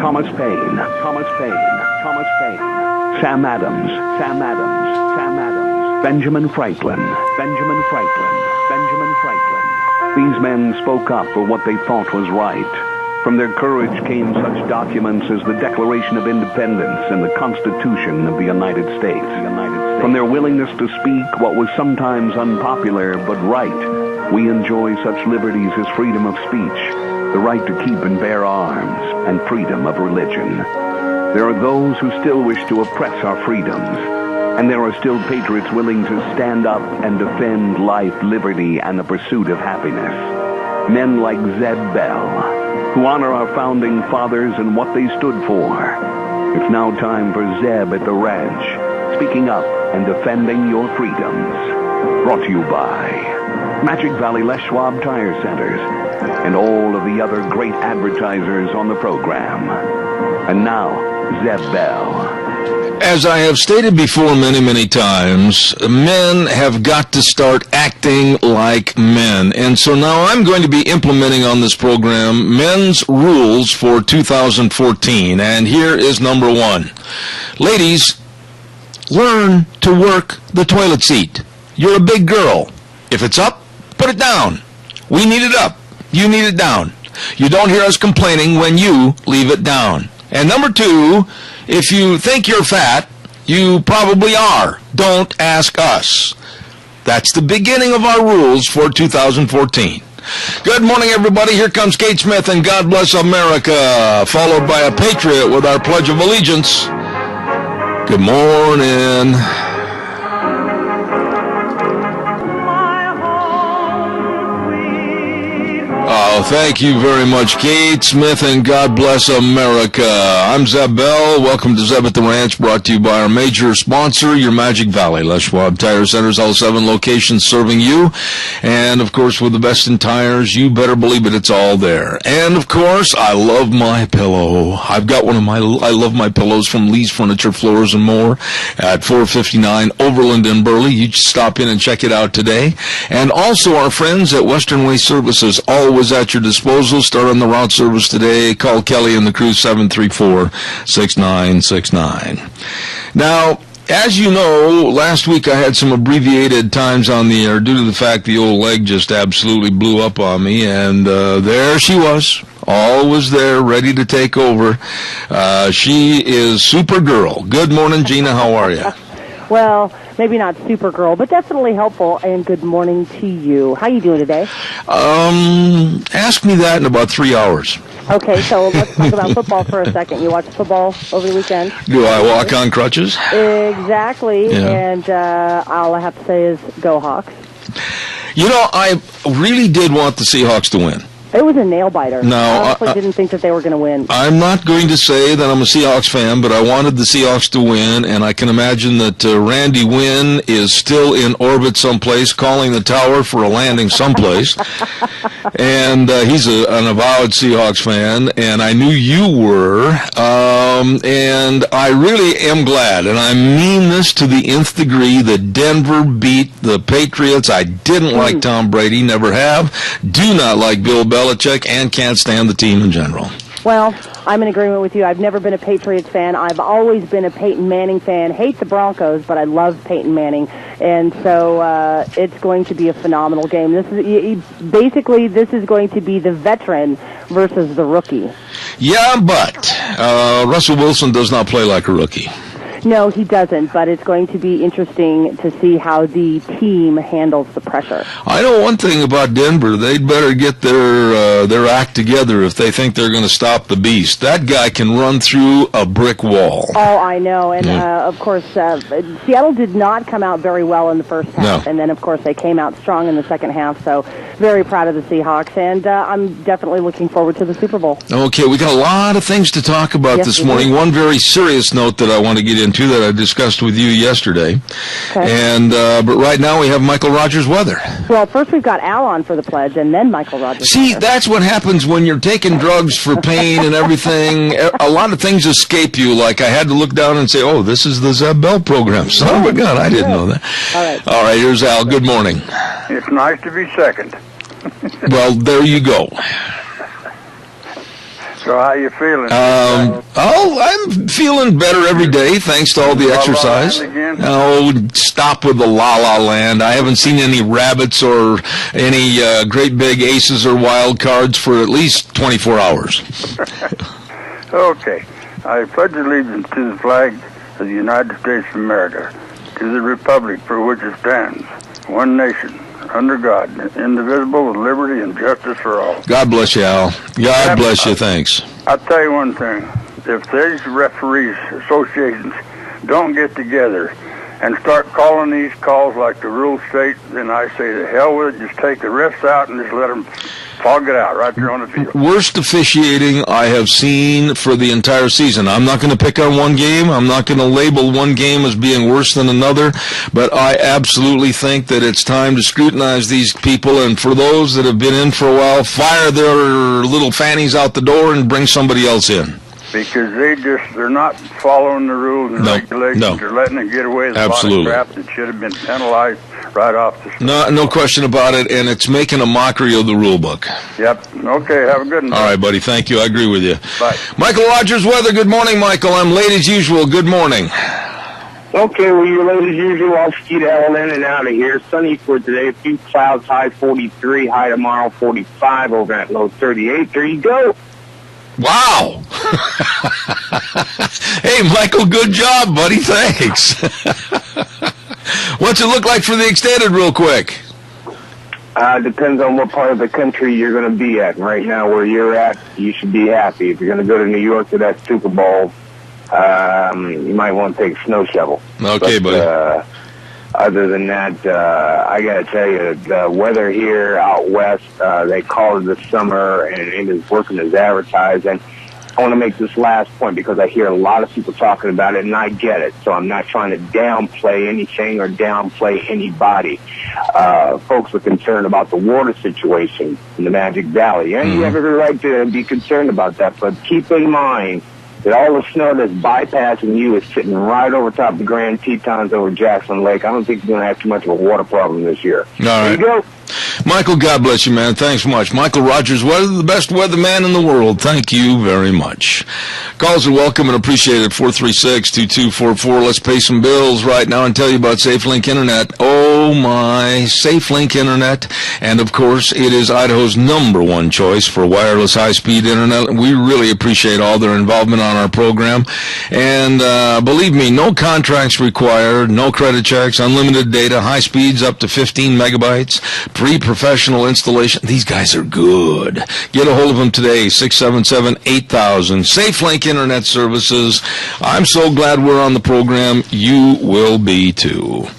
Thomas Paine, Sam Adams, Benjamin Franklin. These men spoke up for what they thought was right. From their courage came such documents as the Declaration of Independence and the Constitution of the United States. From their willingness to speak what was sometimes unpopular but right, we enjoy such liberties as freedom of speech, the right to keep and bear arms, and freedom of religion. There are those who still wish to oppress our freedoms, and there are still patriots willing to stand up and defend life, liberty, and the pursuit of happiness. Men like Zeb Bell, who honor our founding fathers and what they stood for. It's now time for Zeb at the Ranch, speaking up and defending your freedoms. Brought to you by Magic Valley Les Schwab Tire Centers and all of the other great advertisers on the program. And now, Zeb Bell. As I have stated before many times, men have got to start acting like men. And so now I'm going to be implementing on this program men's rules for 2014. And here is number 1. Ladies, learn to work the toilet seat. You're a big girl. If it's up, put it down. We need it up. You need it down. You don't hear us complaining when you leave it down. And number 2, if you think you're fat, you probably are. Don't ask us. That's the beginning of our rules for 2014. Good morning, everybody. Here comes Kate Smith and God Bless America, followed by a patriot with our Pledge of Allegiance. Good morning. Oh, thank you very much, Kate Smith, and God Bless America. I'm Zeb Bell. Welcome to Zeb at the Ranch, brought to you by our major sponsor, your Magic Valley Les Schwab Tire Centers, all 7 locations serving you. And, of course, with the best in tires, you better believe it, it's all there. And, of course, I love my pillow. I've got I love my pillows from Lee's Furniture, Floors, and More at 459 Overland in Burley. You just stop in and check it out today. And also our friends at Western Waste Services, always at your disposal. Start on the route service today. Call Kelly and the crew, 734-6969. Now, as you know, last week I had some abbreviated times on the air due to the fact the old leg just absolutely blew up on me, and there she was. Always there, ready to take over. She is Supergirl. Good morning, Gina. How are you? Well, maybe not Supergirl, but definitely helpful, and good morning to you. How you doing today? Ask me that in about 3 hours. Okay, so let's talk about football for a second. You watched football over the weekend? Do I walk on crutches? Exactly, yeah. And all I have to say is go Hawks. You know, I really did want the Seahawks to win. It was a nail-biter. No, I honestly didn't think that they were going to win. I'm not going to say that I'm a Seahawks fan, but I wanted the Seahawks to win, and I can imagine that Randy Wynn is still in orbit someplace, calling the tower for a landing someplace. And he's an avowed Seahawks fan, and I knew you were. And I really am glad, and I mean this to the nth degree, that Denver beat the Patriots. I didn't like Tom Brady, never have. Do not like Bill Belichick, and can't stand the team in general. Well, I'm in agreement with you. I've never been a Patriots fan. I've always been a Peyton Manning fan. Hate the Broncos, but I love Peyton Manning. And so it's going to be a phenomenal game. This is going to be the veteran versus the rookie. Yeah, but Russell Wilson does not play like a rookie. No, he doesn't, but it's going to be interesting to see how the team handles the pressure. I know one thing about Denver. They'd better get their act together if they think they're going to stop the beast. That guy can run through a brick wall. Oh, I know. And, of course, Seattle did not come out very well in the first half. No. And then, of course, they came out strong in the second half. So very proud of the Seahawks. And I'm definitely looking forward to the Super Bowl. Okay, we got a lot of things to talk about this morning. One very serious note that I want to get into that I discussed with you yesterday. Okay. And but right now we have Michael Rogers weather. Well, first we've got Al on for the pledge, and then Michael Rogers. See, that's what happens when you're taking drugs for pain and everything. A lot of things escape you. Like I had to look down and say, "Oh, this is the Zeb Bell program." Son of a gun, I didn't know that. All right. Here's Al. Good morning. It's nice to be second. Well, there you go. So how you feeling? I'm feeling better every day, thanks to all the exercise. La La Land again? Oh, stop with the La La Land. I haven't seen any rabbits or any great big aces or wild cards for at least 24 hours. Okay. I pledge allegiance to the flag of the United States of America, to the republic for which it stands, one nation, under God, indivisible, with liberty and justice for all. God bless you, Al. God bless you. Thanks. I'll tell you one thing. If these referees associations don't get together and start calling these calls like the rules state, then I say to hell with it. Just take the refs out and just let them fog it out right there on the field. Worst officiating I have seen for the entire season. I'm not going to pick on one game. I'm not going to label one game as being worse than another, but I absolutely think that it's time to scrutinize these people, and for those that have been in for a while, fire their little fannies out the door and bring somebody else in. Because they're not following the rules and regulations. No. They're letting it get away with Absolutely. a lot of crap that should have been penalized right off the start. No question about it, and it's making a mockery of the rule book. Yep. Okay, have a good one. All right, buddy. Thank you. I agree with you. Bye. Michael Rogers, weather. Good morning, Michael. I'm late as usual. Good morning. Okay, well, you're late as usual. I'll skedaddle in and out of here. Sunny for today. A few clouds, high 43, high tomorrow 45, over at low 38. There you go. Wow. Hey, Michael, good job, buddy. Thanks. What's it look like for the extended real quick? Depends on what part of the country you're going to be at. Right now, where you're at, you should be happy. If you're going to go to New York to that Super Bowl, you might want to take a snow shovel. Okay, buddy. Other than that, I got to tell you, the weather here out west, they call it the summer, and it is working as advertised. And I want to make this last point because I hear a lot of people talking about it, and I get it. So I'm not trying to downplay anything or downplay anybody. Folks are concerned about the water situation in the Magic Valley, and you have every right to be concerned about that. But keep in mind that all the snow that's bypassing you is sitting right over top of the Grand Tetons over Jackson Lake. I don't think you're going to have too much of a water problem this year. All right. There you go. Michael, God bless you, man. Thanks much. Michael Rogers, the best weatherman in the world. Thank you very much. Calls are welcome and appreciated. 436-2244. Let's pay some bills right now and tell you about SafeLink Internet. Oh, my. SafeLink Internet. And, of course, it is Idaho's #1 choice for wireless high-speed Internet. We really appreciate all their involvement on our program. And believe me, no contracts required, no credit checks, unlimited data, high speeds up to 15 megabytes. Pre-professional installation. These guys are good. Get a hold of them today, 677-8000. SafeLink Internet Services. I'm so glad we're on the program. You will be too.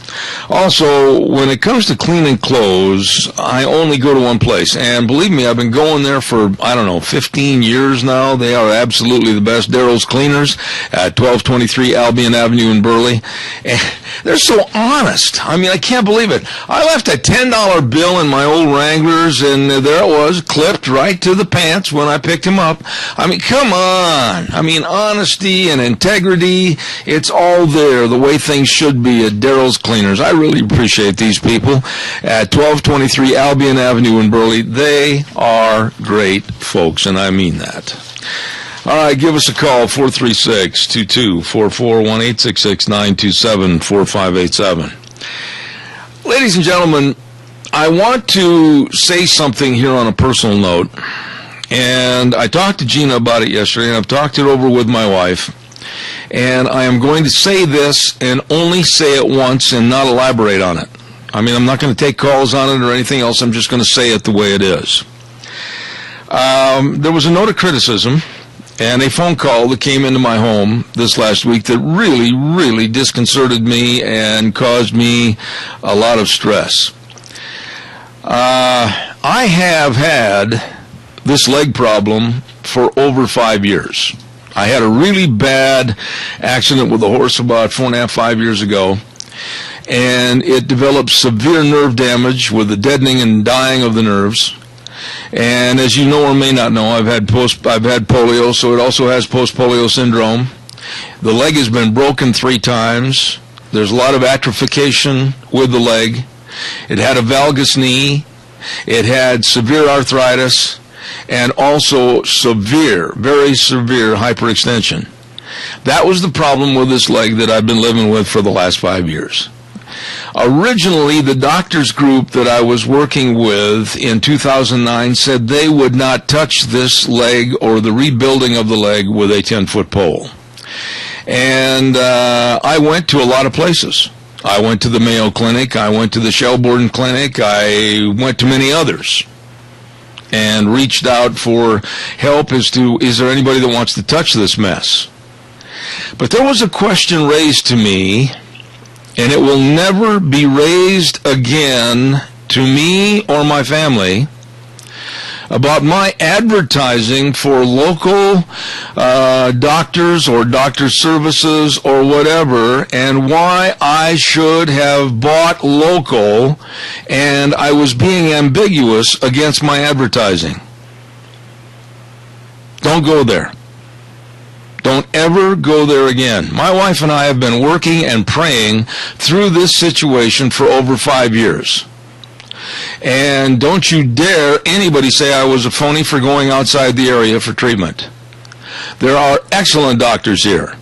Also, when it comes to cleaning clothes, I only go to one place. And believe me, I've been going there for, 15 years now. They are absolutely the best. Daryl's Cleaners at 1223 Albion Avenue in Burley. And they're so honest. I mean, I can't believe it. I left a $10 bill in my old Wranglers, and there it was, clipped right to the pants when I picked him up. I mean, come on. I mean, honesty and integrity, it's all there, the way things should be at Daryl's Cleaners. I really appreciate these people at 1223 Albion Avenue in Burley. They are great folks, and I mean that. All right, give us a call, 436-2244, 1-866-927-4587. Ladies and gentlemen, I want to say something here on a personal note, and I talked to Gina about it yesterday, and I've talked it over with my wife. And I am going to say this and only say it once and not elaborate on it. I mean, I'm not going to take calls on it or anything else. I'm just going to say it the way it is. There was a note of criticism and a phone call that came into my home this last week that really, really disconcerted me and caused me a lot of stress. I have had this leg problem for over 5 years. I had a really bad accident with a horse about 4.5, 5 years ago, and it developed severe nerve damage with the deadening and dying of the nerves. And as you know or may not know, I've had polio, so it also has post-polio syndrome. The leg has been broken 3 times. There's a lot of atrophication with the leg. It had a valgus knee. It had severe arthritis. and also severe, very severe hyperextension. That was the problem with this leg that I've been living with for the last 5 years. Originally, the doctors group that I was working with in 2009 said they would not touch this leg or the rebuilding of the leg with a 10-foot pole. And I went to a lot of places. I went to the Mayo Clinic. I went to the Shelbourne Clinic. I went to many others and reached out for help as to, is there anybody that wants to touch this mess? But there was a question raised to me, and it will never be raised again to me or my family, about my advertising for local doctors or doctor services or whatever, and why I should have bought local, and I was being ambiguous against my advertising. Don't go there. Don't ever go there again. My wife and I have been working and praying through this situation for over 5 years. And don't you dare anybody say I was a phony for going outside the area for treatment. There are excellent doctors here.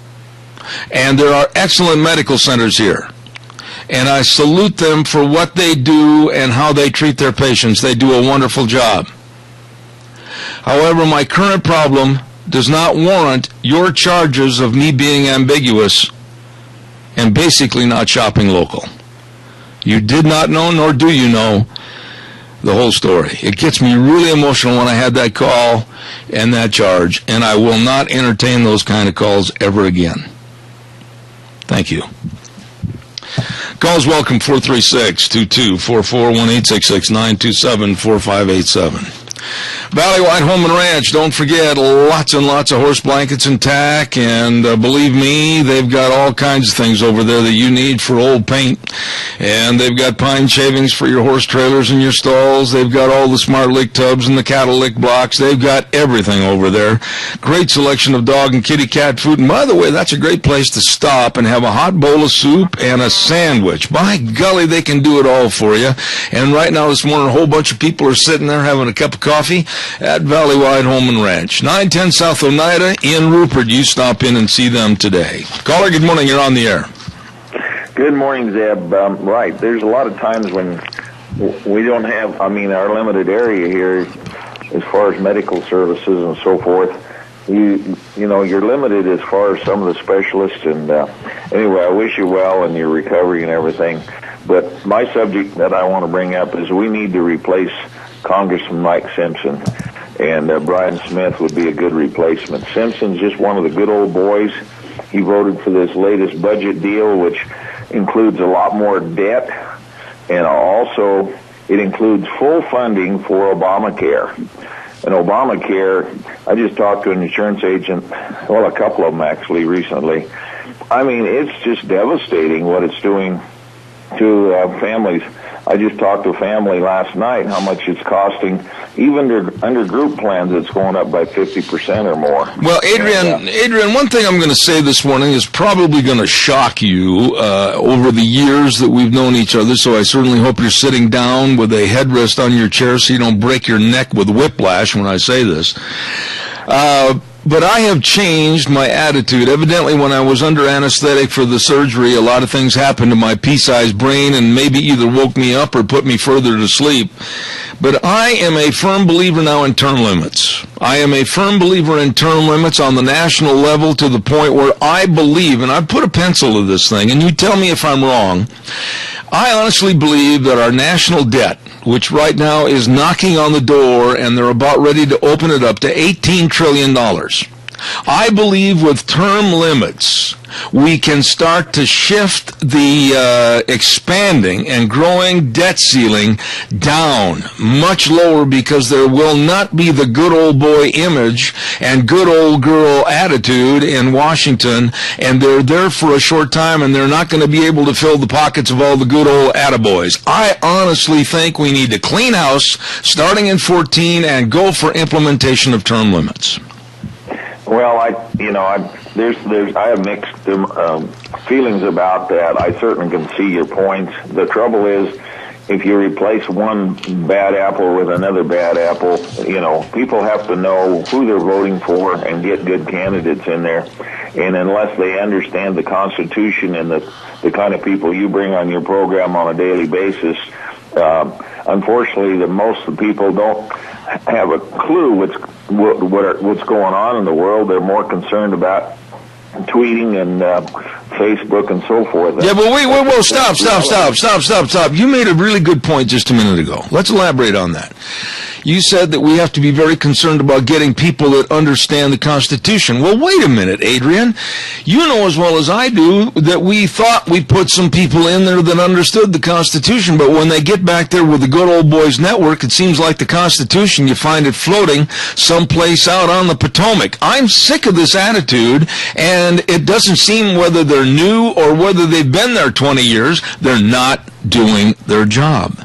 And there are excellent medical centers here. And I salute them for what they do and how they treat their patients. They do a wonderful job. However, my current problem does not warrant your charges of me being ambiguous and basically not shopping local. You did not know, nor do you know, the whole story. It gets me really emotional when I had that call and that charge, and I will not entertain those kind of calls ever again. Thank you. Calls welcome, 436-2244, 1-866-927-4587. Valley White Home and Ranch, don't forget, lots and lots of horse blankets and tack, and believe me, they've got all kinds of things over there that you need for old paint, and they've got pine shavings for your horse trailers and your stalls. They've got all the Smart Lick tubs and the Cattle Lick blocks. They've got everything over there. Great selection of dog and kitty cat food, and by the way, that's a great place to stop and have a hot bowl of soup and a sandwich. By golly, they can do it all for you, and right now this morning, a whole bunch of people are sitting there having a cup of coffee at Valley Wide Home and Ranch, 910 South Oneida in Rupert. You stop in and see them today. Caller, good morning. You're on the air. Good morning, Zeb. Right, there's a lot of times when we don't have, our limited area here as far as medical services and so forth. You know, you're limited as far as some of the specialists. And anyway, I wish you well in your recovery and everything. But my subject that I want to bring up is we need to replace Congressman Mike Simpson, and Brian Smith would be a good replacement. Simpson's just one of the good old boys. He voted for this latest budget deal, which includes a lot more debt, and also it includes full funding for Obamacare. And Obamacare, I just talked to an insurance agent, well, a couple of them actually recently. I mean, it's just devastating what it's doing to families. I just talked to a family last night how much it's costing. Even under group plans, it's going up by 50% or more. Well, Adrian, one thing I'm going to say this morning is probably going to shock you over the years that we've known each other, so I certainly hope you're sitting down with a headrest on your chair so you don't break your neck with whiplash when I say this. But I have changed my attitude. Evidently, when I was under anesthetic for the surgery, a lot of things happened to my pea-sized brain and maybe either woke me up or put me further to sleep. But I am a firm believer now in term limits. I am a firm believer in term limits on the national level to the point where I believe, and I put a pencil to this thing, and you tell me if I'm wrong, I honestly believe that our national debt, which right now is knocking on the door and they're about ready to open it up to $18 trillion. I believe with term limits, we can start to shift the expanding and growing debt ceiling down much lower, because there will not be the good old boy image and good old girl attitude in Washington, and they're there for a short time and they're not going to be able to fill the pockets of all the good old attaboys. I honestly think we need to clean house starting in 14 and go for implementation of term limits. Well, I have mixed feelings about that. I certainly can see your points. The trouble is, if you replace one bad apple with another bad apple, people have to know who they're voting for and get good candidates in there. And unless they understand the Constitution and the kind of people you bring on your program on a daily basis, unfortunately, most of the people don't have a clue what's going on in the world. They're more concerned about tweeting and Facebook and so forth. Yeah, but wait, stop. You made a really good point just a minute ago. Let's elaborate on that. You said that we have to be very concerned about getting people that understand the Constitution. Well, wait a minute, Adrian. You know as well as I do that we thought we put some people in there that understood the Constitution, but when they get back there with the good old boys network, it seems like the Constitution, you find it floating someplace out on the Potomac. I'm sick of this attitude, and it doesn't seem whether they're new or whether they've been there 20 years, they're not doing their job.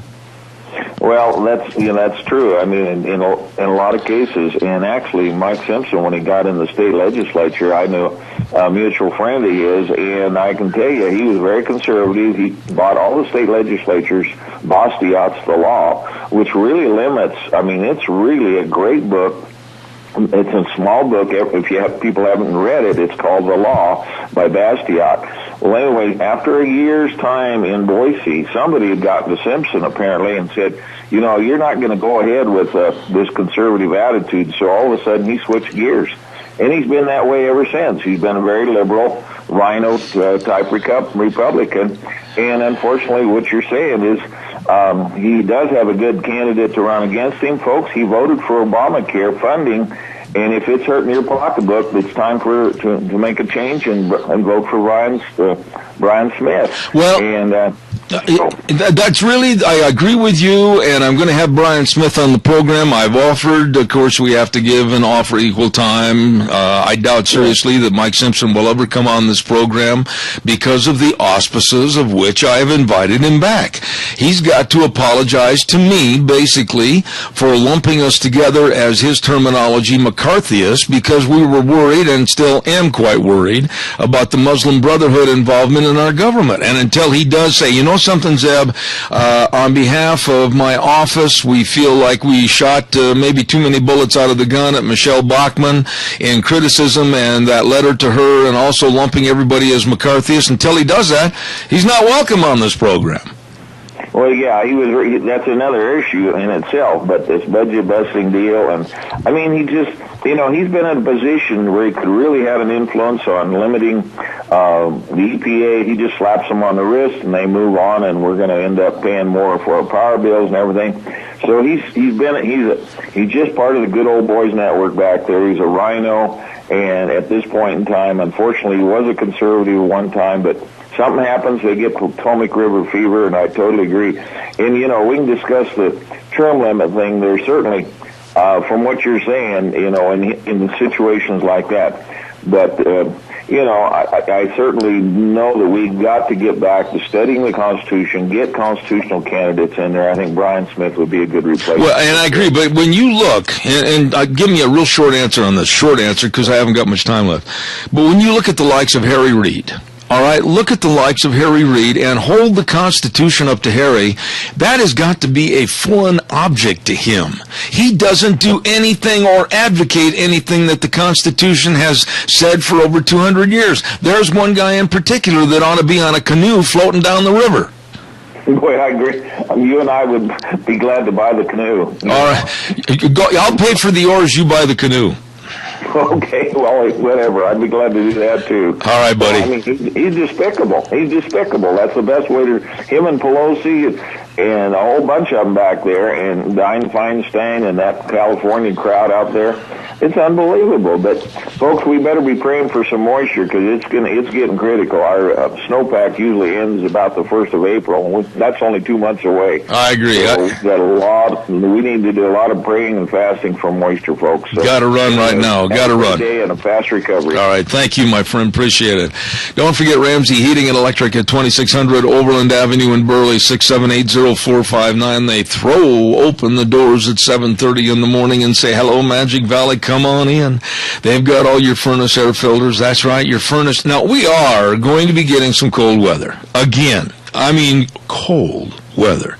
Well, that's true. I mean, in a lot of cases, and actually, Mike Simpson, when he got in the state legislature, I knew a mutual friend of his, and I can tell you, he was very conservative. He bought all the state legislatures Bastiat's The Law, which really limits. I mean, it's really a great book. It's a small book. If people haven't read it, it's called The Law by Bastiat. Well, anyway, after a year's time in Boise, somebody had gotten to Simpson apparently and said, you're not going to go ahead with this conservative attitude. So all of a sudden he switched gears. And he's been that way ever since. He's been a very liberal, rhino-type Republican. And unfortunately, what you're saying is he does have a good candidate to run against him. Folks, he voted for Obamacare funding. And if it's hurting your pocketbook, it's time to make a change and vote for Brian Smith. Well, and that's really, I agree with you, and I'm going to have Brian Smith on the program. I've offered, of course, we have to give and offer equal time. I doubt seriously that Mike Simpson will ever come on this program because of the auspices of which I have invited him back. He's got to apologize to me, basically, for lumping us together as his terminology, McCarthyists, because we were worried and still am quite worried about the Muslim Brotherhood involvement in our government. And until he does say, something, Zeb, on behalf of my office, we feel like we shot maybe too many bullets out of the gun at Michelle Bachmann in criticism and that letter to her and also lumping everybody as McCarthyist. Until he does that, he's not welcome on this program. Well, yeah, that's another issue in itself, but this budget busting deal, and I mean, he just, he's been in a position where he could really have an influence on limiting the EPA. He just slaps them on the wrist and they move on, and we're going to end up paying more for our power bills and everything. So he's just part of the good old boys network back there. He's a rhino, and at this point in time, unfortunately, he was a conservative at one time, but something happens, they get Potomac River fever, and I totally agree. And, we can discuss the term limit thing. There's certainly, from what you're saying, in situations like that. But, I certainly know that we've got to get back to studying the Constitution, get constitutional candidates in there. I think Brian Smith would be a good replacement. Well, and I agree, but when you look, and give me a real short answer on this, because I haven't got much time left. But when you look at the likes of Harry Reid, all right, look at the likes of Harry Reid and hold the Constitution up to Harry. That has got to be a foreign object to him. He doesn't do anything or advocate anything that the Constitution has said for over 200 years. There's one guy in particular that ought to be on a canoe floating down the river. Boy, I agree. You and I would be glad to buy the canoe. All right. I'll pay for the oars, you buy the canoe. Okay, well, whatever. I'd be glad to do that, too. All right, buddy. I mean, he's despicable. He's despicable. That's the best way to... Him and Pelosi and a whole bunch of them back there, and Dianne Feinstein and that California crowd out there. It's unbelievable. But, folks, we better be praying for some moisture because it's getting critical. Our snowpack usually ends about the 1st of April. That's only 2 months away. I agree. So we need to do a lot of praying and fasting for moisture, folks. So, got to run right now. Got to run. Day and a fast recovery. All right. Thank you, my friend. Appreciate it. Don't forget Ramsey Heating and Electric at 2600 Overland Avenue in Burley, 678-0459. They throw open the doors at 7:30 in the morning and say, hello, Magic Valley, come on in. They've got all your furnace air filters. That's right, your furnace. Now, we are going to be getting some cold weather. Again. I mean, cold weather.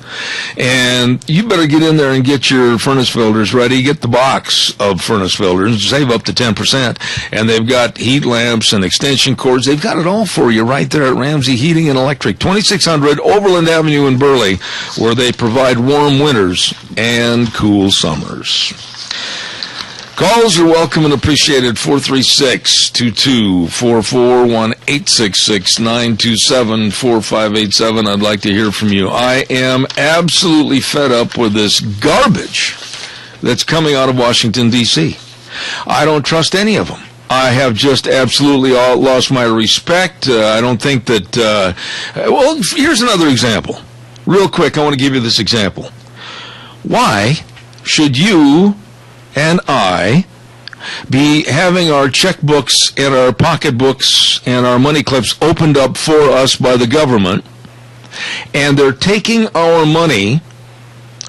And you better get in there and get your furnace filters ready. Get the box of furnace filters, save up to 10%. And they've got heat lamps and extension cords. They've got it all for you right there at Ramsey Heating and Electric, 2600 Overland Avenue in Burley, where they provide warm winters and cool summers. Calls are welcome and appreciated. 436-2244, 1-866-927-4587. I'd like to hear from you. I am absolutely fed up with this garbage that's coming out of Washington, D.C. I don't trust any of them. I have just absolutely lost my respect. I don't think that... well, here's another example. Real quick, I want to give you this example. Why should you and I be having our checkbooks and our pocketbooks and our money clips opened up for us by the government, and they're taking our money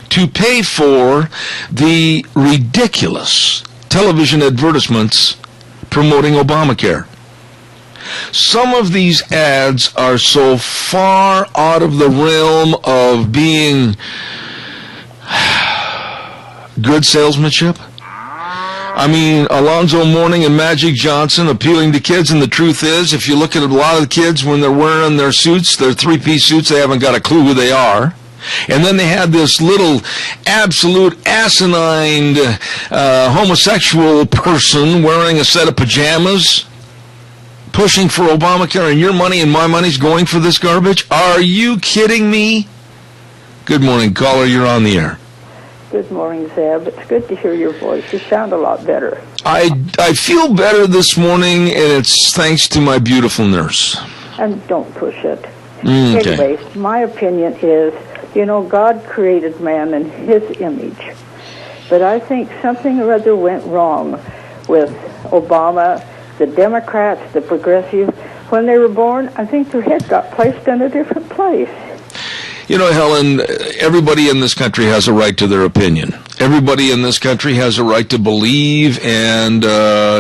to pay for the ridiculous television advertisements promoting Obamacare? Some of these ads are so far out of the realm of being good salesmanship. I mean, Alonzo Mourning and Magic Johnson appealing to kids, and the truth is, if you look at a lot of the kids when they're wearing their suits, their three-piece suits, they haven't got a clue who they are. And then they had this little absolute asinine homosexual person wearing a set of pajamas, pushing for Obamacare, and your money and my money's going for this garbage? Are you kidding me? Good morning, caller. You're on the air. Good morning, Zeb. It's good to hear your voice. You sound a lot better. I feel better this morning, and it's thanks to my beautiful nurse. And don't push it. Okay. Anyway, my opinion is, God created man in his image. But I think something or other went wrong with Obama, the Democrats, the progressives. When they were born, I think their head got placed in a different place. Helen, everybody in this country has a right to their opinion. Everybody in this country has a right to believe and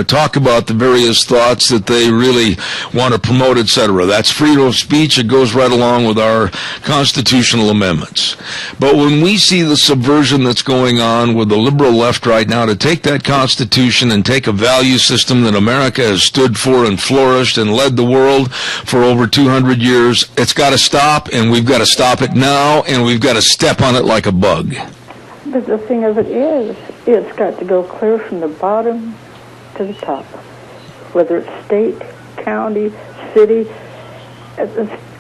talk about the various thoughts that they really want to promote, etc. That's freedom of speech. It goes right along with our constitutional amendments. But when we see the subversion that's going on with the liberal left right now to take that Constitution and take a value system that America has stood for and flourished and led the world for over 200 years, it's got to stop, and we've got to stop it now, and we've got to step on it like a bug. But the thing of it is, it's got to go clear from the bottom to the top. Whether it's state, county, city,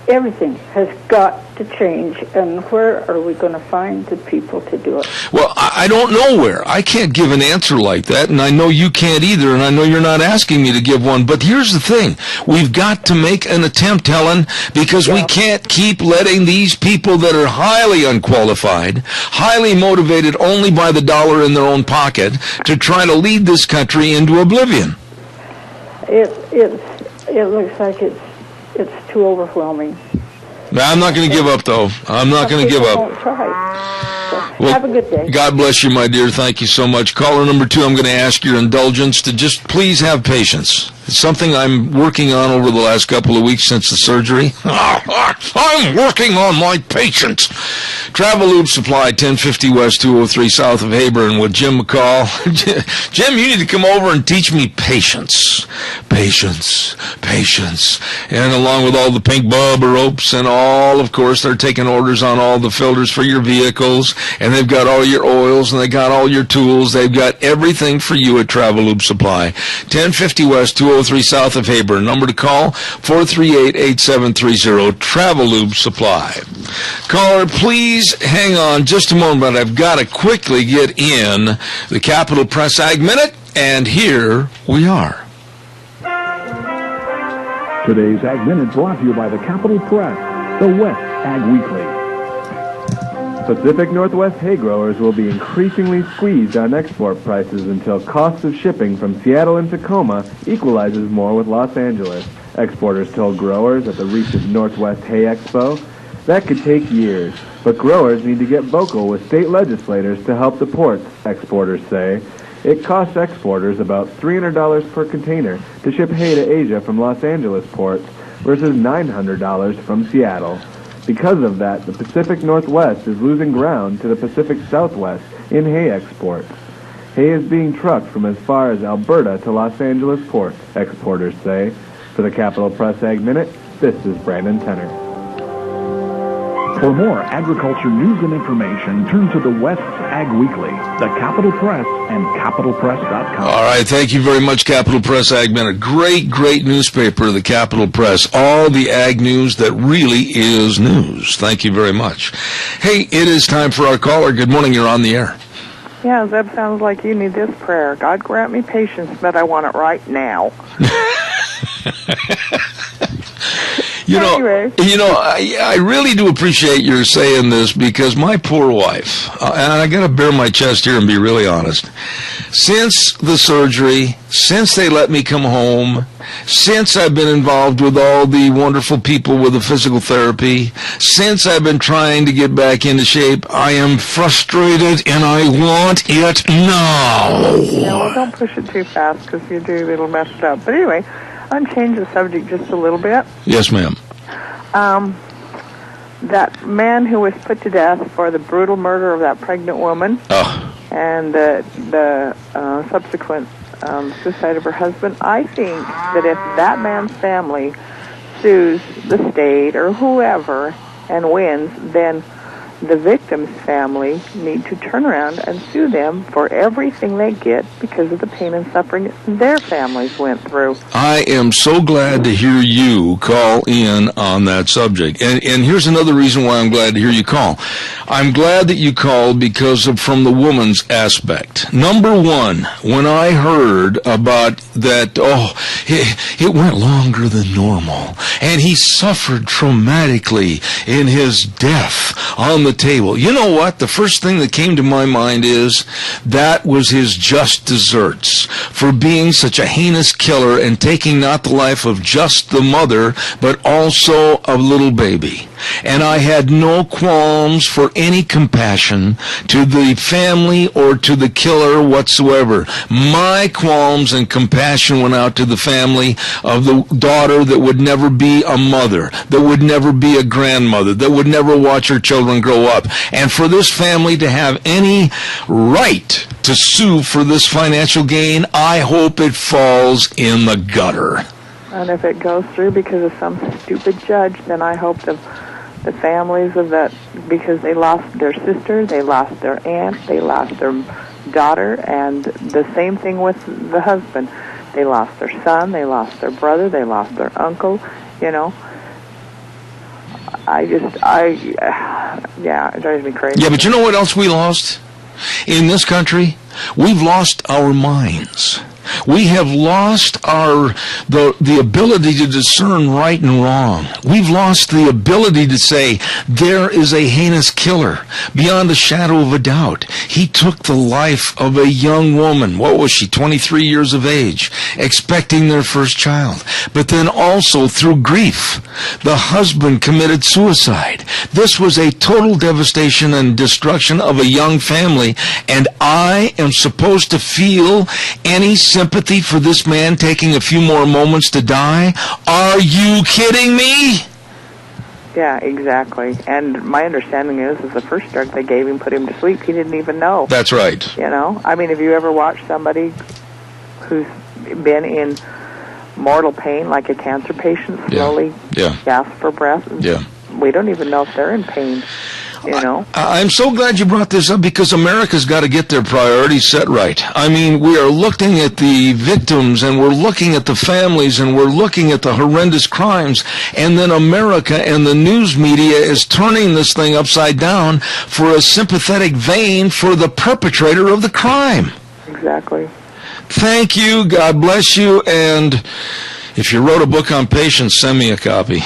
everything has got to change. And where are we going to find the people to do it? Well, I don't know where. I can't give an answer like that, and I know you can't either, and I know you're not asking me to give one. But here's the thing. We've got to make an attempt, Helen, because we can't keep letting these people that are highly unqualified, highly motivated only by the dollar in their own pocket, to try to lead this country into oblivion. It looks like it's too overwhelming. I'm not going to give up, though. I'm not going to give up. Won't try. So, well, have a good day. God bless you, my dear. Thank you so much. Caller number 2, I'm going to ask your indulgence to just please have patience. It's something I'm working on over the last couple of weeks since the surgery. I'm working on my patience. Travel Lube Supply, 1050 West, 203 South of Heyburn with Jim McCall. Jim, you need to come over and teach me patience. Patience. And along with all the pink Bubba ropes and all, of course, they're taking orders on all the filters for your vehicles, and they've got all your oils, and they got all your tools. They've got everything for you at Travel Lube Supply. 1050 West, 203 South of Heyburn. Number to call, 438-8730, Travel Lube Supply. Caller, please hang on just a moment. I've got to quickly get in the Capital Press Ag Minute, and here we are. Today's Ag Minute brought to you by the Capital Press, the West Ag Weekly. Pacific Northwest hay growers will be increasingly squeezed on export prices until costs of shipping from Seattle and Tacoma equalizes more with Los Angeles. Exporters told growers at the recent Northwest Hay Expo that could take years, but growers need to get vocal with state legislators to help the ports, exporters say. It costs exporters about $300 per container to ship hay to Asia from Los Angeles ports versus $900 from Seattle. Because of that, the Pacific Northwest is losing ground to the Pacific Southwest in hay exports. Hay is being trucked from as far as Alberta to Los Angeles port, exporters say. For the Capital Press Ag Minute, this is Brandon Tenner. For more agriculture news and information, turn to the West's Ag Weekly, the Capital Press, and CapitalPress.com. All right, thank you very much, Capital Press Ag Minute. Great newspaper, the Capital Press. All the ag news that really is news. Thank you very much. Hey, it is time for our caller. Good morning, you're on the air. Yeah, Zeb, sounds like you need this prayer. God grant me patience, but I want it right now. I really do appreciate your saying this, because my poor wife, and I got to bare my chest here and be really honest, since the surgery, since they let me come home, since I've been involved with all the wonderful people with the physical therapy, since I've been trying to get back into shape, I am frustrated and I want it now. Yeah, well, don't push it too fast, because if you do, it'll mess it up. But anyway, I'm changing the subject just a little bit. Yes, ma'am. That man who was put to death for the brutal murder of that pregnant woman and the subsequent suicide of her husband, I think that if that man's family sues the state or whoever and wins, then the victim's family need to turn around and sue them for everything they get because of the pain and suffering their families went through. I am so glad to hear you call in on that subject. And here's another reason why I'm glad to hear you call. I'm glad that you called because of from the woman's aspect. Number one, when I heard about that, it went longer than normal, and he suffered traumatically in his death on the table. You know what? The first thing that came to my mind is that was his just desserts for being such a heinous killer and taking not the life of just the mother, but also a little baby. And I had no qualms for any compassion to the family or to the killer whatsoever. My qualms and compassion went out to the family of the daughter that would never be a mother, that would never be a grandmother, that would never watch her children grow up. And for this family to have any right to sue for this financial gain, I hope it falls in the gutter. And if it goes through because of some stupid judge, then I hope the families of that, because they lost their sister, they lost their aunt, they lost their daughter, and the same thing with the husband. They lost their son, they lost their brother, they lost their uncle, you know. It drives me crazy. Yeah, but you know what else we lost in this country? We've lost our minds. We have lost the ability to discern right and wrong. We've lost the ability to say, there is a heinous killer, beyond a shadow of a doubt. He took the life of a young woman. What was she, 23 years of age, expecting their first child. But then also through grief, the husband committed suicide. This was a total devastation and destruction of a young family, and I am supposed to feel any sympathy for this man taking a few more moments to die? Are you kidding me? Yeah, exactly. And my understanding is the first drug they gave him put him to sleep. He didn't even know. That's right. You know? I mean, have you ever watched somebody who's been in mortal pain, like a cancer patient, slowly gasp for breath? Yeah. We don't even know if they're in pain. You know? I'm so glad you brought this up, because America's got to get their priorities set right. I mean, we are looking at the victims, and we're looking at the families, and we're looking at the horrendous crimes, and then America and the news media is turning this thing upside down for a sympathetic vein for the perpetrator of the crime. Exactly. Thank you. God bless you. And if you wrote a book on patience, send me a copy.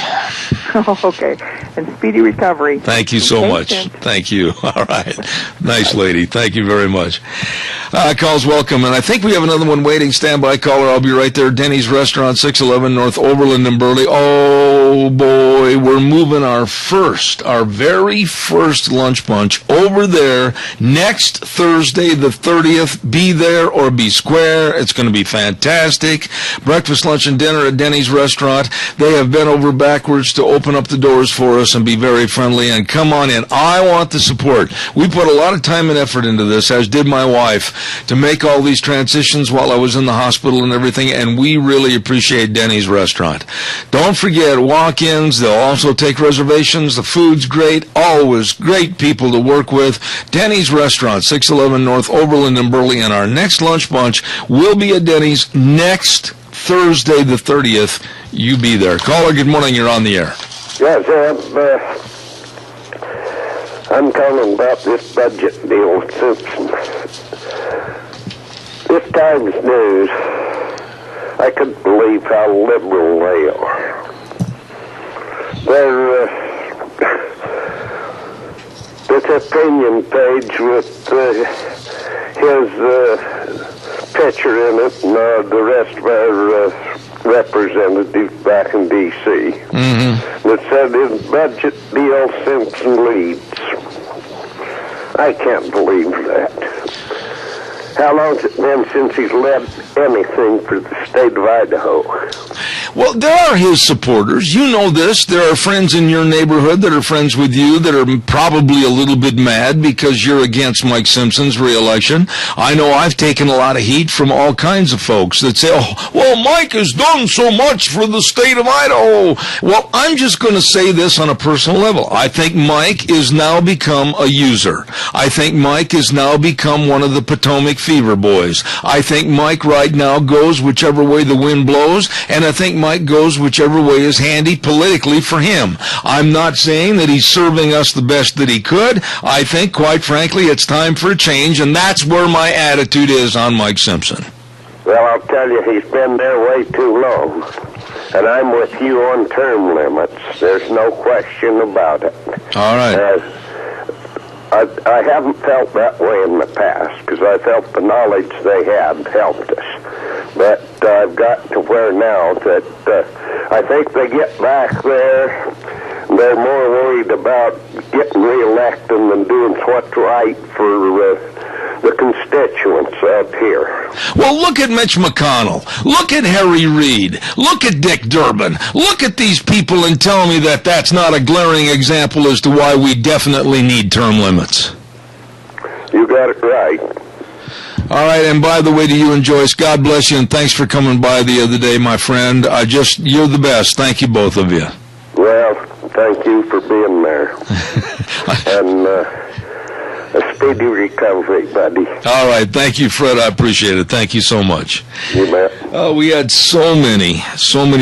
Oh, okay. And speedy recovery. Thank you so much. Thank you. All right. Nice lady. Thank you very much. Calls welcome. And I think we have another one waiting. Standby caller. I'll be right there. Denny's Restaurant, 611 North Overland in Burley. Oh, boy. We're moving our very first lunch bunch over there next Thursday, the 30th. Be there or be square. It's going to be fantastic. Breakfast, lunch, and dinner at Denny's Restaurant. They have bent over backwards to open open up the doors for us and be very friendly, and come on in. I want the support. We put a lot of time and effort into this, as did my wife, to make all these transitions while I was in the hospital and everything, and we really appreciate Denny's Restaurant. Don't forget, walk-ins. They'll also take reservations. The food's great. Always great people to work with. Denny's Restaurant, 611 North Oberlin and Burley, and our next lunch bunch will be at Denny's next Thursday the 30th. You be there. Caller, good morning. You're on the air. Yes, I'm calling about this budget deal with Simpson. This Times News, I couldn't believe how liberal they are. This opinion page with his picture in it, and the rest of our representatives back in D.C. That said, in budget deal, Simpson leads. I can't believe that. How long has it been since he's led anything for the state of Idaho? Well, there are his supporters. You know this. There are friends in your neighborhood that are friends with you that are probably a little bit mad because you're against Mike Simpson's reelection. I know I've taken a lot of heat from all kinds of folks that say, oh, well, Mike has done so much for the state of Idaho. Well, I'm just going to say this on a personal level. I think Mike is now become a user. I think Mike has now become one of the Potomac Fever boys. I think Mike right now goes whichever way the wind blows, and I think Mike goes whichever way is handy politically for him. I'm not saying that he's serving us the best that he could. I think, quite frankly, it's time for a change, and that's where my attitude is on Mike Simpson. Well, I'll tell you, he's been there way too long, and I'm with you on term limits. There's no question about it. All right. I haven't felt that way in the past because I felt the knowledge they had helped us. But I've got to where now that I think they get back there, they're more worried about getting reelected than doing what's right for the constituents up here. Well, look at Mitch McConnell. Look at Harry Reid. Look at Dick Durbin. Look at these people and tell me that that's not a glaring example as to why we definitely need term limits. You got it right. All right, and by the way to you and Joyce, God bless you, and thanks for coming by the other day, my friend. You're the best. Thank you, both of you. Well, thank you for being there. And a speedy recovery, buddy. All right. Thank you, Fred. I appreciate it. Thank you so much. You bet. We had so many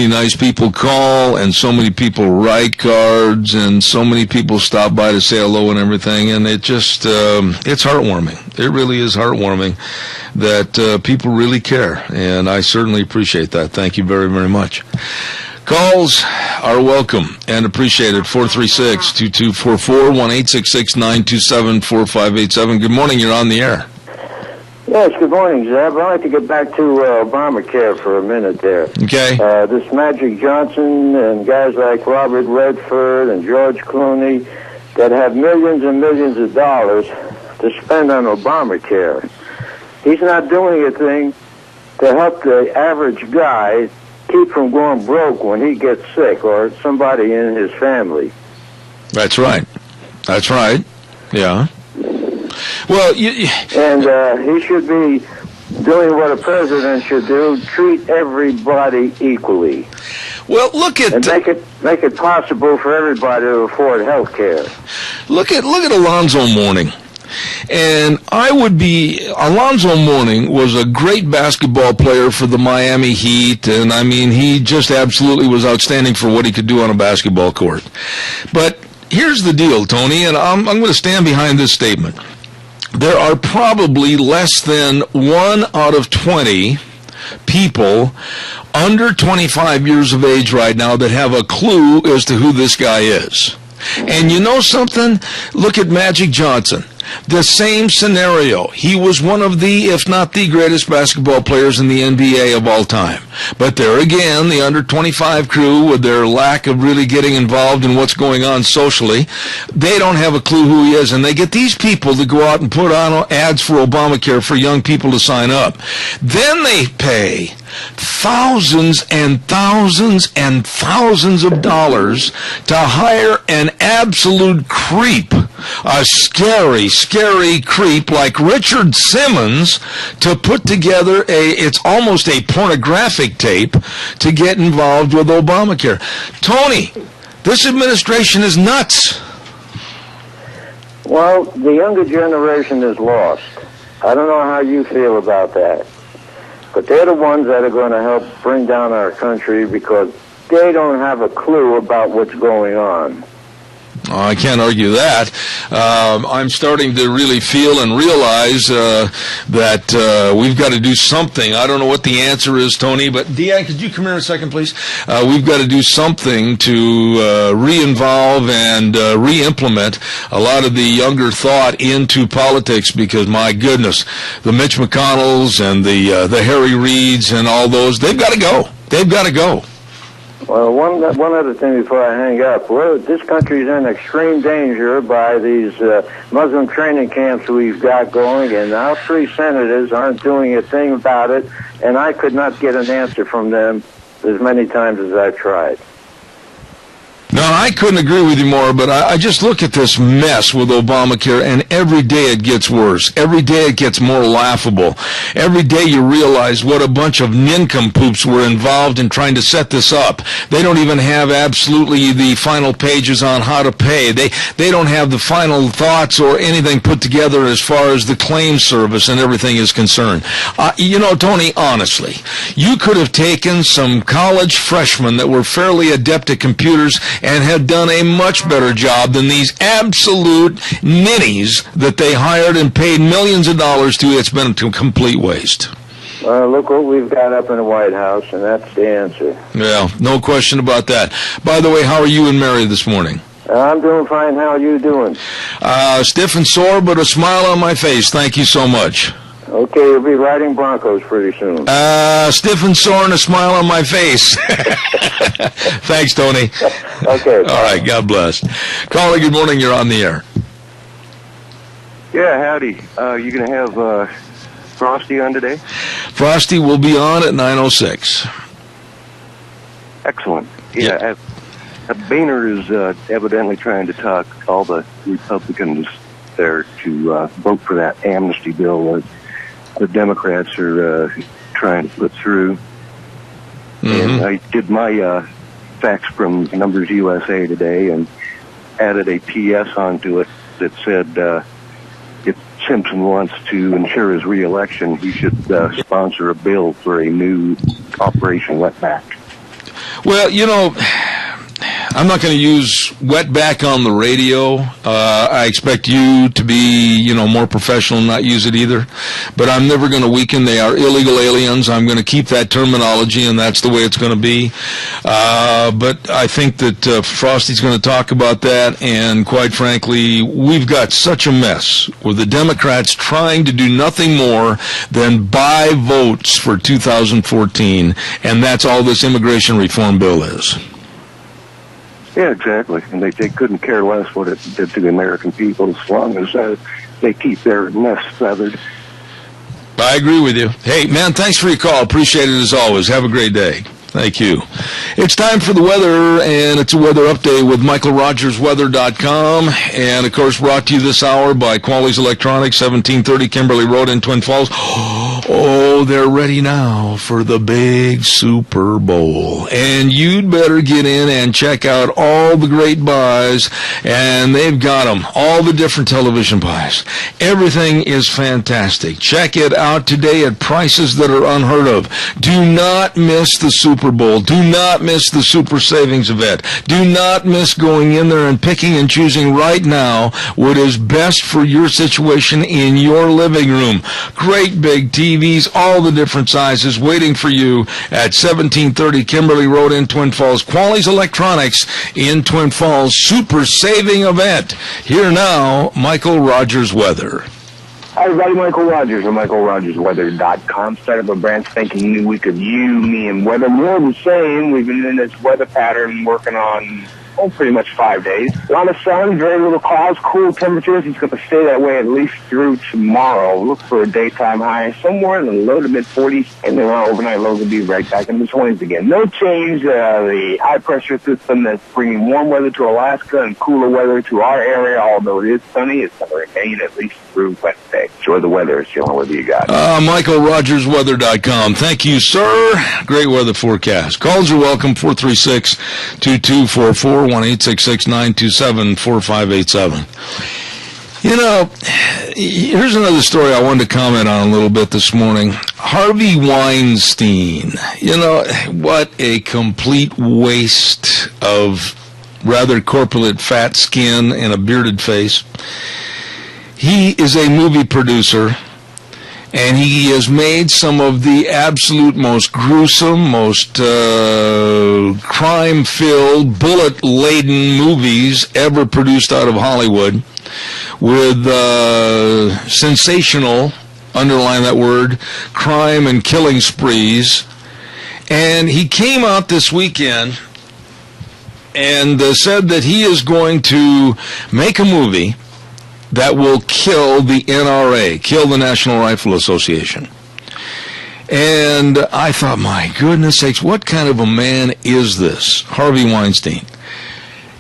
nice people call, and so many people write cards, and so many people stop by to say hello and everything, and it just, it's heartwarming. It really is heartwarming that people really care, and I certainly appreciate that. Thank you very, very much. Calls are welcome and appreciated. 436-2244, 1-866-927-4587. Good morning. You're on the air. Yes, good morning, Zeb. I'd like to get back to Obamacare for a minute there. Okay. This Magic Johnson and guys like Robert Redford and George Clooney that have millions and millions of dollars to spend on Obamacare. He's not doing a thing to help the average guy keep from going broke when he gets sick or somebody in his family. That's right. That's right. Yeah. Well, and he should be doing what a president should do: treat everybody equally. Well, look at and make it possible for everybody to afford health care. Look at Alonzo Mourning. And Alonzo Mourning was a great basketball player for the Miami Heat, and I mean, he just absolutely was outstanding for what he could do on a basketball court. But here's the deal, Tony, and I'm going to stand behind this statement. There are probably less than 1 out of 20 people under 25 years of age right now that have a clue as to who this guy is. And you know something? Look at Magic Johnson. The same scenario. He was one of the, if not the greatest basketball players in the NBA of all time. But there again, the under 25 crew, with their lack of really getting involved in what's going on socially, they don't have a clue who he is. And they get these people to go out and put on ads for Obamacare for young people to sign up. Then they pay thousands and thousands and thousands of dollars to hire an absolute creep, a scary, scary creep like Richard Simmons, to put together it's almost a pornographic tape to get involved with Obamacare. Tony, this administration is nuts. Well, the younger generation is lost. I don't know how you feel about that. But they're the ones that are going to help bring down our country because they don't have a clue about what's going on. I can't argue that. I'm starting to really feel and realize that we've got to do something. I don't know what the answer is, Tony, but Deanne, could you come here a second, please? We've got to do something to re-involve and re-implement a lot of the younger thought into politics because, my goodness, the Mitch McConnells and the Harry Reids and all those, they've got to go. They've got to go. Well, one other thing before I hang up. This country is in extreme danger by these Muslim training camps we've got going, and our three senators aren't doing a thing about it, and I could not get an answer from them as many times as I've tried. No, I couldn't agree with you more, but I just look at this mess with Obamacare, and every day it gets worse. Every day it gets more laughable. Every day you realize what a bunch of nincompoops were involved in trying to set this up. They don't even have absolutely the final pages on how to pay. They don't have the final thoughts or anything put together as far as the claim service and everything is concerned. Tony, honestly, you could have taken some college freshmen that were fairly adept at computers and have done a much better job than these absolute ninnies that they hired and paid millions of dollars to. It's been a complete waste. Look what we've got up in the White House, and that's the answer. Yeah, no question about that. By the way, how are you and Mary this morning? I'm doing fine. How are you doing? Stiff and sore, but a smile on my face. Thank you so much. Okay, you'll be riding Broncos pretty soon. Stiff and sore and a smile on my face. Thanks, Tony. Okay. All right, God bless. Caller, good morning. You're on the air. Yeah, howdy. You going to have Frosty on today? Frosty will be on at 9:06. Excellent. Yeah. Boehner is evidently trying to talk all the Republicans there to vote for that amnesty bill the Democrats are trying to put through. Mm-hmm. And I did my fax from Numbers USA today and added a PS onto it that said if Simpson wants to ensure his re-election, he should sponsor a bill for a new Operation Wetback. Well, I'm not going to use wetback on the radio. I expect you to be, more professional and not use it either. But I'm never going to weaken. They are illegal aliens. I'm going to keep that terminology, and that's the way it's going to be. But I think that Frosty's going to talk about that, and quite frankly, we've got such a mess with the Democrats trying to do nothing more than buy votes for 2014, and that's all this immigration reform bill is. Yeah, exactly. And they couldn't care less what it did to the American people as long as they keep their nests feathered. I agree with you. Hey, man, thanks for your call. Appreciate it as always. Have a great day. Thank you. It's time for the weather, and it's a weather update with MichaelRogersWeather.com. And, of course, brought to you this hour by Quality's Electronics, 1730 Kimberly Road in Twin Falls. Oh, they're ready now for the big Super Bowl. And you'd better get in and check out all the great buys. And they've got them, all the different television buys. Everything is fantastic. Check it out today at prices that are unheard of. Do not miss the Super Bowl. Do not miss the Super Savings event. Do not miss going in there and picking and choosing right now what is best for your situation in your living room. Great big TV TVs, all the different sizes, waiting for you at 1730 Kimberly Road in Twin Falls. Quality's Electronics in Twin Falls. Super saving event. Here now, Michael Rogers Weather. Hi, everybody. Michael Rogers from MichaelRogersWeather.com. Start up a brand spanking new week of you, me, and weather. More of the same. We've been in this weather pattern working on pretty much 5 days. A lot of sun, very little clouds, cool temperatures. It's going to stay that way at least through tomorrow. Look for a daytime high somewhere in the low to mid 40s, and then our overnight lows will be right back in the 20s again. No change. The high pressure system that's bringing warm weather to Alaska and cooler weather to our area, although it is sunny, it's going to remain at least through Wednesday. Enjoy the weather. It's the only weather you got. MichaelRogersWeather.com. Thank you, sir. Great weather forecast. Calls are welcome. 436-2244. 1-866-927-4587. You know, here's another story I wanted to comment on a little bit this morning. Harvey Weinstein. You know, what a complete waste of rather corpulent fat skin and a bearded face. He is a movie producer, and he has made some of the absolute most gruesome, most crime-filled, bullet-laden movies ever produced out of Hollywood, with sensational, underline that word, crime and killing sprees. And he came out this weekend and said that he is going to make a movie that will kill the NRA, kill the National Rifle Association. And I thought, my goodness sakes, what kind of a man is this, Harvey Weinstein?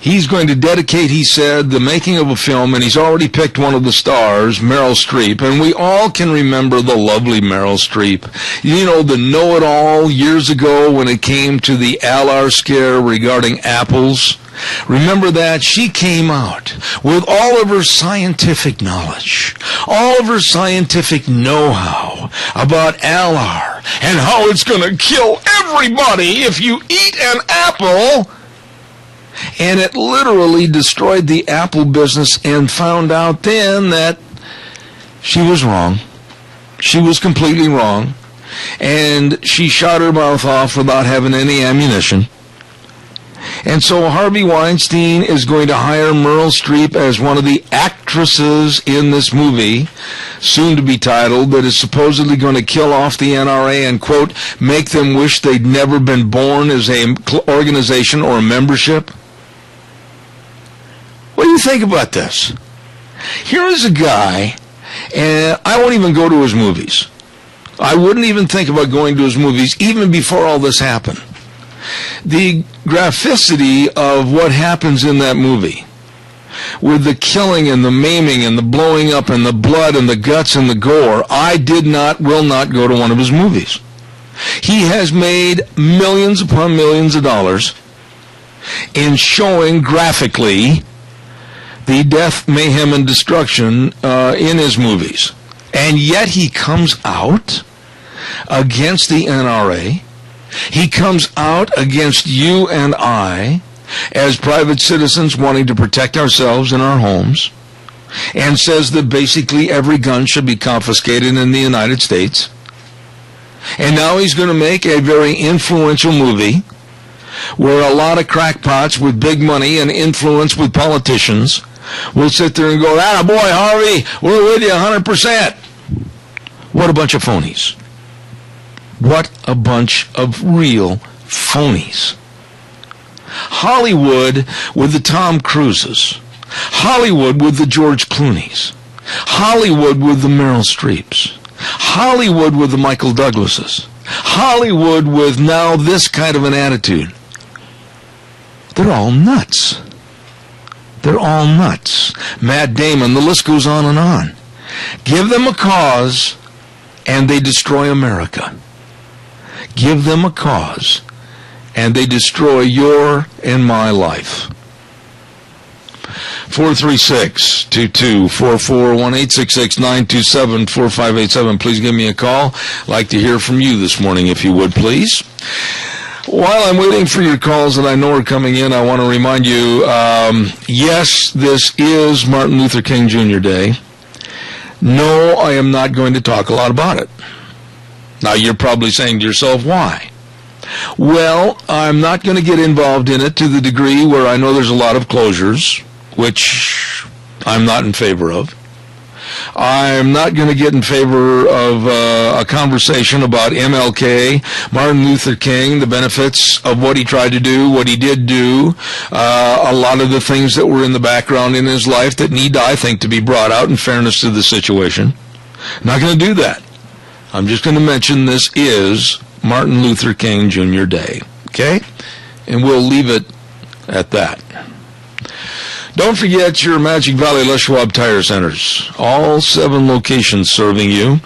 He's going to dedicate, he said, the making of a film, and he's already picked one of the stars, Meryl Streep, and we all can remember the lovely Meryl Streep. You know, the know-it-all years ago when it came to the Alar scare regarding apples. Remember that? She came out with all of her scientific knowledge, all of her scientific know-how about Alar and how it's going to kill everybody if you eat an apple. And it literally destroyed the apple business, and found out then that she was wrong. She was completely wrong. And she shot her mouth off without having any ammunition. And so Harvey Weinstein is going to hire Meryl Streep as one of the actresses in this movie, soon to be titled, that is supposedly going to kill off the NRA and, quote, make them wish they'd never been born as an organization or a membership. What do you think about this? Here is a guy, and I won't even go to his movies. I wouldn't even think about going to his movies even before all this happened. The graphicity of what happens in that movie, with the killing and the maiming and the blowing up and the blood and the guts and the gore, will not go to one of his movies. He has made millions upon millions of dollars in showing graphically the death, mayhem, and destruction in his movies. And yet he comes out against the NRA. He comes out against you and I as private citizens wanting to protect ourselves and our homes, and says that basically every gun should be confiscated in the United States. And now he's going to make a very influential movie where a lot of crackpots with big money and influence with politicians will sit there and go, "Ah, boy, Harvey, we're with you 100%. What a bunch of phonies. What a bunch of real phonies. Hollywood with the Tom Cruises. Hollywood with the George Clooney's. Hollywood with the Meryl Streeps. Hollywood with the Michael Douglases. Hollywood with now this kind of an attitude. They're all nuts. They're all nuts. Matt Damon, the list goes on and on. Give them a cause, and they destroy America. Give them a cause, and they destroy your and my life. 436-2244, 1-866-927-4587. Please give me a call. I'd like to hear from you this morning, if you would, please. While I'm waiting for your calls that I know are coming in, I want to remind you, yes, this is Martin Luther King Jr. Day. No, I am not going to talk a lot about it. Now, you're probably saying to yourself, why? Well, I'm not going to get involved in it to the degree where I know there's a lot of closures, which I'm not in favor of. I'm not going to get in favor of a conversation about MLK, Martin Luther King, the benefits of what he tried to do, what he did do, a lot of the things that were in the background in his life that need, I think, to be brought out in fairness to the situation. Not going to do that. I'm just going to mention this is Martin Luther King Jr. Day, okay? And we'll leave it at that. Don't forget your Magic Valley Les Schwab Tire Centers. All 7 locations serving you.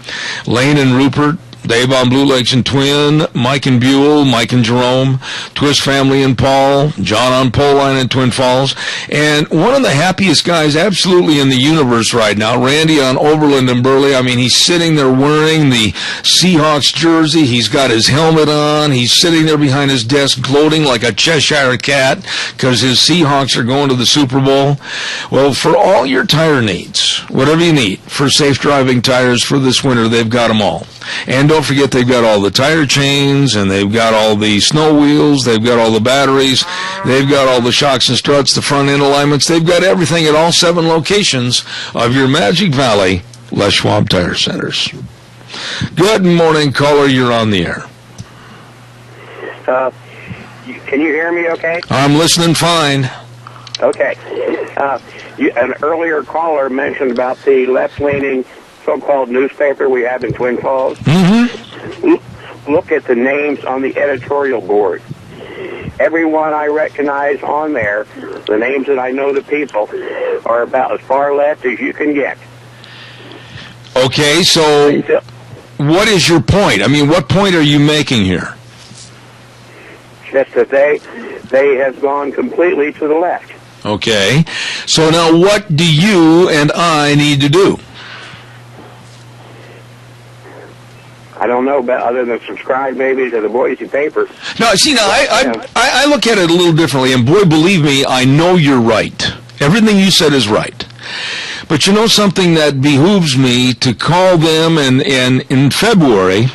Lane and Rupert, Dave on Blue Lakes and Twin, Mike and Buell, Mike and Jerome, Twist Family and Paul, John on Pole Line in Twin Falls, and one of the happiest guys absolutely in the universe right now, Randy on Overland and Burley. I mean, he's sitting there wearing the Seahawks jersey. He's got his helmet on. He's sitting there behind his desk gloating like a Cheshire cat because his Seahawks are going to the Super Bowl. Well, for all your tire needs, whatever you need for safe driving tires for this winter, they've got them all. And don't forget, they've got all the tire chains, and they've got all the snow wheels, they've got all the batteries, they've got all the shocks and struts, the front end alignments. They've got everything at all 7 locations of your Magic Valley Les Schwab Tire Centers. Good morning, caller. You're on the air. Can you hear me okay? I'm listening fine. Okay. An earlier caller mentioned about the left-leaning so-called newspaper we have in Twin Falls. Mm-hmm. Look at the names on the editorial board. Everyone I recognize on there, the names that I know the people, are about as far left as you can get. Okay, so what is your point? I mean, what point are you making here? Just that they have gone completely to the left. Okay, so now what do you and I need to do? I don't know, but other than subscribe maybe to the Boise paper. No, see, now I look at it a little differently, and boy, believe me, I know you're right. Everything you said is right. But you know something that behooves me to call them, and in February,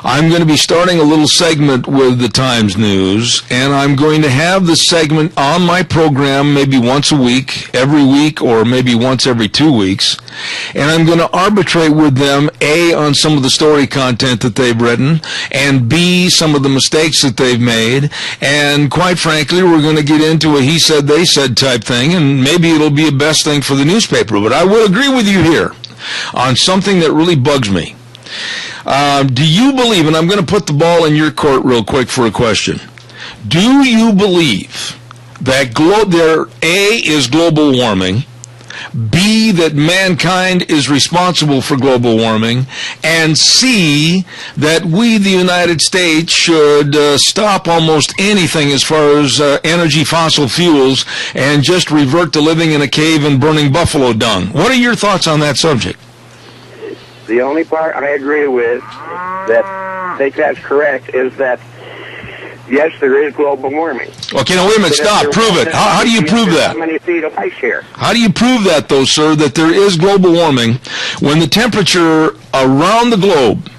I'm going to be starting a little segment with the Times News, and I'm going to have the segment on my program maybe once a week, every week, or maybe once every 2 weeks, and I'm going to arbitrate with them, A, on some of the story content that they've written, and B, some of the mistakes that they've made, and quite frankly, we're going to get into a he said, they said type thing, and maybe it'll be a best thing for the newspaper. But I will agree with you here on something that really bugs me. Do you believe, and I'm going to put the ball in your court real quick for a question, do you believe that there, A, is global warming, B, that mankind is responsible for global warming, and C, that we, the United States, should stop almost anything as far as energy fossil fuels and just revert to living in a cave and burning buffalo dung? What are your thoughts on that subject? The only part I agree with that I think that's correct is that, yes, there is global warming. Okay, now wait a minute, stop. Prove it. How do you prove that? How many feet of ice here? How do you prove that, though, sir, that there is global warming when the temperature around the globe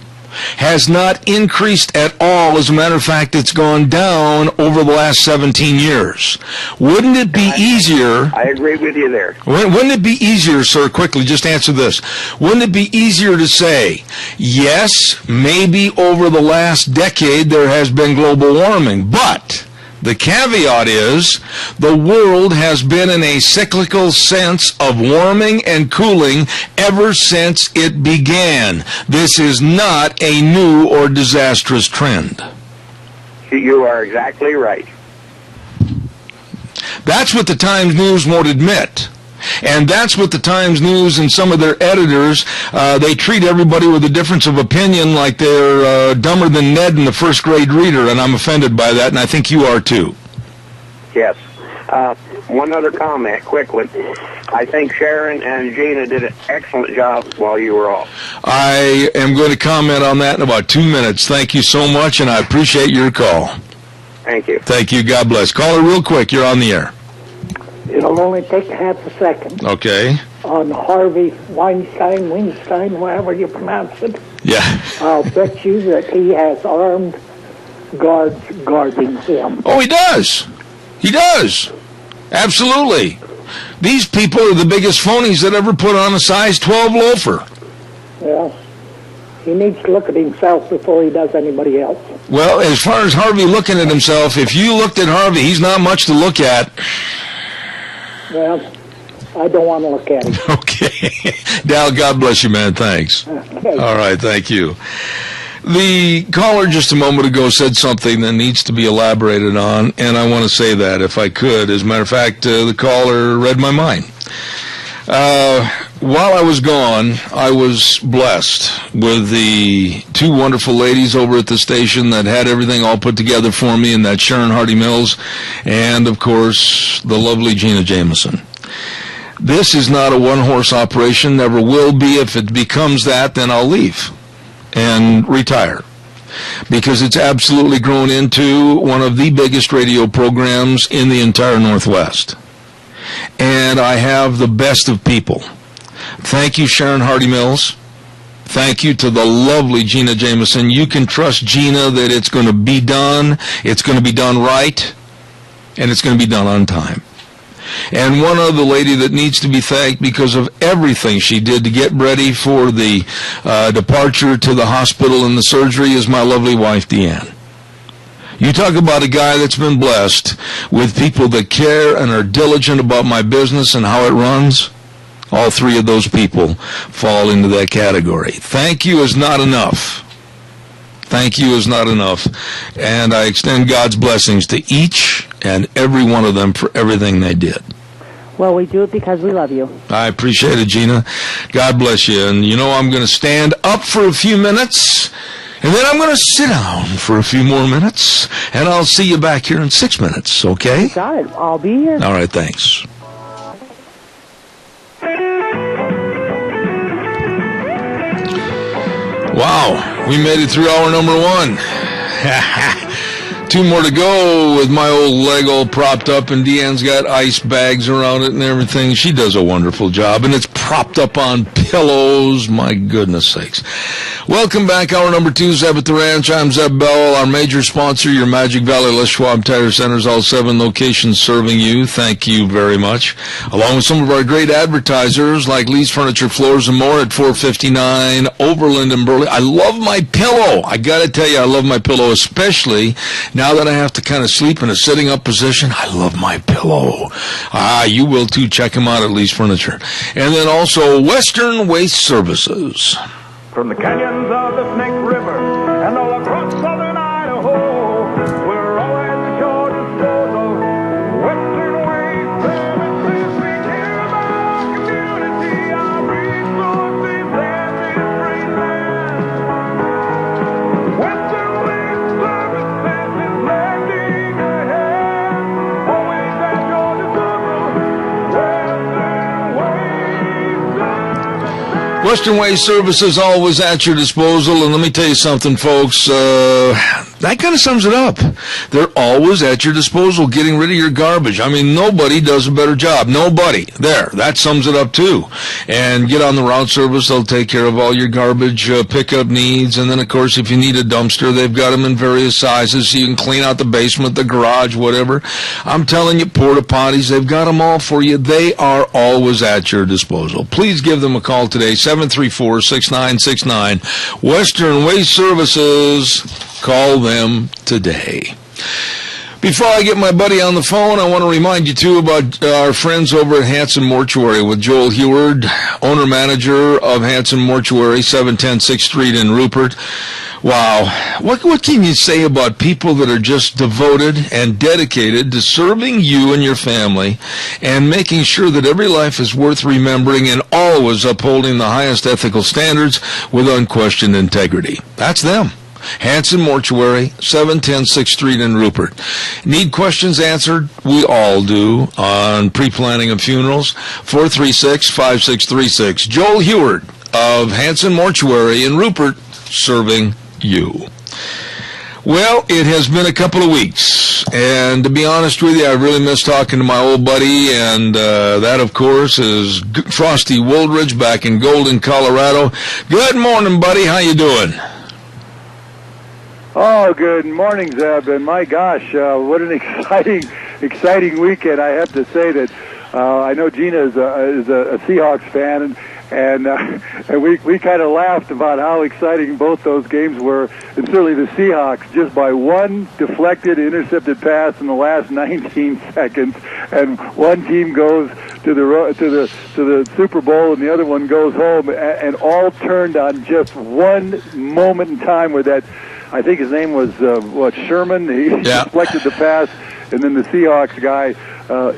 has not increased at all? As a matter of fact, it's gone down over the last 17 years. Wouldn't it be easier... I agree with you there. Wouldn't it be easier, sir, quickly, just answer this. Wouldn't it be easier to say, yes, maybe over the last decade there has been global warming, but... the caveat is the world has been in a cyclical sense of warming and cooling ever since it began. This is not a new or disastrous trend. You are exactly right. That's what the Times News won't admit. And that's what the Times News and some of their editors, they treat everybody with a difference of opinion like they're dumber than Ned in the first grade reader, and I'm offended by that, and I think you are too. Yes. One other comment, quickly. I think Sharon and Gina did an excellent job while you were off. I am going to comment on that in about 2 minutes. Thank you so much, and I appreciate your call. Thank you. Thank you. God bless. Caller, real quick. You're on the air. It'll only take half a second. Okay. On Harvey Weinstein, however you pronounce it. Yeah. I'll bet you that he has armed guards guarding him. Oh, he does. He does. Absolutely. These people are the biggest phonies that ever put on a size 12 loafer. Well, he needs to look at himself before he does anybody else. Well, as far as Harvey looking at himself, if you looked at Harvey, he's not much to look at. Well, I don't want to look at him. Okay. Dal, God bless you, man. Thanks. Okay. All right, thank you. The caller just a moment ago said something that needs to be elaborated on, and I want to say that if I could. As a matter of fact, the caller read my mind. While I was gone, I was blessed with the two wonderful ladies over at the station that had everything all put together for me, and that's Sharon Hardy Mills and, of course, the lovely Gina Jameson. This is not a one-horse operation, never will be. If it becomes that, then I'll leave and retire, because it's absolutely grown into one of the biggest radio programs in the entire Northwest. And I have the best of people. Thank you, Sharon Hardy Mills. Thank you to the lovely Gina Jameson. You can trust Gina that it's going to be done, it's going to be done right, and it's going to be done on time. And one other lady that needs to be thanked because of everything she did to get ready for the departure to the hospital and the surgery is my lovely wife, Deanne. You talk about a guy that's been blessed with people that care and are diligent about my business and how it runs. All three of those people fall into that category. Thank you is not enough. Thank you is not enough. And I extend God's blessings to each and every one of them for everything they did. Well, we do it because we love you. I appreciate it, Gina. God bless you. And you know, I'm going to stand up for a few minutes, and then I'm going to sit down for a few more minutes, and I'll see you back here in 6 minutes, okay? You got it. I'll be here. All right, thanks. Wow, we made it through hour number one. 2 more to go with my old leg all propped up, and Deanne's got ice bags around it and everything. She does a wonderful job, and it's propped up on pillows. My goodness sakes. Welcome back. Hour number 2, Zeb at the Ranch. I'm Zeb Bell, our major sponsor, your Magic Valley Les Schwab Tire Centers, all 7 locations serving you. Thank you very much. Along with some of our great advertisers like Lee's Furniture, Floors, and More at 459 Overland and Burley. I love my pillow. I got to tell you, I love my pillow, especially now that I have to kind of sleep in a sitting up position. I love my pillow. You will too. Check them out at Lee's Furniture. And then also Western Waste Services. From the canyons of the Snake River and all across southern Idaho, we're always at your disposal. Western Waste Services, we care about our community, our resources, and this great land. Western Waste Services is lending a hand, always at your disposal. Western Waste Services. Western Waste Services always at your disposal, and let me tell you something, folks, that kind of sums it up. They're always at your disposal getting rid of your garbage. I mean, nobody does a better job. Nobody. There. That sums it up, too. And get on the route service. They'll take care of all your garbage pickup needs. And then, of course, if you need a dumpster, they've got them in various sizes so you can clean out the basement, the garage, whatever. I'm telling you, porta potties, they've got them all for you. They are always at your disposal. Please give them a call today, 734-6969. Western Waste Services. Call them today. Before I get my buddy on the phone, I want to remind you, too, about our friends over at Hanson Mortuary with Joel Heward, owner-manager of Hanson Mortuary, 710 6th Street in Rupert. Wow. What can you say about people that are just devoted and dedicated to serving you and your family and making sure that every life is worth remembering and always upholding the highest ethical standards with unquestioned integrity? That's them. Hanson Mortuary, 710 6th Street in Rupert. Need questions answered? We all do on pre-planning of funerals. 436-5636. Joel Heward of Hanson Mortuary in Rupert, serving you. Well, it has been a couple of weeks, and to be honest with you, I really miss talking to my old buddy, and that, of course, is Frosty Woldridge back in Golden, Colorado. Good morning, buddy. How you doing? Oh, good morning, Zeb, and my gosh, what an exciting weekend. I have to say that I know Gina is a Seahawks fan, and we kind of laughed about how exciting both those games were, and certainly the Seahawks, just by one deflected, intercepted pass in the last 19 seconds, and one team goes to the Super Bowl, and the other one goes home, and all turned on just one moment in time where that, I think his name was Sherman. He deflected the pass, and then the Seahawks guy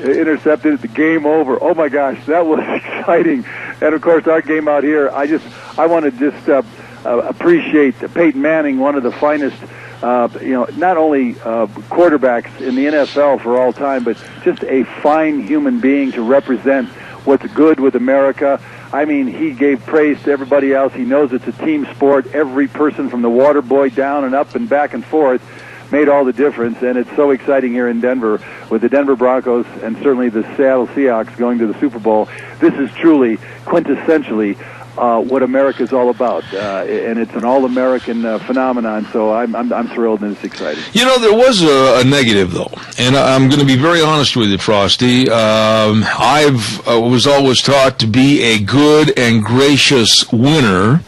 intercepted it. The game over. Oh my gosh, that was exciting. And of course, our game out here, I want to just appreciate Peyton Manning, one of the finest, not only quarterbacks in the NFL for all time, but just a fine human being to represent what's good with America. I mean, he gave praise to everybody else. He knows it's a team sport. Every person from the water boy down and up and back and forth made all the difference, and it's so exciting here in Denver with the Denver Broncos and certainly the Seattle Seahawks going to the Super Bowl. This is truly quintessentially what America's all about, and it's an all-American phenomenon. So I'm thrilled, and it's exciting. You know, there was a negative though, and I'm going to be very honest with you, Frosty. I was always taught to be a good and gracious winner.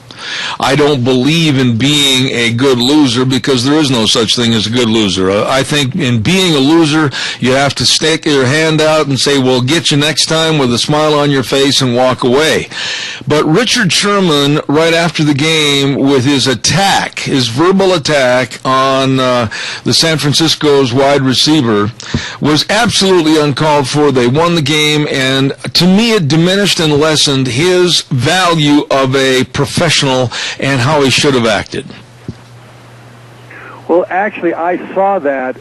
I don't believe in being a good loser because there is no such thing as a good loser. I think in being a loser, you have to stick your hand out and say, we'll get you next time with a smile on your face and walk away. But Richard Sherman, right after the game, with his attack, his verbal attack on the San Francisco's wide receiver, was absolutely uncalled for. They won the game, and to me it diminished and lessened his value of a professional and how he should have acted. Well, actually, I saw that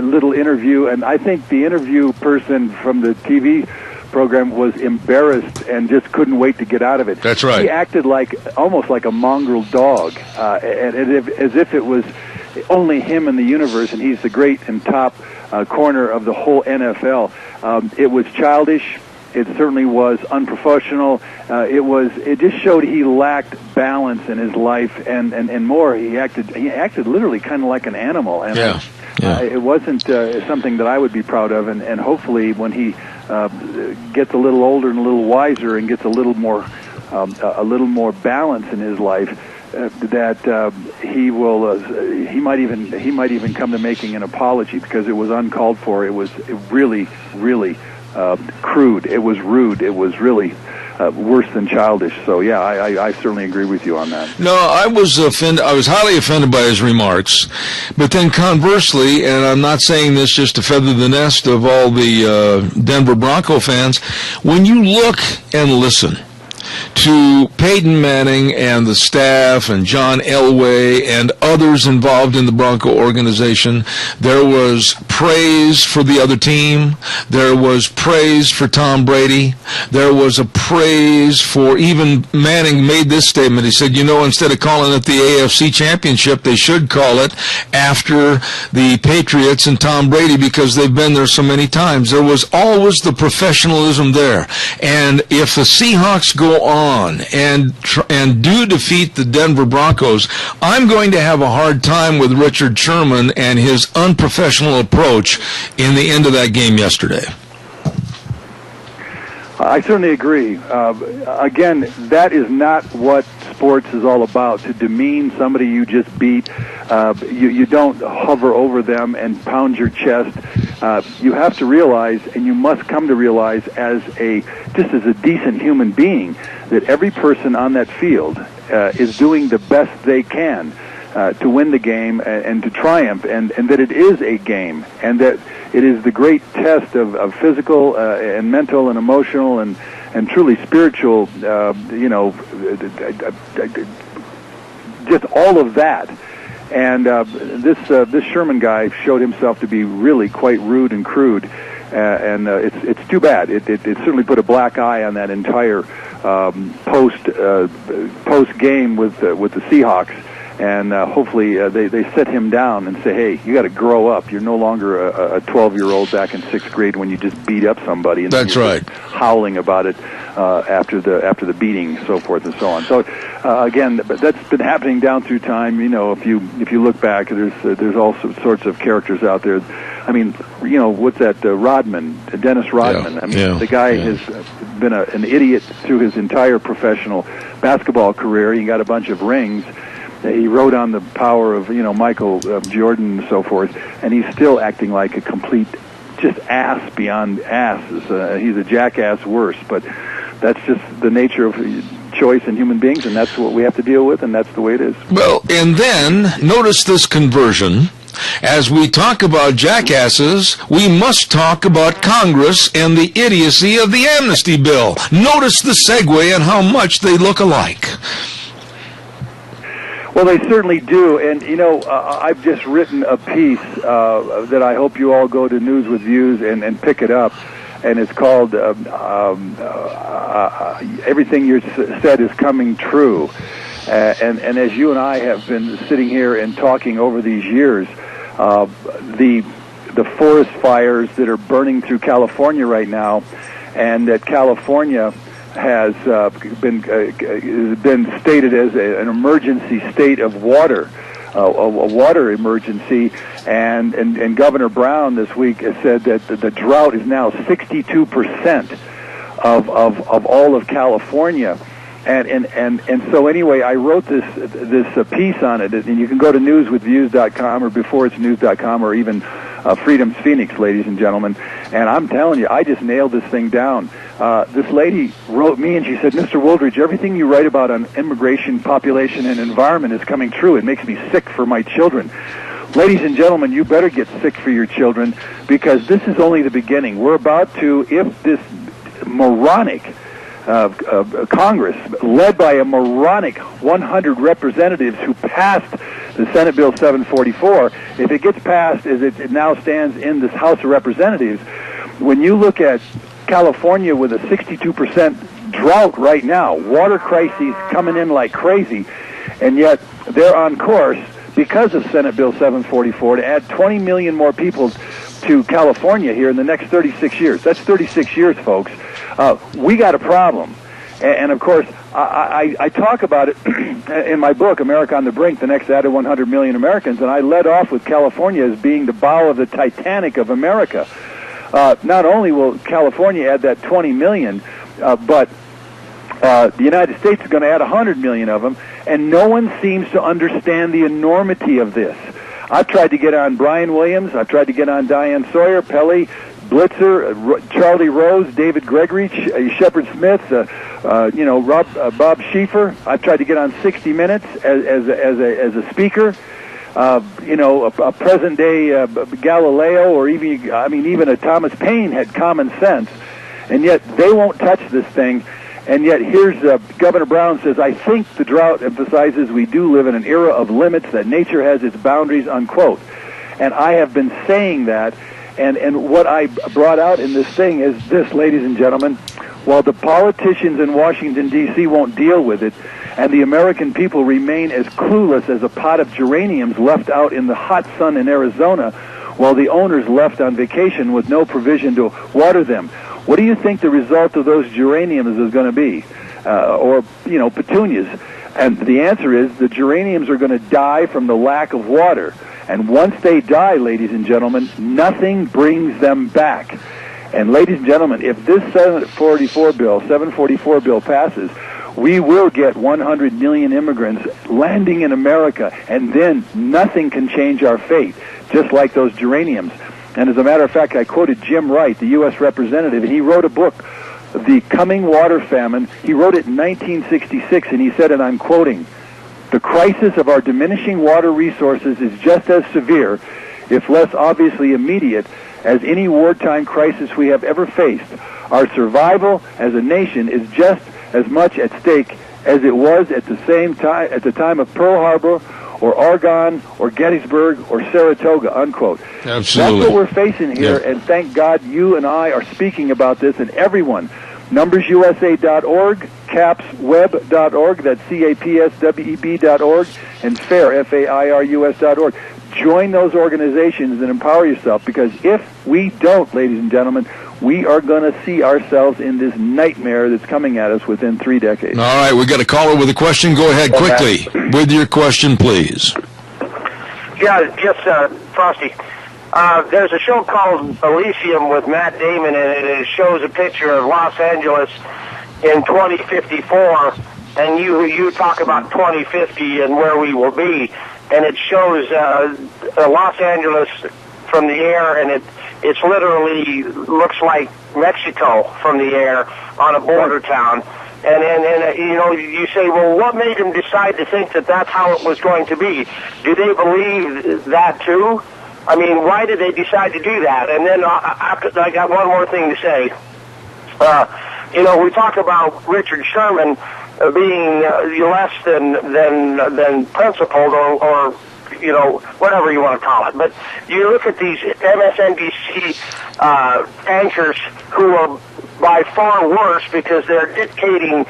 little interview, and I think the interview person from the TV program was embarrassed and just couldn't wait to get out of it. That's right. He acted almost like a mongrel dog, as if it was only him in the universe, and he's the great and top corner of the whole NFL. It was childish. It certainly was unprofessional. It just showed he lacked balance in his life, and more. He acted literally kind of like an animal, and it wasn't something that I would be proud of. And hopefully, when he gets a little older and a little wiser and gets a little more balance in his life, that he will he might even come to making an apology, because it was uncalled for. It was really crude. It was rude. It was really worse than childish. So yeah, I certainly agree with you on that. No, I was offended. I was highly offended by his remarks. But then conversely, and I'm not saying this just to feather the nest of all the Denver Bronco fans, when you look and listen to Peyton Manning and the staff and John Elway and others involved in the Bronco organization, there was praise for the other team. There was praise for Tom Brady. There was a praise for, even Manning made this statement. He said, instead of calling it the AFC Championship, they should call it after the Patriots and Tom Brady, because they've been there so many times. There was always the professionalism there. And if the Seahawks go on and do defeat the Denver Broncos, I'm going to have a hard time with Richard Sherman and his unprofessional approach in the end of that game yesterday. I certainly agree. Again, that is not what sports is all about, to demean somebody you just beat. You don't hover over them and pound your chest. You have to realize, and you must come to realize as a decent human being, that every person on that field is doing the best they can to win the game and to triumph, and that it is a game, and that it is the great test of physical and mental and emotional and truly spiritual, just all of that. And this Sherman guy showed himself to be really quite rude and crude, and it's too bad. It certainly put a black eye on that entire post game with the Seahawks. And hopefully they set him down and say, hey, you got to grow up. You're no longer a 12-year-old back in 6th grade when you just beat up somebody. And that's right. Howling about it after the beating, so forth and so on. So again, that's been happening down through time. You know, if you look back, there's all sorts of characters out there. I mean, you know, what's that? Rodman, Dennis Rodman. Yeah. I mean, the guy has been an idiot through his entire professional basketball career. He got a bunch of rings. He wrote on the power of, you know, Michael Jordan and so forth, and he's still acting like a complete just ass beyond asses. He's a jackass worse, but that's just the nature of choice in human beings, and that's what we have to deal with, and that's the way it is. Well, and then notice this conversion. As we talk about jackasses, we must talk about Congress and the idiocy of the amnesty bill. Notice the segue and how much they look alike. Well, they certainly do, and you know, I've just written a piece that I hope you all go to News with Views and pick it up, and it's called "Everything You Said Is Coming True." And as you and I have been sitting here and talking over these years, the forest fires that are burning through California right now, and that California has been stated as an emergency state of water, a water emergency, and Governor Brown this week has said that the drought is now 62% of all of California. And so anyway, I wrote this piece on it, and you can go to newswithviews.com or beforeitsnews.com or even Freedom's Phoenix, ladies and gentlemen. And I'm telling you, I just nailed this thing down. This lady wrote me and she said, Mr. Wooldridge, everything you write about on immigration, population, and environment is coming true. It makes me sick for my children. Ladies and gentlemen, you better get sick for your children, because this is only the beginning. We're about to, if this moronic Congress, led by a moronic 100 representatives who passed the Senate Bill 744, if it gets passed as it now stands in this House of Representatives, when you look at California with a 62% drought right now, water crises coming in like crazy, and yet they're on course because of Senate Bill 744 to add 20 million more people to California here in the next 36 years. That's 36 years, folks. We got a problem. And of course, I talk about it in my book, America on the Brink, the next added 100 million Americans, and I led off with California as being the bow of the Titanic of America. Not only will California add that 20 million, but the United States is going to add 100 million of them, and no one seems to understand the enormity of this. I've tried to get on Brian Williams, I've tried to get on Diane Sawyer, Pelley, Blitzer, Charlie Rose, David Gregory, Shepard Smith, Bob Schieffer. I've tried to get on 60 Minutes as a speaker. A present day Galileo, or even a Thomas Paine had common sense, and yet they won't touch this thing. And yet here's Governor Brown says, I think the drought emphasizes we do live in an era of limits, that nature has its boundaries, unquote. And I have been saying that, and what I brought out in this thing is this, ladies and gentlemen, while the politicians in Washington, D.C. won't deal with it, and the American people remain as clueless as a pot of geraniums left out in the hot sun in Arizona, while the owners left on vacation with no provision to water them. What do you think the result of those geraniums is going to be? Or petunias? And the answer is the geraniums are going to die from the lack of water. And once they die, ladies and gentlemen, nothing brings them back. And ladies and gentlemen, if this 744 bill passes, we will get 100 million immigrants landing in America, and then nothing can change our fate, just like those geraniums. And as a matter of fact, I quoted Jim Wright, the U.S. representative, and he wrote a book, The Coming Water Famine. He wrote it in 1966, and he said, and I'm quoting, "The crisis of our diminishing water resources is just as severe, if less obviously immediate, as any wartime crisis we have ever faced. Our survival as a nation is just as much at stake as it was at the time of Pearl Harbor, or Argonne, or Gettysburg, or Saratoga," unquote. Absolutely. That's what we're facing here, yeah. And thank God you and I are speaking about this, and everyone, NumbersUSA.org, CAPSWeb.org, that's CAPSWEB.org, and FAIR, FAIRUS.org. Join those organizations and empower yourself, because if we don't, ladies and gentlemen, we are going to see ourselves in this nightmare that's coming at us within 3 decades. All right, we got a caller with a question. Go ahead quickly with your question, please. Yeah, just Frosty. There's a show called Elysium with Matt Damon, and it shows a picture of Los Angeles in 2054, and you talk about 2050 and where we will be, and it shows Los Angeles from the air, and it's literally looks like Mexico from the air on a border town. And you know, you say, well, what made them decide to think that that's how it was going to be? Do they believe that too? I mean, why did they decide to do that? And then I got one more thing to say. You know, we talk about Richard Sherman being less than principled or you know, whatever you want to call it. But you look at these MSNBC anchors who are by far worse because they're dictating,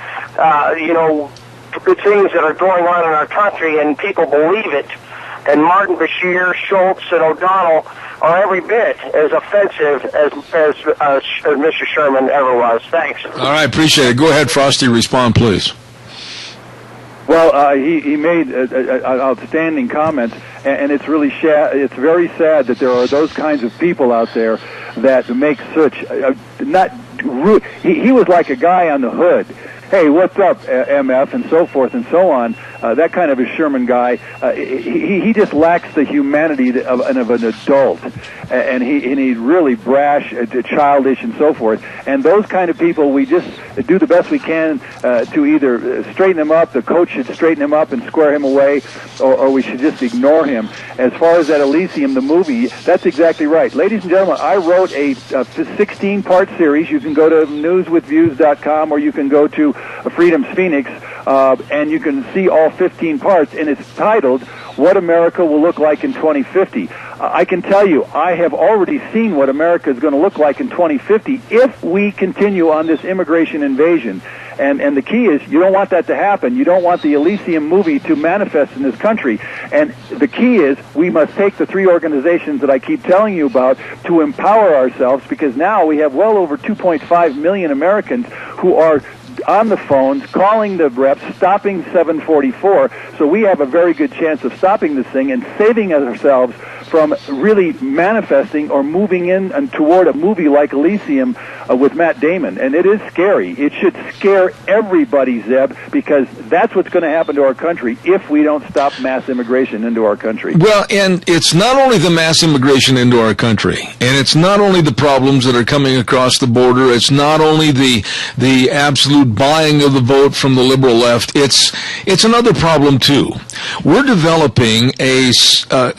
you know, the things that are going on in our country, and people believe it. And Martin Bashir, Schultz, and O'Donnell are every bit as offensive as Mr. Sherman ever was. Thanks. All right, appreciate it. Go ahead, Frosty. Respond, please. Well, he made outstanding comments, and it's really it's very sad that there are those kinds of people out there that make such not rude. He was like a guy on the hood. Hey, what's up, MF, and so forth and so on. That kind of a Sherman guy, he just lacks the humanity of an adult, and he's really brash, childish, and so forth. And those kind of people, we just do the best we can to either straighten him up. The coach should straighten him up and square him away, or we should just ignore him. As far as that Elysium, the movie, that's exactly right. Ladies and gentlemen, I wrote a 16-part series. You can go to newswithviews.com, or you can go to Freedom's Phoenix, and you can see all 15 parts, and it's titled What America Will Look Like in 2050. I can tell you, I have already seen what America is going to look like in 2050 if we continue on this immigration invasion. And the key is, you don't want that to happen. You don't want the Elysium movie to manifest in this country. And the key is, we must take the 3 organizations that I keep telling you about to empower ourselves, because now we have well over 2.5 million Americans who are on the phones, calling the reps, stopping 744. So we have a very good chance of stopping this thing and saving ourselves from really manifesting or moving in and toward a movie like Elysium with Matt Damon. And it is scary. It should scare everybody, Zeb, because that's what's going to happen to our country if we don't stop mass immigration into our country. Well, and it's not only the mass immigration into our country, and it's not only the problems that are coming across the border, it's not only the absolute buying of the vote from the liberal left, it's another problem too. We're developing a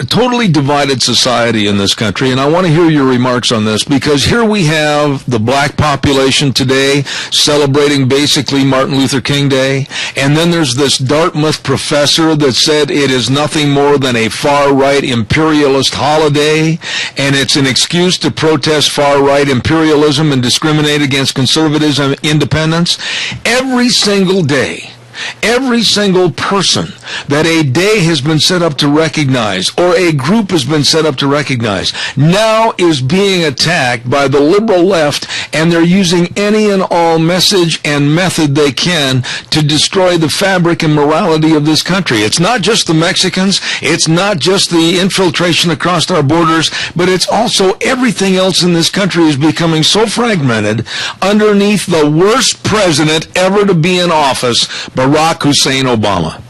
totally divided society in this country, and I want to hear your remarks on this, because here we have the black population today celebrating basically Martin Luther King Day, and then there's this Dartmouth professor that said it is nothing more than a far-right imperialist holiday, and it's an excuse to protest far-right imperialism and discriminate against conservatives and independents. Every single day, every single person that a day has been set up to recognize, or a group has been set up to recognize, now is being attacked by the liberal left, and they're using any and all message and method they can to destroy the fabric and morality of this country. It's not just the Mexicans, it's not just the infiltration across our borders, but it's also everything else in this country is becoming so fragmented underneath the worst president ever to be in office, Barack Hussein Obama.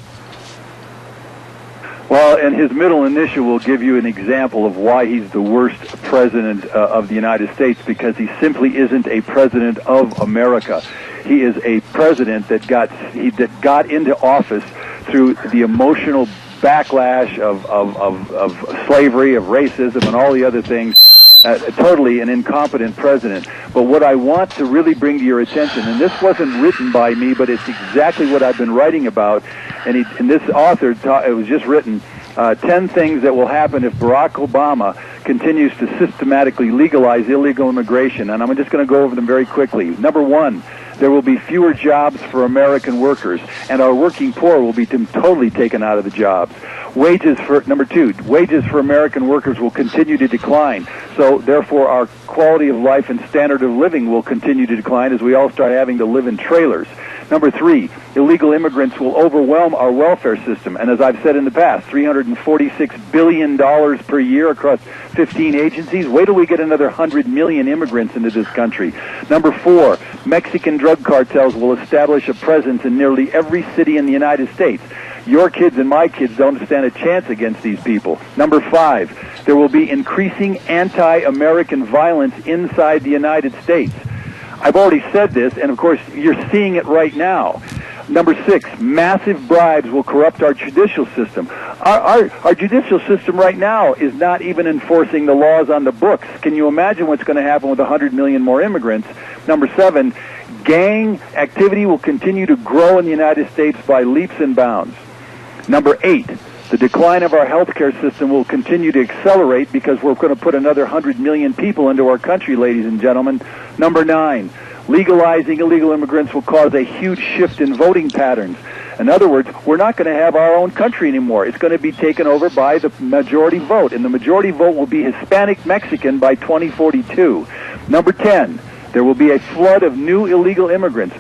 Well, and his middle initial will give you an example of why he's the worst president of the United States, because he simply isn't a president of America. He is a president that got into office through the emotional backlash of slavery, of racism, and all the other things. Totally an incompetent president. But what I want to really bring to your attention, and this wasn't written by me, but it's exactly what I've been writing about, and this author, it was just written 10 things that will happen if Barack Obama continues to systematically legalize illegal immigration, and I'm just going to go over them very quickly. Number one, there will be fewer jobs for American workers, and our working poor will be totally taken out of the jobs. Number two, wages for American workers will continue to decline. So, therefore, our quality of life and standard of living will continue to decline as we all start having to live in trailers. Number three, illegal immigrants will overwhelm our welfare system. And as I've said in the past, $346 billion per year across 15 agencies. Wait till we get another 100 million immigrants into this country. Number four, Mexican drug cartels will establish a presence in nearly every city in the United States. Your kids and my kids don't stand a chance against these people. Number five, there will be increasing anti-American violence inside the United States. I've already said this, and of course, you're seeing it right now. Number six, massive bribes will corrupt our judicial system. Our judicial system right now is not even enforcing the laws on the books. Can you imagine what's going to happen with 100 million more immigrants? Number seven, gang activity will continue to grow in the United States by leaps and bounds. Number eight, the decline of our healthcare system will continue to accelerate because we're going to put another 100 million people into our country, ladies and gentlemen. Number nine, legalizing illegal immigrants will cause a huge shift in voting patterns. In other words, we're not going to have our own country anymore. It's going to be taken over by the majority vote, and the majority vote will be Hispanic Mexican by 2042. Number 10, there will be a flood of new illegal immigrants.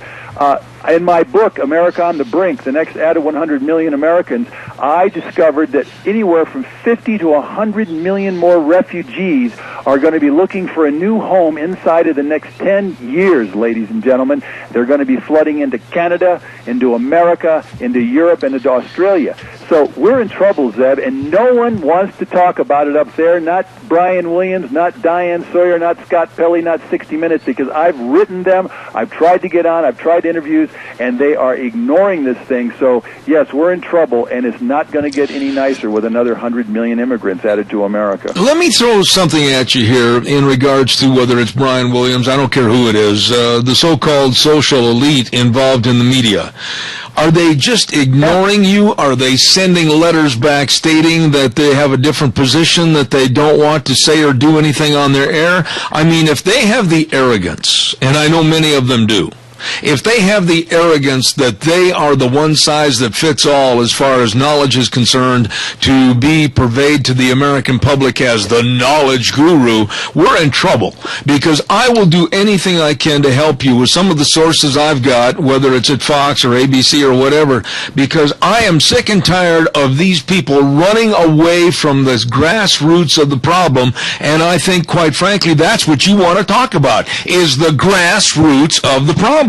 In my book, America on the Brink, the next ad of 100 million Americans, I discovered that anywhere from 50 to 100 million more refugees are going to be looking for a new home inside of the next 10 years, ladies and gentlemen. They're going to be flooding into Canada, into America, into Europe, and into Australia. So we're in trouble, Zeb, and no one wants to talk about it up there, not Brian Williams, not Diane Sawyer, not Scott Pelley, not 60 Minutes, because I've written them, I've tried to get on, I've tried interviews, and they are ignoring this thing. So, yes, we're in trouble, and it's not going to get any nicer with another 100 million immigrants added to America. Let me throw something at you here in regards to whether it's Brian Williams, I don't care who it is, the so-called social elite involved in the media. Are they just ignoring you? Are they sending letters back stating that they have a different position, that they don't want to say or do anything on their air? I mean, if they have the arrogance, and I know many of them do, if they have the arrogance that they are the one size that fits all as far as knowledge is concerned, to be purveyed to the American public as the knowledge guru, we're in trouble. Because I will do anything I can to help you with some of the sources I've got, whether it's at Fox or ABC or whatever, because I am sick and tired of these people running away from the grassroots of the problem, and I think, quite frankly, that's what you want to talk about, is the grassroots of the problem.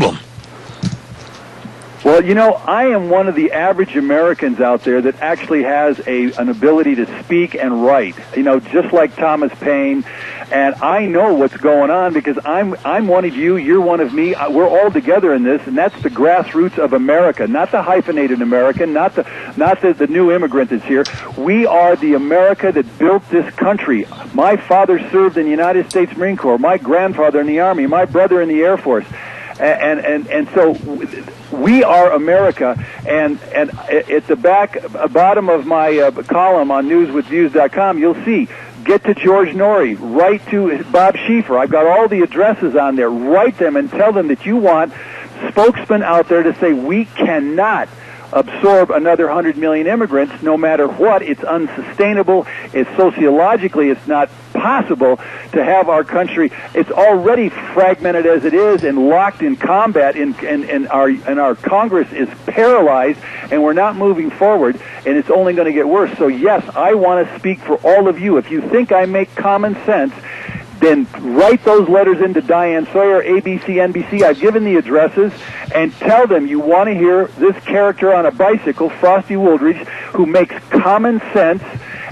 Well, you know, I am one of the average Americans out there that actually has an ability to speak and write, you know, just like Thomas Paine. And I know what's going on because I'm one of you, you're one of me. We're all together in this, and that's the grassroots of America, not the hyphenated American, not the new immigrant that's here. We are the America that built this country. My father served in the United States Marine Corps, my grandfather in the Army, my brother in the Air Force. And so we are America, and at the bottom of my column on newswithviews.com, you'll see, get to George Norrie, write to Bob Schieffer. I've got all the addresses on there. Write them and tell them that you want spokesmen out there to say we cannot absorb another 100 million immigrants no matter what. It's unsustainable. It's sociologically, it's not possible to have our country. It's already fragmented as it is and locked in combat, and our Congress is paralyzed, and we're not moving forward, and it's only going to get worse. So yes, I want to speak for all of you. If you think I make common sense, then write those letters into Diane Sawyer, ABC, NBC. I've given the addresses, and tell them you want to hear this character on a bicycle, Frosty Woolridge, who makes common sense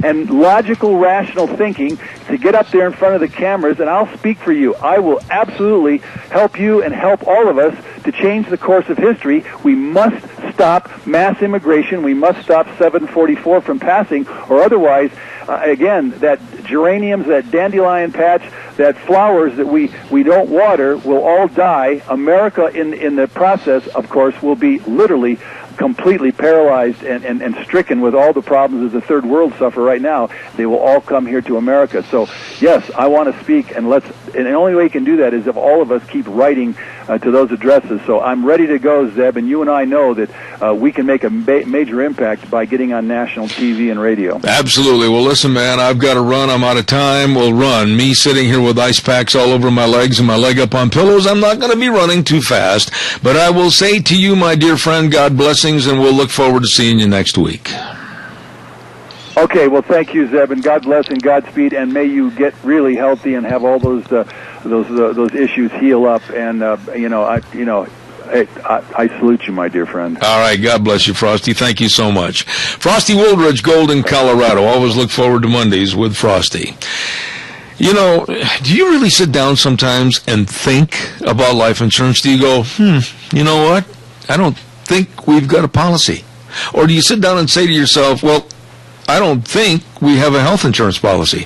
and logical, rational thinking, to get up there in front of the cameras, and I'll speak for you. I will absolutely help you and help all of us to change the course of history. We must stop mass immigration. We must stop 744 from passing, or otherwise, again, that geraniums, that dandelion patch, that flowers that we don't water will all die. America, in the process, of course, will be literally completely paralyzed and stricken with all the problems that the third world suffer right now, they will all come here to America. So, yes, I want to speak, and the only way you can do that is if all of us keep writing to those addresses. So I'm ready to go, Zeb, and you and I know that we can make a major impact by getting on national TV and radio. Absolutely. Well, listen, man, I've got to run. I'm out of time. We'll run. Me sitting here with ice packs all over my legs and my leg up on pillows, I'm not going to be running too fast. But I will say to you, my dear friend, God blessings, and we'll look forward to seeing you next week. Okay, well, thank you, Zeb, and God bless and Godspeed, and may you get really healthy and have all those issues heal up. And I salute you, my dear friend. All right, God bless you, Frosty. Thank you so much. Frosty Woolridge, Golden, Colorado. Always look forward to Mondays with Frosty. You know, do you really sit down sometimes and think about life insurance? Do you go, you know what? I don't think we've got a policy. Or do you sit down and say to yourself, well, I don't think we have a health insurance policy,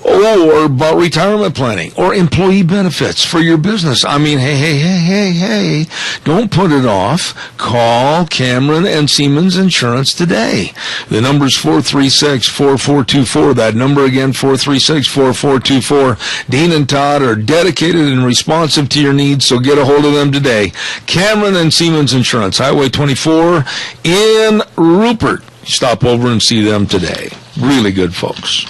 or about retirement planning, or employee benefits for your business. I mean, hey, don't put it off. Call Cameron and Siemens Insurance today. The number's 436-4424. That number again, 436-4424. Dean and Todd are dedicated and responsive to your needs, so get a hold of them today. Cameron and Siemens Insurance, Highway 24 in Rupert. Stop over and see them today. Really good folks.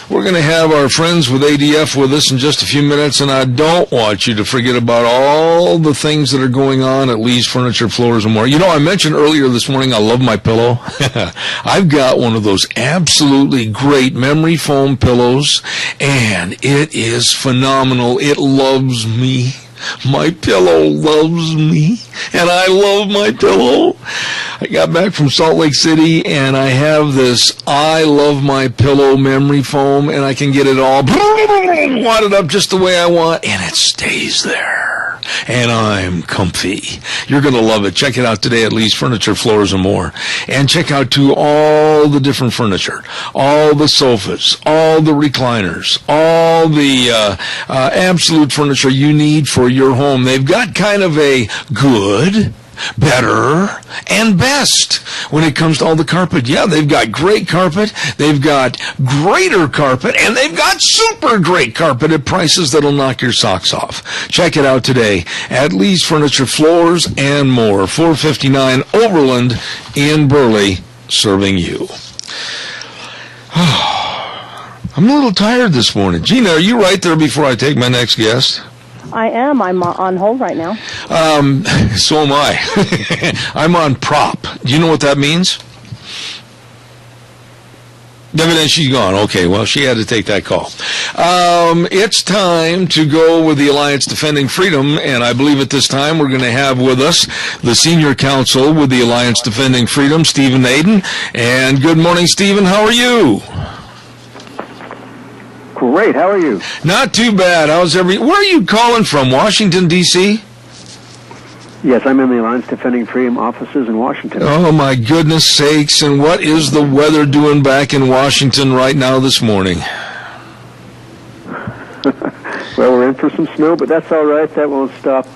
We're going to have our friends with ADF with us in just a few minutes, and I don't want you to forget about all the things that are going on at Lee's Furniture, Floors, and More. You know, I mentioned earlier this morning I love my pillow. I've got one of those absolutely great memory foam pillows, and it is phenomenal. It loves me. My pillow loves me, and I love my pillow. I got back from Salt Lake City, and I have this I Love My Pillow memory foam, and I can get it all wadded up just the way I want, and it stays there. And I'm comfy. You're going to love it. Check it out today at Lee's Furniture, Floors, and More. And check out, too, all the different furniture, all the sofas, all the recliners, all the absolute furniture you need for your home. They've got kind of a good, better, and best when it comes to all the carpet. Yeah, they've got great carpet, they've got greater carpet, and they've got super great carpet at prices that'll knock your socks off. Check it out today at Lee's Furniture, Floors, and More, 459 Overland in Burley, serving you. I'm a little tired this morning. Gina, are you right there before I take my next guest? I am. I'm on hold right now. So am I. I'm on prop. Do you know what that means? Evidently she's gone. Okay, well, she had to take that call. It's time to go with the Alliance Defending Freedom, and I believe at this time we're going to have with us the senior counsel with the Alliance Defending Freedom, Stephen Aden. And good morning, Stephen. How are you? Great. How are you? Not too bad. Where are you calling from? Washington, D.C.? Yes, I'm in the Alliance Defending Freedom offices in Washington. Oh, my goodness sakes. And what is the weather doing back in Washington right now this morning? Well, we're in for some snow, but that's all right. That won't stop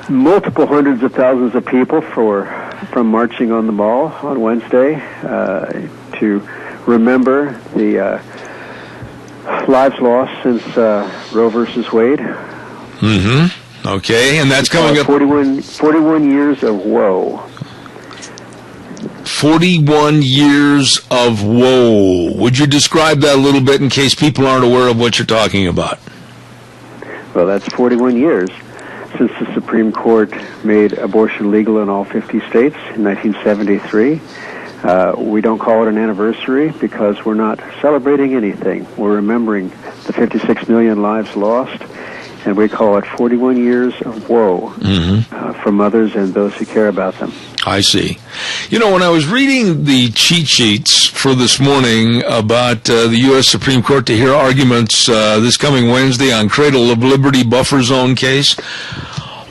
multiple hundreds of thousands of people from marching on the Mall on Wednesday to remember the lives lost since Roe versus Wade. Mm-hmm. Okay, and that's coming up. 41 years of woe. 41 years of woe. Would you describe that a little bit in case people aren't aware of what you're talking about? Well, that's 41 years since the Supreme Court made abortion legal in all 50 states in 1973. We don't call it an anniversary because we're not celebrating anything. We're remembering the 56 million lives lost, and we call it 41 years of woe for mothers and those who care about them. I see. You know, when I was reading the cheat sheets for this morning about the U.S. Supreme Court to hear arguments this coming Wednesday on Cradle of Liberty buffer zone case,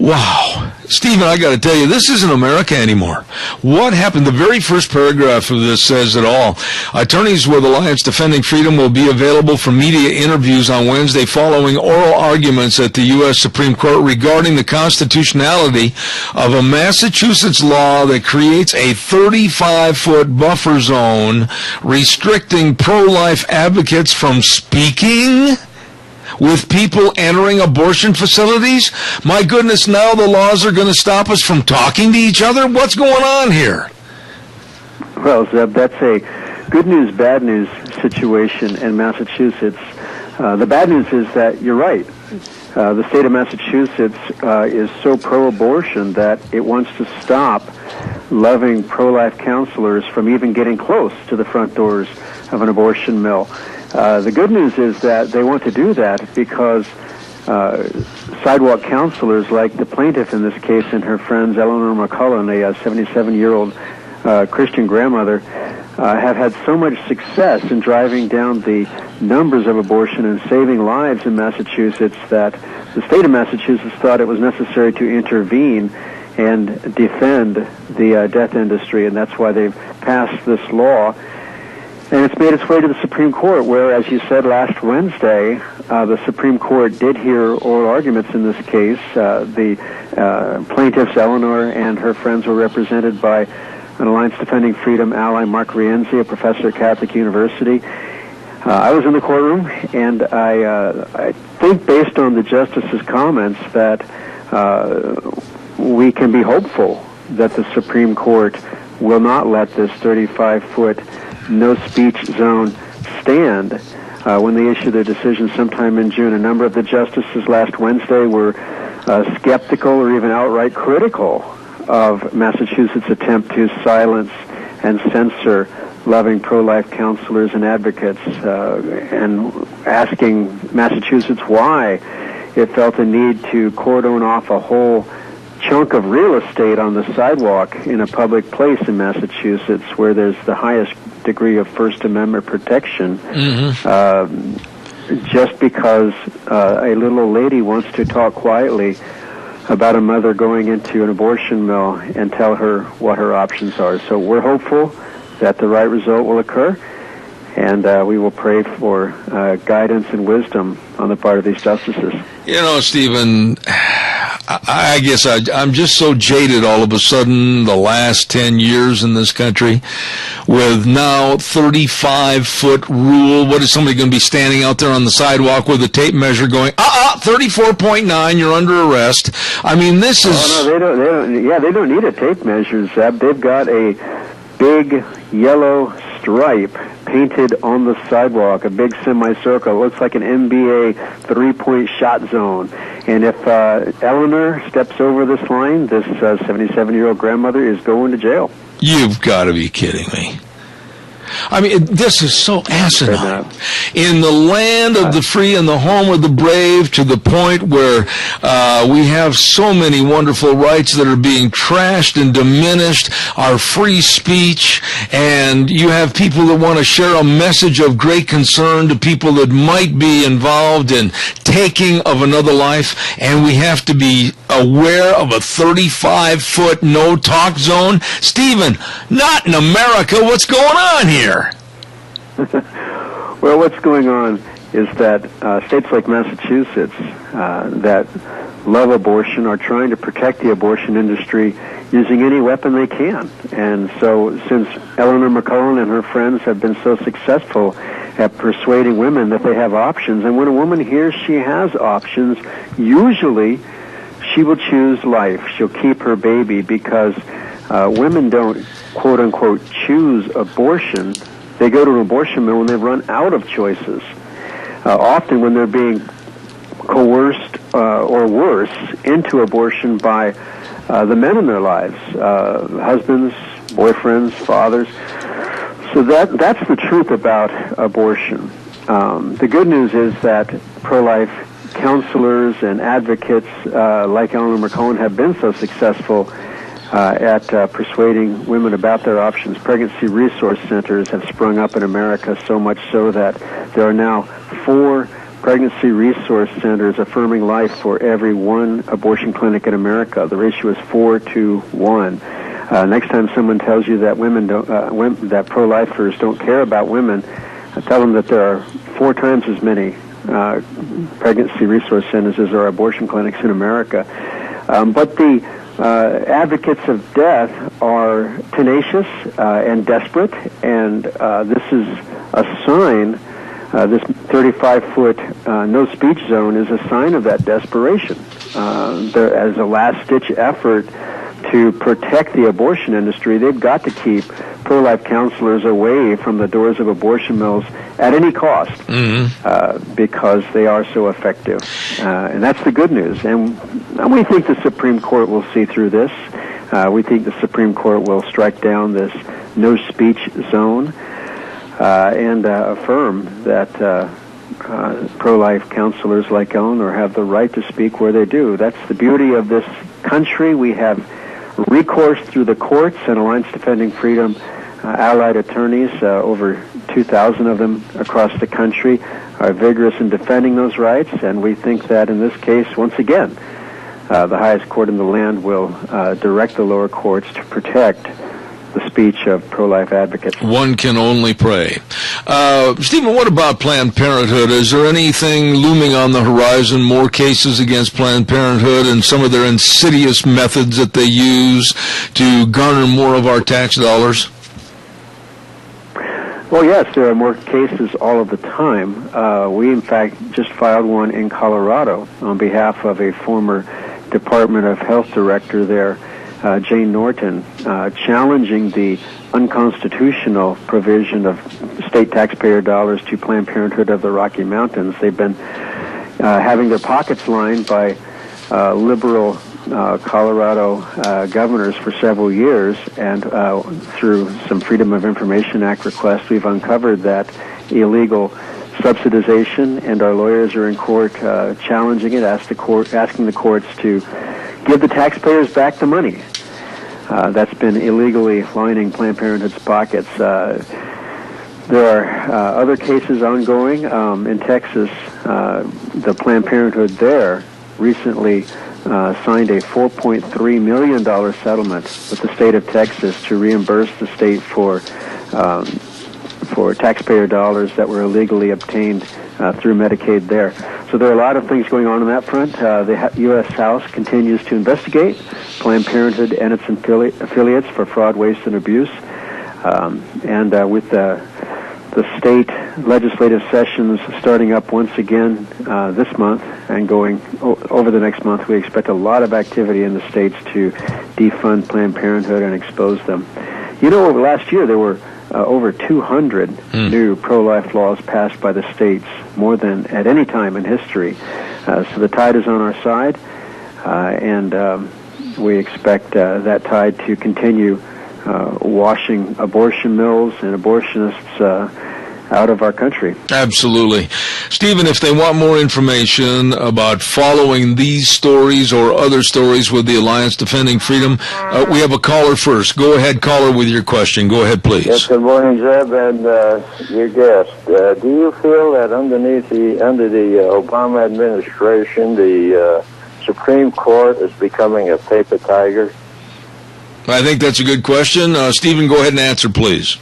Wow. Stephen, I got to tell you, this isn't America anymore. What happened? The very first paragraph of this says it all. Attorneys with Alliance Defending Freedom will be available for media interviews on Wednesday following oral arguments at the U.S. Supreme Court regarding the constitutionality of a Massachusetts law that creates a 35-foot buffer zone restricting pro-life advocates from speaking with people entering abortion facilities. My goodness, now the laws are going to stop us from talking to each other? What's going on here? Well, Zeb, that's a good news, bad news situation in Massachusetts. The bad news is that you're right. The state of Massachusetts is so pro-abortion that it wants to stop loving pro-life counselors from even getting close to the front doors of an abortion mill. The good news is that they want to do that because sidewalk counselors like the plaintiff in this case and her friends Eleanor McCullen, a 77-year-old Christian grandmother, have had so much success in driving down the numbers of abortion and saving lives in Massachusetts that the state of Massachusetts thought it was necessary to intervene and defend the death industry, and that's why they've passed this law. And it's made its way to the Supreme Court, where, as you said last Wednesday, the Supreme Court did hear oral arguments in this case. The plaintiffs, Eleanor and her friends, were represented by an Alliance Defending Freedom ally, Mark Rienzi, a professor at Catholic University. I was in the courtroom, and I think, based on the justice's comments, that we can be hopeful that the Supreme Court will not let this 35-foot no-speech zone stand when they issue their decision sometime in June. A number of the justices last Wednesday were skeptical or even outright critical of Massachusetts' attempt to silence and censor loving pro-life counselors and advocates, and asking Massachusetts why it felt a need to cordon off a whole chunk of real estate on the sidewalk in a public place in Massachusetts where there's the highest degree of First Amendment protection, just because a little old lady wants to talk quietly about a mother going into an abortion mill and tell her what her options are. So we're hopeful that the right result will occur, and we will pray for guidance and wisdom on the part of these justices. You know, Stephen, I guess I'm just so jaded all of a sudden the last 10 years in this country with now 35-foot rule. What is somebody going to be standing out there on the sidewalk with a tape measure going, 34.9, you're under arrest? I mean, this is... Oh, no, they don't need a tape measure, Zeb. They've got a big yellow stripe painted on the sidewalk, a big semicircle. It looks like an NBA three-point shot zone. And if Eleanor steps over this line, this 77-year-old grandmother is going to jail. You've got to be kidding me. I mean, this is so asinine. In the land of the free and the home of the brave, to the point where we have so many wonderful rights that are being trashed and diminished, our free speech, and you have people that want to share a message of great concern to people that might be involved in taking of another life, and we have to be aware of a 35-foot no-talk zone. Stephen, not in America. What's going on here? Well, what's going on is that states like Massachusetts that love abortion are trying to protect the abortion industry using any weapon they can. And so since Eleanor McCullen and her friends have been so successful at persuading women that they have options, and when a woman hears she has options, usually she will choose life. She'll keep her baby because women don't, quote-unquote, choose abortion. They go to an abortion mill when they've run out of choices. Often when they're being coerced or worse into abortion by the men in their lives, husbands, boyfriends, fathers. So that's the truth about abortion. The good news is that pro-life counselors and advocates like Eleanor McCullen have been so successful at persuading women about their options. Pregnancy resource centers have sprung up in America, so much so that there are now 4 pregnancy resource centers affirming life for every one abortion clinic in America. The ratio is 4-to-1. Next time someone tells you that that pro-lifers don't care about women, tell them that there are 4 times as many pregnancy resource centers as there are abortion clinics in America. But the advocates of death are tenacious and desperate, and this is a sign. This 35-foot no-speech zone is a sign of that desperation. As a last-ditch effort to protect the abortion industry, they've got to keep pro-life counselors away from the doors of abortion mills at any cost, because they are so effective. And that's the good news. And we think the Supreme Court will see through this. We think the Supreme Court will strike down this no-speech zone and affirm that pro-life counselors like Eleanor have the right to speak where they do. That's the beauty of this country. We have recourse through the courts and Alliance Defending Freedom allied attorneys, over 2,000 of them across the country, are vigorous in defending those rights, and we think that in this case, once again, the highest court in the land will direct the lower courts to protect the speech of pro-life advocates. One can only pray. Stephen, what about Planned Parenthood? Is there anything looming on the horizon, more cases against Planned Parenthood and some of their insidious methods that they use to garner more of our tax dollars? Well, yes, there are more cases all of the time. We, in fact, just filed one in Colorado on behalf of a former Department of Health director there, Jane Norton, challenging the unconstitutional provision of state taxpayer dollars to Planned Parenthood of the Rocky Mountains. They've been having their pockets lined by liberal Colorado governors for several years, and through some Freedom of Information Act requests, we've uncovered that illegal subsidization, and our lawyers are in court challenging it, asking the courts to give the taxpayers back the money that's been illegally lining Planned Parenthood's pockets. There are other cases ongoing. In Texas, the Planned Parenthood there recently signed a $4.3 million settlement with the state of Texas to reimburse the state for taxpayer dollars that were illegally obtained through Medicaid there. So there are a lot of things going on that front. The U.S. House continues to investigate Planned Parenthood and its affiliates for fraud, waste, and abuse. And with the state legislative sessions starting up once again this month and going over the next month, we expect a lot of activity in the states to defund Planned Parenthood and expose them. You know, over last year there were over 200 new pro-life laws passed by the states, more than at any time in history. So the tide is on our side, and we expect that tide to continue washing abortion mills and abortionists out of our country. Absolutely. Stephen, if they want more information about following these stories or other stories with the Alliance Defending Freedom, we have a caller first. Go ahead, caller, with your question. Go ahead, please. Yes, good morning, Zeb, and your guest. Do you feel that under the Obama administration, the Supreme Court is becoming a paper tiger? I think that's a good question. Stephen, go ahead and answer, please.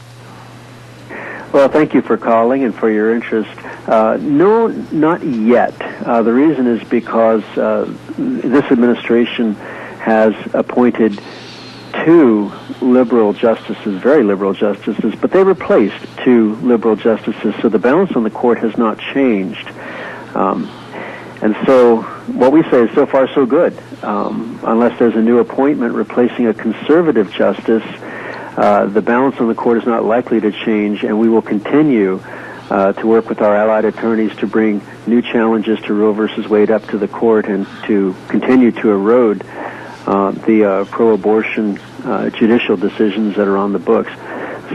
Well, thank you for calling and for your interest. No, not yet. The reason is because this administration has appointed 2 liberal justices, very liberal justices, but they replaced 2 liberal justices, so the balance on the court has not changed. And so what we say is so far so good. Unless there's a new appointment replacing a conservative justice, the balance on the court is not likely to change, and we will continue to work with our allied attorneys to bring new challenges to Roe versus Wade up to the court and to continue to erode the pro-abortion judicial decisions that are on the books.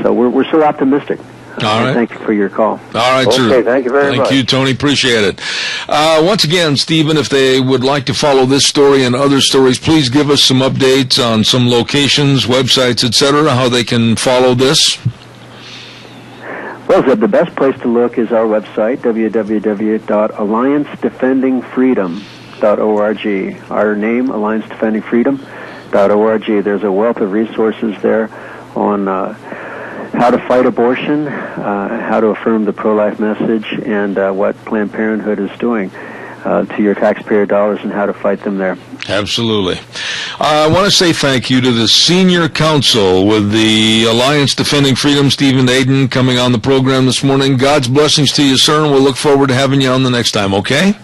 So we're so optimistic. All right. Thank you for your call. All right, sir. Okay, thank you very much. Thank you, Tony. Appreciate it. Once again, Stephen, if they would like to follow this story and other stories, please give us some updates on some locations, websites, etc., how they can follow this. Well, Zeb, the best place to look is our website, www.alliancedefendingfreedom.org. Our name, alliancedefendingfreedom.org. There's a wealth of resources there on how to fight abortion, how to affirm the pro-life message, and what Planned Parenthood is doing to your taxpayer dollars and how to fight them there. Absolutely. I want to say thank you to the senior counsel with the Alliance Defending Freedom, Stephen Aden, coming on the program this morning. God's blessings to you, sir, and we'll look forward to having you on the next time, okay?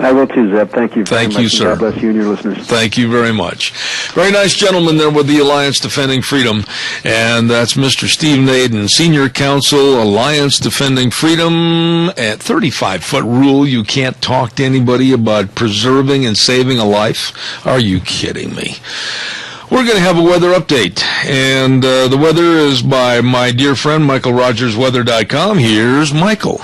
I will too, Zeb. Thank you very much. Thank you, sir. God bless you and your listeners. Thank you very much. Very nice gentleman there with the Alliance Defending Freedom, and that's Mr. Stephen Aden, Senior Counsel, Alliance Defending Freedom. At 35-foot rule, you can't talk to anybody about preserving and saving a life. Are you kidding me? We're going to have a weather update, and the weather is by my dear friend, MichaelRogersWeather.com. Here's Michael.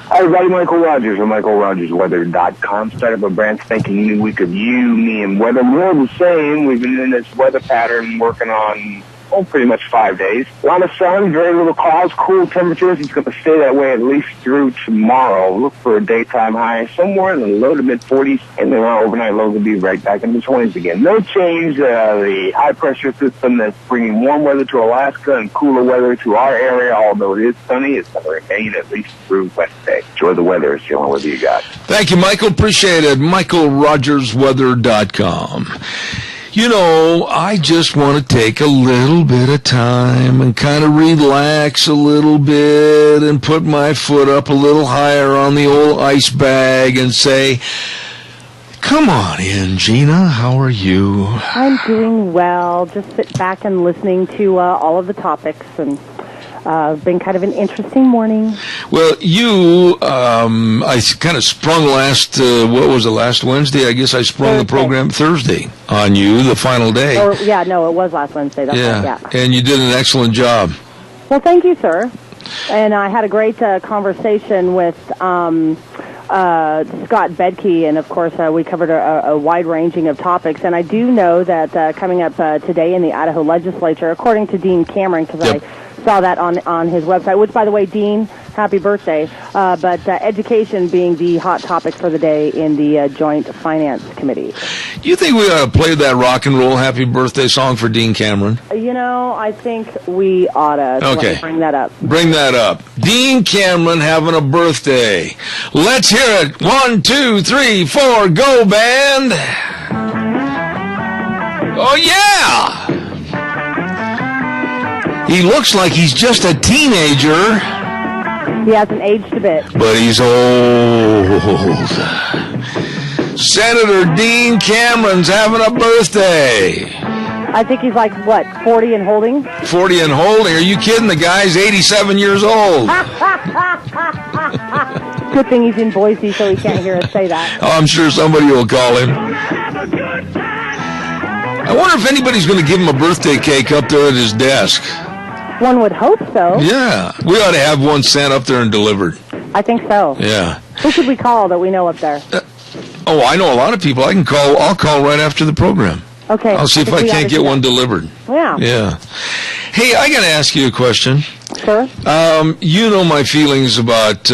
Hi, everybody. Michael Rogers of MichaelRogersWeather.com. Start up a brand spanking new week of you, me, and weather. More of the same. We've been in this weather pattern working on, pretty much 5 days. A lot of sun, very little clouds, cool temperatures. It's going to stay that way at least through tomorrow. Look for a daytime high somewhere in the low to mid-40s, and then our overnight low will be right back in the 20s again. No change. The high-pressure system that's bringing warm weather to Alaska and cooler weather to our area, although it is sunny, it's going to remain at least through Wednesday. Enjoy the weather. It's the only weather you got. Thank you, Michael. Appreciate it. MichaelRogersWeather.com. You know, I just want to take a little bit of time and kind of relax a little bit and put my foot up a little higher on the old ice bag and say, come on in, Gina. How are you? I'm doing well. Just sit back and listening to all of the topics, and been kind of an interesting morning. Well, you, I kind of sprung last Wednesday? I guess I sprung Thursday. the program Thursday on you, the final day. Or, yeah, no, it was last Wednesday. That's right, yeah. And you did an excellent job. Well, thank you, sir. And I had a great conversation with Scott Bedke, and of course we covered a wide ranging of topics. And I do know that coming up today in the Idaho legislature, according to Dean Cameron, because I saw that on his website, which, by the way, Dean, happy birthday, but education being the hot topic for the day in the Joint Finance Committee. You think we ought to play that rock and roll happy birthday song for Dean Cameron? You know, I think we ought to Okay. bring that up. Bring that up. Dean Cameron having a birthday. Let's hear it. 1, 2, 3, 4, go, band. Oh, yeah! He looks like he's just a teenager. He hasn't aged a bit. But he's old. Senator Dean Cameron's having a birthday. I think he's like, what, 40 and holding? 40 and holding? Are you kidding? The guy's 87 years old. Good thing he's in Boise so he can't hear us say that. Oh, I'm sure somebody will call him. I wonder if anybody's going to give him a birthday cake up there at his desk. One would hope so. Yeah. We ought to have one sent up there and delivered. I think so. Yeah. Who should we call that we know up there? Oh, I know a lot of people. I'll call right after the program. Okay. I'll see if I can't get one delivered. Yeah. Yeah. Hey, I got to ask you a question. Sure. You know my feelings about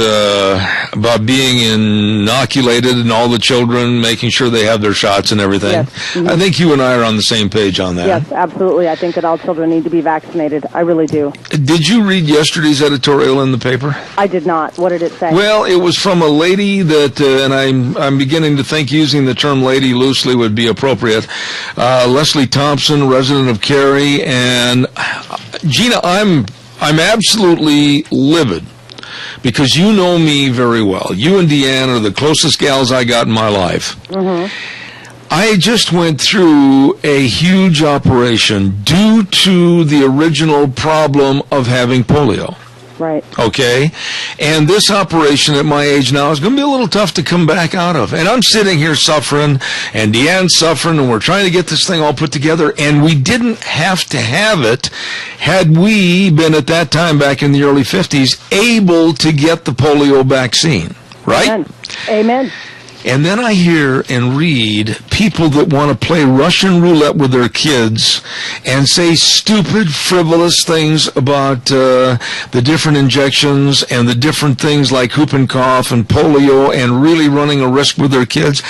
being inoculated and all the children, making sure they have their shots and everything. Yes. Mm-hmm. I think you and I are on the same page on that. Yes, absolutely. I think that all children need to be vaccinated. I really do. Did you read yesterday's editorial in the paper? I did not. What did it say? Well, it was from a lady that, and I'm beginning to think using the term lady loosely would be appropriate. Leslie Thompson, resident of Cary, and Gina, I'm absolutely livid because you know me very well. You and Deanne are the closest gals I got in my life. Mm-hmm. I just went through a huge operation due to the original problem of having polio. Right. Okay? And this operation at my age now is going to be a little tough to come back out of. And I'm sitting here suffering, and Deanne's suffering, and we're trying to get this thing all put together, and we didn't have to have it had we been at that time back in the early 50s able to get the polio vaccine. Right? Amen. Amen. And then I hear and read people that want to play Russian roulette with their kids and say stupid, frivolous things about the different injections and the different things like whooping cough and polio and really running a risk with their kids.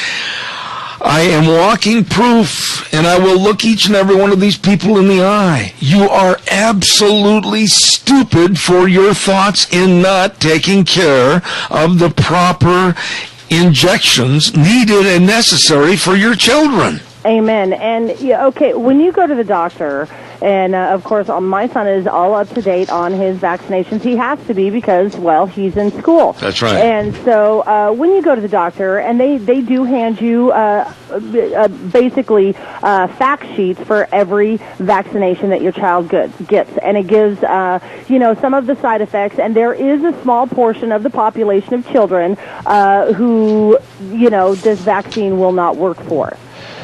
I am walking proof, and I will look each and every one of these people in the eye. You are absolutely stupid for your thoughts in not taking care of the proper injections needed and necessary for your children. Amen. And, okay, when you go to the doctor, and, of course, my son is all up to date on his vaccinations. He has to be because, well, he's in school. That's right. And so when you go to the doctor, and they do hand you basically fact sheets for every vaccination that your child gets. And it gives, some of the side effects. And there is a small portion of the population of children who, this vaccine will not work for.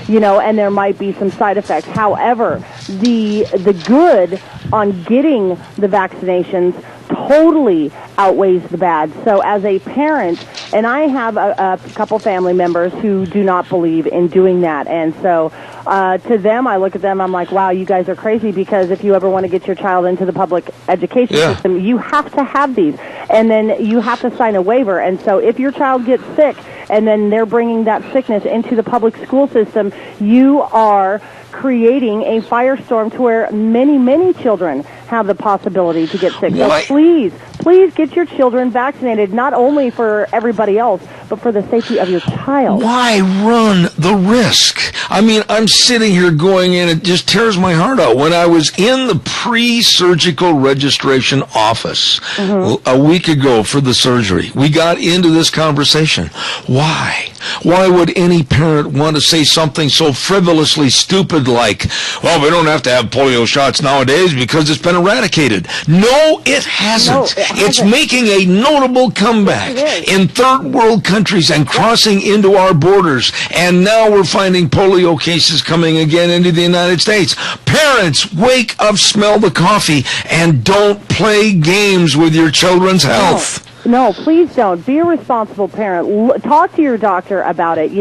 And there might be some side effects. However, the good on getting the vaccinations totally outweighs the bad. So as a parent, and I have a couple family members who do not believe in doing that, and so to them, I look at them, I'm like, wow, you guys are crazy, because if you ever want to get your child into the public education system, you have to have these, and then you have to sign a waiver. And so if your child gets sick, and then they're bringing that sickness into the public school system, you are creating a firestorm to where many, many children have the possibility to get sick. So please get your children vaccinated, not only for everybody else, but for the safety of your child. Why run the risk? I mean, I'm sitting here going in, it just tears my heart out. When I was in the pre-surgical registration office a week ago for the surgery, we got into this conversation. Why? Why would any parent want to say something so frivolously stupid like, well, we don't have to have polio shots nowadays because it's been eradicated? No, it hasn't. No, it hasn't. It's making a notable comeback in third world countries and crossing into our borders. And now we're finding polio cases coming again into the United States. Parents, wake up, smell the coffee, and don't play games with your children's health. No, please don't. Be a responsible parent. Talk to your doctor about it.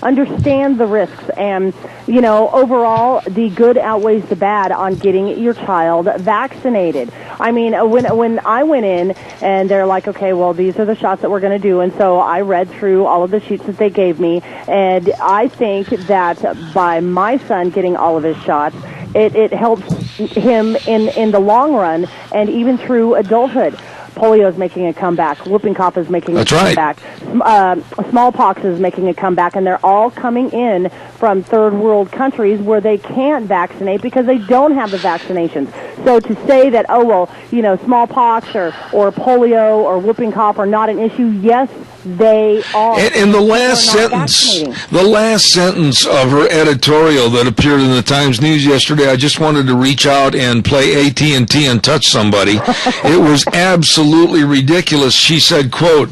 Understand the risks. And, overall, the good outweighs the bad on getting your child vaccinated. I mean, when I went in and they're like, okay, well, these are the shots that we're going to do. And so I read through all of the sheets that they gave me. And I think that by my son getting all of his shots, it helps him in the long run and even through adulthood. Polio is making a comeback. Whooping cough is making a comeback. Smallpox is making a comeback, and they're all coming in from third world countries where they can't vaccinate because they don't have the vaccinations. So to say that, smallpox or polio or whooping cough are not an issue, yes, they are. And the last sentence of her editorial that appeared in the Times News yesterday, I just wanted to reach out and play AT&T and touch somebody. It was absolutely ridiculous. She said, quote,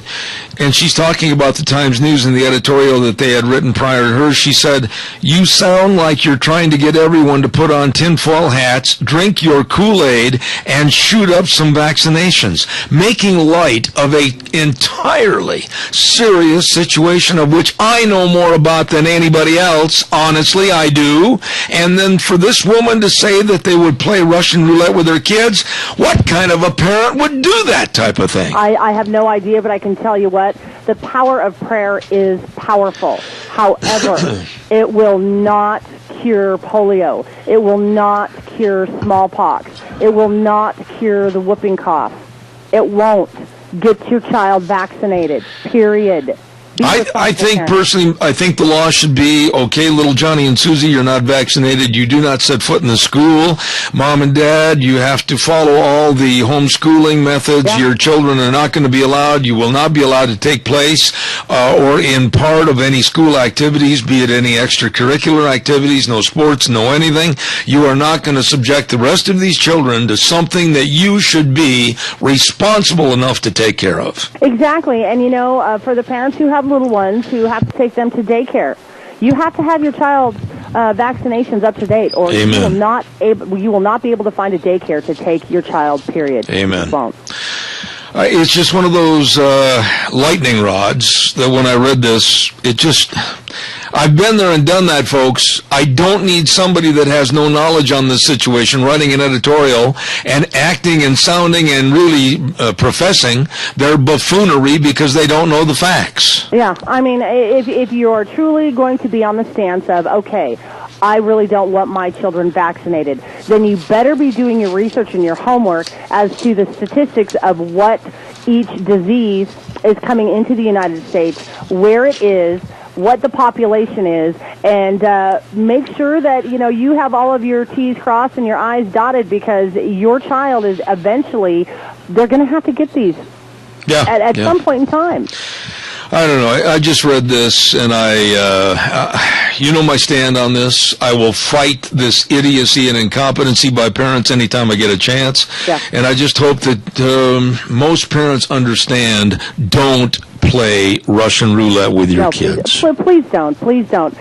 and she's talking about the Times News in the editorial that they had written prior to her. She said, "You sound like you're trying to get everyone to put on tinfoil hats, drink your Kool-Aid, and shoot up some vaccinations, making light of a entirely serious situation of which I know more about than anybody else. Honestly, I do. And then for this woman to say that they would play Russian roulette with their kids, what kind of a parent would do that type of thing?" I have no idea, but I can tell you what, the power of prayer is powerful. However, it will not cure polio. It will not cure smallpox. It will not cure the whooping cough. It won't. Get your child vaccinated, period. I think personally, I think the law should be, okay, little Johnny and Susie, you're not vaccinated. You do not set foot in the school. Mom and Dad, you have to follow all the homeschooling methods. Yeah. Your children are not going to be allowed. You will not be allowed to take place or in part of any school activities, be it any extracurricular activities, no sports, no anything. You are not going to subject the rest of these children to something that you should be responsible enough to take care of. Exactly. And, for the parents who have little ones who have to take them to daycare, you have to have your child's vaccinations up to date, or you will not be able to find a daycare to take your child, period. Amen. You won't. It's just one of those lightning rods that when I read this, I've been there and done that, folks. I don't need somebody that has no knowledge on this situation writing an editorial and acting and sounding and really professing their buffoonery because they don't know the facts. Yeah, I mean, if you're truly going to be on the stance of, okay, I really don't want my children vaccinated, then you better be doing your research and your homework as to the statistics of what each disease is coming into the United States, where it is, what the population is, and make sure that you have all of your T's crossed and your I's dotted, because your child is eventually, they're going to have to get these at some point in time. I don't know. I just read this, and you know my stand on this. I will fight this idiocy and incompetency by parents anytime I get a chance. Yeah. And I just hope that most parents understand, don't play Russian roulette with your kids. Please don't. Please don't.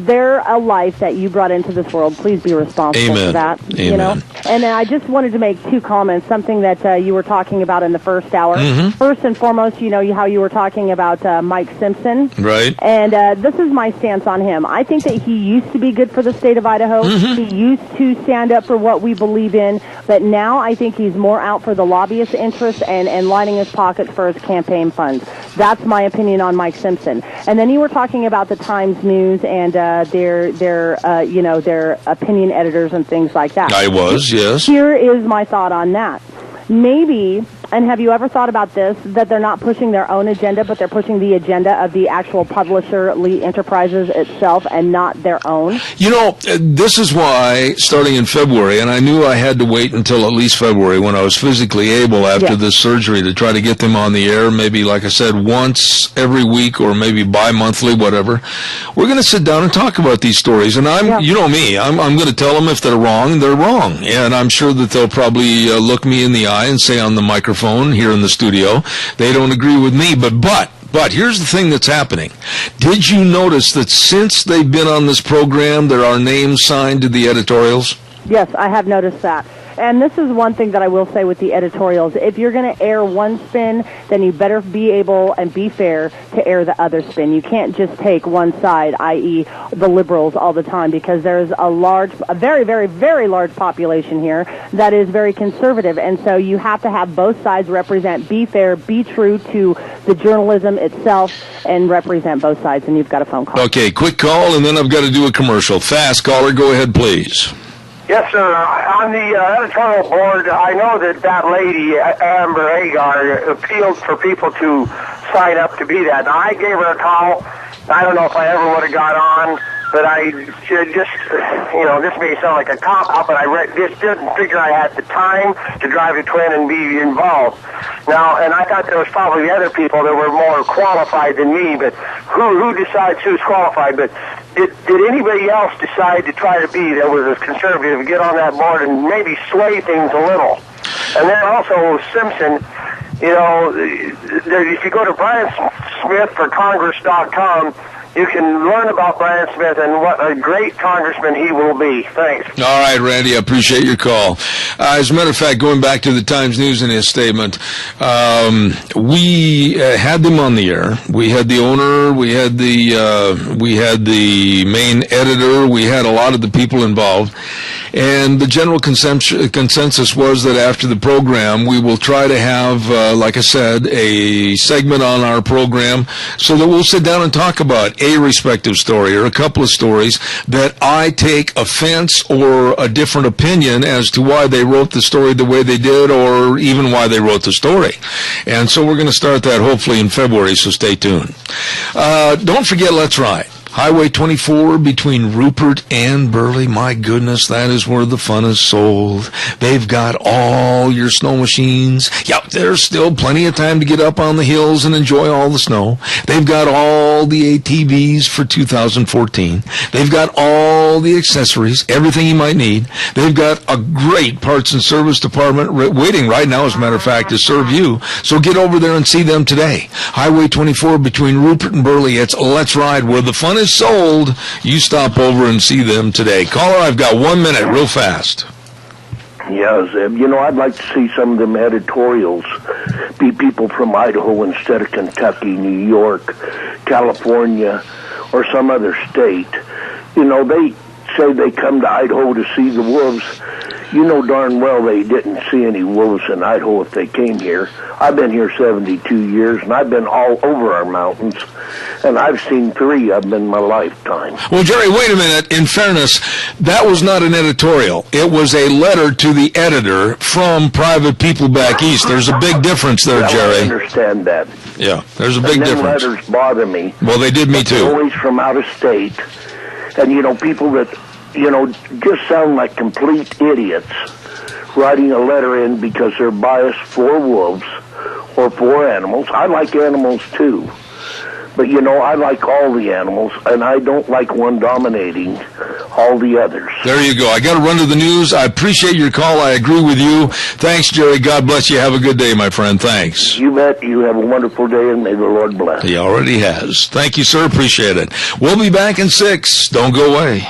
They're a life that you brought into this world. Please be responsible for that. Amen. And I just wanted to make two comments, something that you were talking about in the first hour. Mm-hmm. First and foremost, how you were talking about Mike Simpson. Right. And this is my stance on him. I think that he used to be good for the state of Idaho. Mm-hmm. He used to stand up for what we believe in, but now I think he's more out for the lobbyist interests and lining his pockets for his campaign funds. That's my opinion on Mike Simpson. And then you were talking about the Times News and their opinion editors and things like that. I was, yes. Here is my thought on that. Maybe, and have you ever thought about this, that they're not pushing their own agenda, but they're pushing the agenda of the actual publisher, Lee Enterprises itself, and not their own? This is why, starting in February, and I knew I had to wait until at least February when I was physically able after this surgery to try to get them on the air, maybe, like I said, once every week or maybe bi-monthly, whatever. We're going to sit down and talk about these stories, and you know me, I'm going to tell them if they're wrong, and I'm sure that they'll probably look me in the eye and say on the microphone here in the studio, they don't agree with me, but here's the thing that's happening. Did you notice that since they've been on this program, there are names signed to the editorials? Yes, I have noticed that. And this is one thing that I will say with the editorials. If you're going to air one spin, then you better be able and be fair to air the other spin. You can't just take one side, i.e. the liberals, all the time, because there's a very, very, very large population here that is very conservative. And so you have to have both sides represent, be fair, be true to the journalism itself, and represent both sides. And you've got a phone call. Okay, quick call, and then I've got to do a commercial. Fast caller, go ahead, please. Yes, sir. On the editorial board, I know that lady, Amber Agar, appealed for people to sign up to be that. Now, I gave her a call. I don't know if I ever would have got on, but I should just, this may sound like a cop-out, but I just didn't figure I had the time to drive to Twin and be involved. Now, and I thought there was probably other people that were more qualified than me, but who decides who's qualified? But did anybody else decide to try to be that was a conservative, get on that board and maybe sway things a little? And then also Simpson, if you go to Brian Smith for Congress.com, you can learn about Brian Smith and what a great congressman he will be. Thanks. All right, Randy, I appreciate your call. As a matter of fact, going back to the Times News and his statement, we had them on the air. We had the owner, we had the main editor, we had a lot of the people involved. And the general consensus was that after the program, we will try to have, like I said, a segment on our program so that we'll sit down and talk about a respective story or a couple of stories that I take offense or a different opinion as to why they wrote the story the way they did or even why they wrote the story. And so we're going to start that hopefully in February, so stay tuned. Don't forget Let's Ride. Highway 24 between Rupert and Burley. My goodness, that is where the fun is sold. They've got all your snow machines. Yep, there's still plenty of time to get up on the hills and enjoy all the snow. They've got all the ATVs for 2014. They've got all the accessories, everything you might need. They've got a great parts and service department waiting right now, as a matter of fact, to serve you. So get over there and see them today. Highway 24 between Rupert and Burley. It's Let's Ride, where the fun is sold. You stop over and see them today. Caller, I've got 1 minute, real fast. Yeah, Zeb, I'd like to see some of them editorials be people from Idaho instead of Kentucky, New York, California, or some other state. You know, they say they come to Idaho to see the wolves. You know darn well they didn't see any wolves in Idaho if they came here. I've been here 72 years, and I've been all over our mountains, and I've seen 3 of them in my lifetime. Well, Jerry, wait a minute. In fairness, that was not an editorial. It was a letter to the editor from Private People Back East. There's a big difference there, Jerry. I understand that. Yeah, there's a big and them difference. Letters bother me. Well, they did me too. They're always from out of state, and you know, people that just sound like complete idiots writing a letter in because they're biased for wolves or for animals. I like animals too, but I like all the animals, and I don't like one dominating all the others. There you go. I got to run to the news. I appreciate your call. I agree with you. Thanks, Jerry. God bless you. Have a good day, my friend. Thanks. You bet. You have a wonderful day, and may the Lord bless. He already has. Thank you, sir. Appreciate it. We'll be back in 6. Don't go away.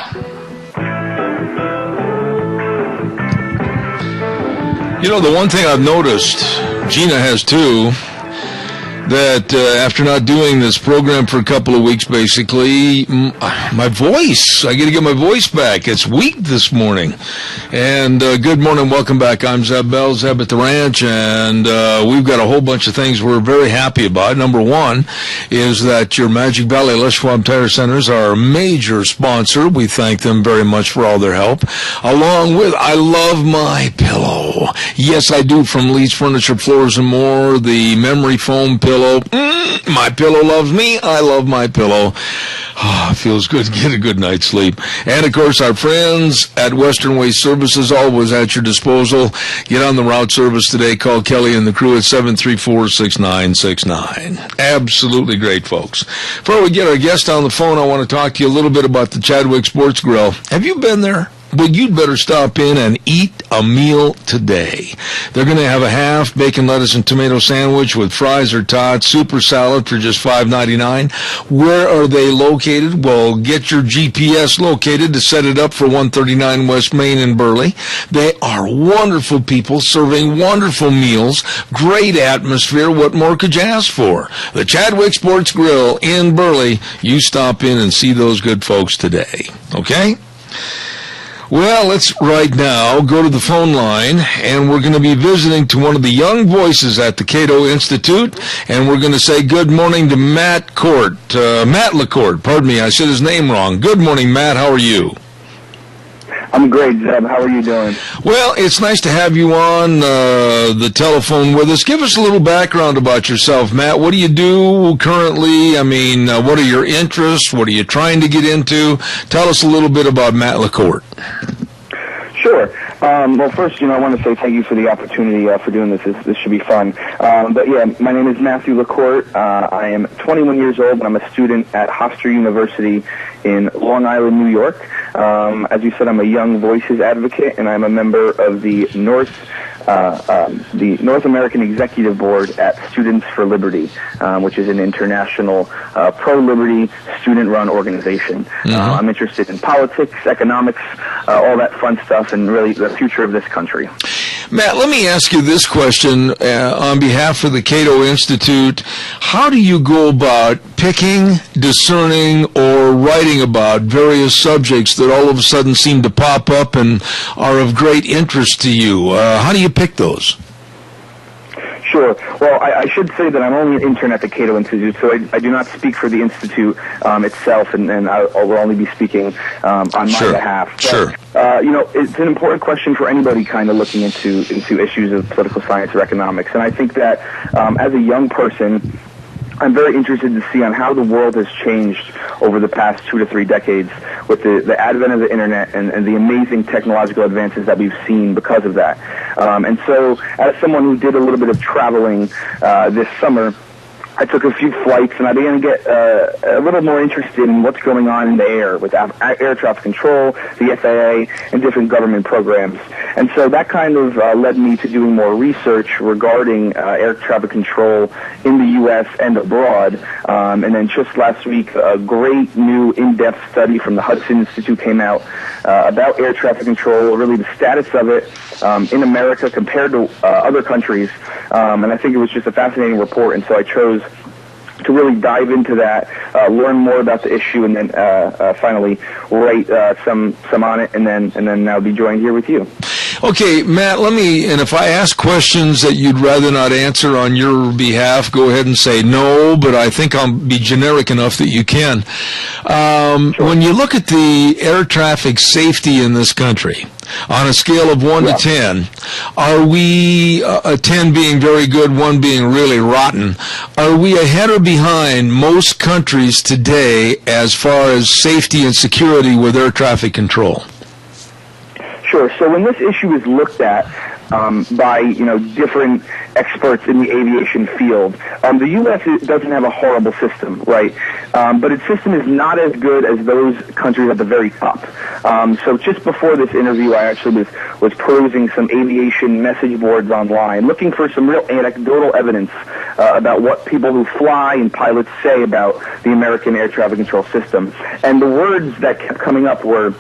You know, the one thing I've noticed, Gina has too, that after not doing this program for a couple of weeks, basically, my voice, I got to get my voice back. It's weak this morning. And good morning, welcome back. I'm Zeb Bell, Zeb at the Ranch, and we've got a whole bunch of things we're very happy about. Number one is that your Magic Valley Les Schwab Tire Centers are our major sponsor. We thank them very much for all their help. Along with, I love my pillow. Yes, I do, from Lee's Furniture, Floors, and More, the memory foam pillow. My pillow loves me. I love my pillow. Oh, feels good to get a good night's sleep. And, of course, our friends at Western Waste Services, always at your disposal. Get on the route service today. Call Kelly and the crew at 734-6969. Absolutely great, folks. Before we get our guest on the phone, I want to talk to you a little bit about the Chadwick Sports Grill. Have you been there? Well, you'd better stop in and eat a meal today. They're going to have a half bacon, lettuce, and tomato sandwich with fries or tots, super salad for just $5.99. Where are they located? Well, get your GPS located to set it up for 139 West Main in Burley. They are wonderful people serving wonderful meals, great atmosphere. What more could you ask for? The Chadwick Sports Grill in Burley. You stop in and see those good folks today. Okay? Well, let's right now go to the phone line, and we're going to be visiting to one of the young voices at the Cato Institute, and we're going to say good morning to Matt LaCourt. Pardon me, I said his name wrong. Good morning, Matt. How are you? I'm great, Zeb. How are you doing? Well, it's nice to have you on the telephone with us. Give us a little background about yourself, Matt. What do you do currently? I mean, what are your interests? What are you trying to get into? Tell us a little bit about Matt LaCourt. Sure. Well, first, I want to say thank you for the opportunity for doing this. This should be fun. But yeah, my name is Matthew LaCourt. I am 21 years old, and I'm a student at Hofstra University in Long Island, New York. As you said, I'm a Young Voices advocate, and I'm a member of the North American Executive Board at Students for Liberty, which is an international pro-liberty student-run organization. I'm interested in politics, economics, all that fun stuff, and really the future of this country. Matt, let me ask you this question on behalf of the Cato Institute. How do you go about picking, discerning, or writing about various subjects that all of a sudden seem to pop up and are of great interest to you? How do you pick those? Sure. Well, I should say that I'm only an intern at the Cato Institute, so I do not speak for the Institute itself, and I will only be speaking on my behalf. But, sure. It's an important question for anybody kind of looking into issues of political science or economics, and I think that as a young person, I'm very interested to see on how the world has changed over the past 2 to 3 decades with the advent of the internet and the amazing technological advances that we've seen because of that. And so as someone who did a little bit of traveling this summer, I took a few flights, and I began to get a little more interested in what's going on in the air with air traffic control, the FAA, and different government programs. And so that kind of led me to doing more research regarding air traffic control in the U.S. and abroad. And then just last week, a great new in-depth study from the Hudson Institute came out about air traffic control, really the status of it in America compared to other countries, And I think it was just a fascinating report, and so I chose to really dive into that, learn more about the issue, and then finally write some on it, and then now be joined here with you. Okay, Matt, and if I ask questions that you'd rather not answer on your behalf, go ahead and say no, but I think I'll be generic enough that you can. Sure. When you look at the air traffic safety in this country, on a scale of 1 to 10, are we, 10 being very good, 1 being really rotten, are we ahead or behind most countries today as far as safety and security with air traffic control? Sure. So when this issue is looked at by different experts in the aviation field, the U.S. doesn't have a horrible system, right? But its system is not as good as those countries at the very top. So just before this interview, I actually was perusing some aviation message boards online, looking for some real anecdotal evidence about what people who fly and pilots say about the American air traffic control system. And the words that kept coming up were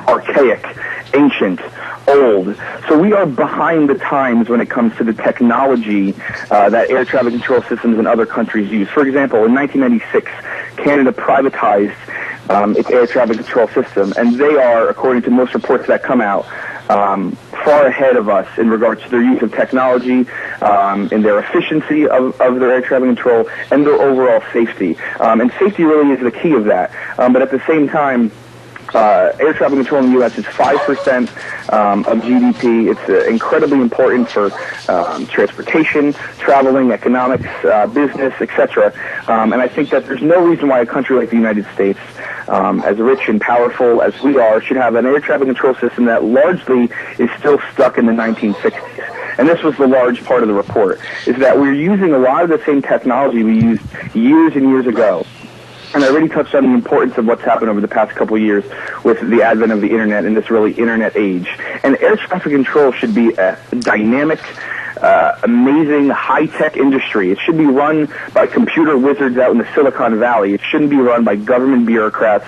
archaic, ancient, old. So we are behind the times when it comes to the technology that air traffic control systems in other countries use. For example, in 1996, Canada privatized its air traffic control system, and they are, according to most reports that come out, far ahead of us in regards to their use of technology, in their efficiency of their air traffic control, and their overall safety. And safety really is the key of that. But at the same time, air traffic control in the U.S. is 5% of GDP. It's incredibly important for transportation, traveling, economics, business, etc. And I think that there's no reason why a country like the United States, as rich and powerful as we are, should have an air traffic control system that largely is still stuck in the 1960s. And this was the large part of the report, is that we're using a lot of the same technology we used years and years ago. And I already touched on the importance of what's happened over the past couple of years with the advent of the Internet and this really Internet age. And air traffic control should be a dynamic, amazing, high-tech industry. It should be run by computer wizards out in the Silicon Valley. It shouldn't be run by government bureaucrats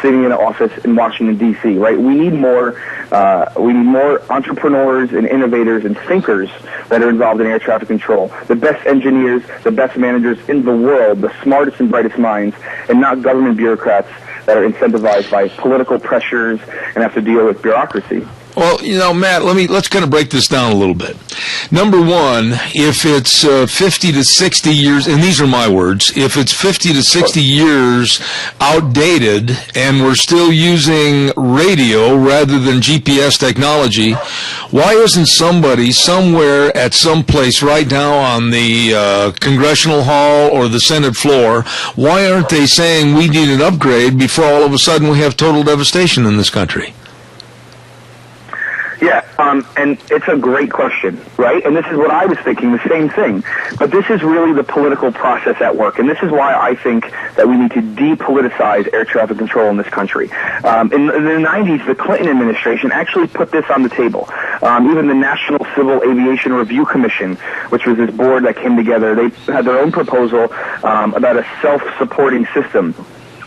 sitting in an office in Washington, D.C., right? We need more entrepreneurs and innovators and thinkers that are involved in air traffic control. The best engineers, the best managers in the world, the smartest and brightest minds, and not government bureaucrats that are incentivized by political pressures and have to deal with bureaucracy. Well, Matt, let's kind of break this down a little bit. Number one, if it's 50 to 60 years, and these are my words, if it's 50 to 60 years outdated and we're still using radio rather than GPS technology, why isn't somebody somewhere at some place right now on the Congressional Hall or the Senate floor, why aren't they saying we need an upgrade before all of a sudden we have total devastation in this country? Yeah, and it's a great question, right? And this is what I was thinking, the same thing. But this is really the political process at work, and this is why I think that we need to depoliticize air traffic control in this country. In the 90s, the Clinton administration actually put this on the table. Even the National Civil Aviation Review Commission, which was this board that came together, they had their own proposal about a self-supporting system.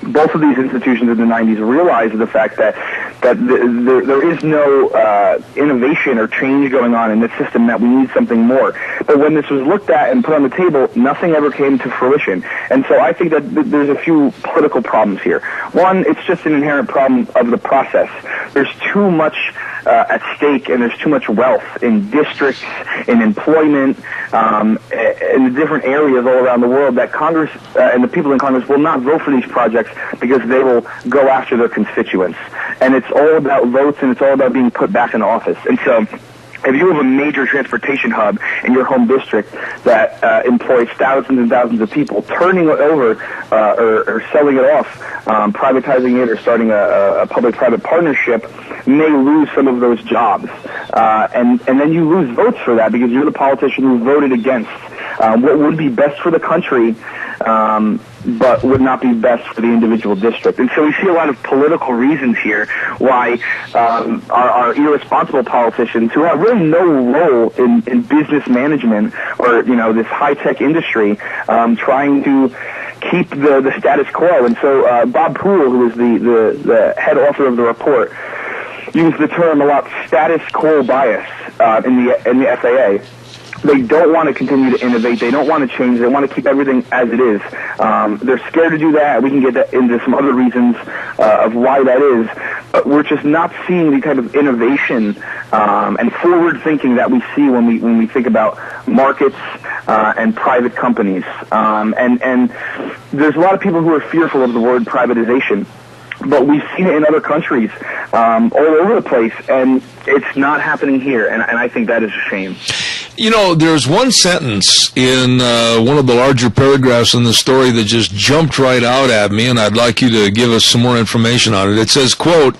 Both of these institutions in the 90s realized the fact that there is no innovation or change going on in this system, that we need something more. But when this was looked at and put on the table, nothing ever came to fruition. And so I think that there's a few political problems here. One, it's just an inherent problem of the process. There's too much at stake, and there's too much wealth in districts, in employment, in the different areas all around the world that Congress and the people in Congress will not vote for these projects because they will go after their constituents. And it's all about votes, and it's all about being put back in office. And so if you have a major transportation hub in your home district that employs thousands and thousands of people, turning it over or selling it off, privatizing it or starting a public-private partnership may lose some of those jobs. And then you lose votes for that because you're the politician who voted against what would be best for the country, but would not be best for the individual district. And so we see a lot of political reasons here why our irresponsible politicians, who have really no role in business management or, this high-tech industry, trying to keep the status quo. And so Bob Poole, who is the head author of the report, used the term a lot, status quo bias, in the FAA. They don't want to continue to innovate. They don't want to change. They want to keep everything as it is. They're scared to do that. We can get into some other reasons of why that is. But we're just not seeing the kind of innovation and forward thinking that we see when we think about markets and private companies. And there's a lot of people who are fearful of the word privatization. But we've seen it in other countries all over the place, and it's not happening here, and I think that is a shame. You know, there's one sentence in one of the larger paragraphs in the story that just jumped right out at me, and I'd like you to give us some more information on it. It says, quote,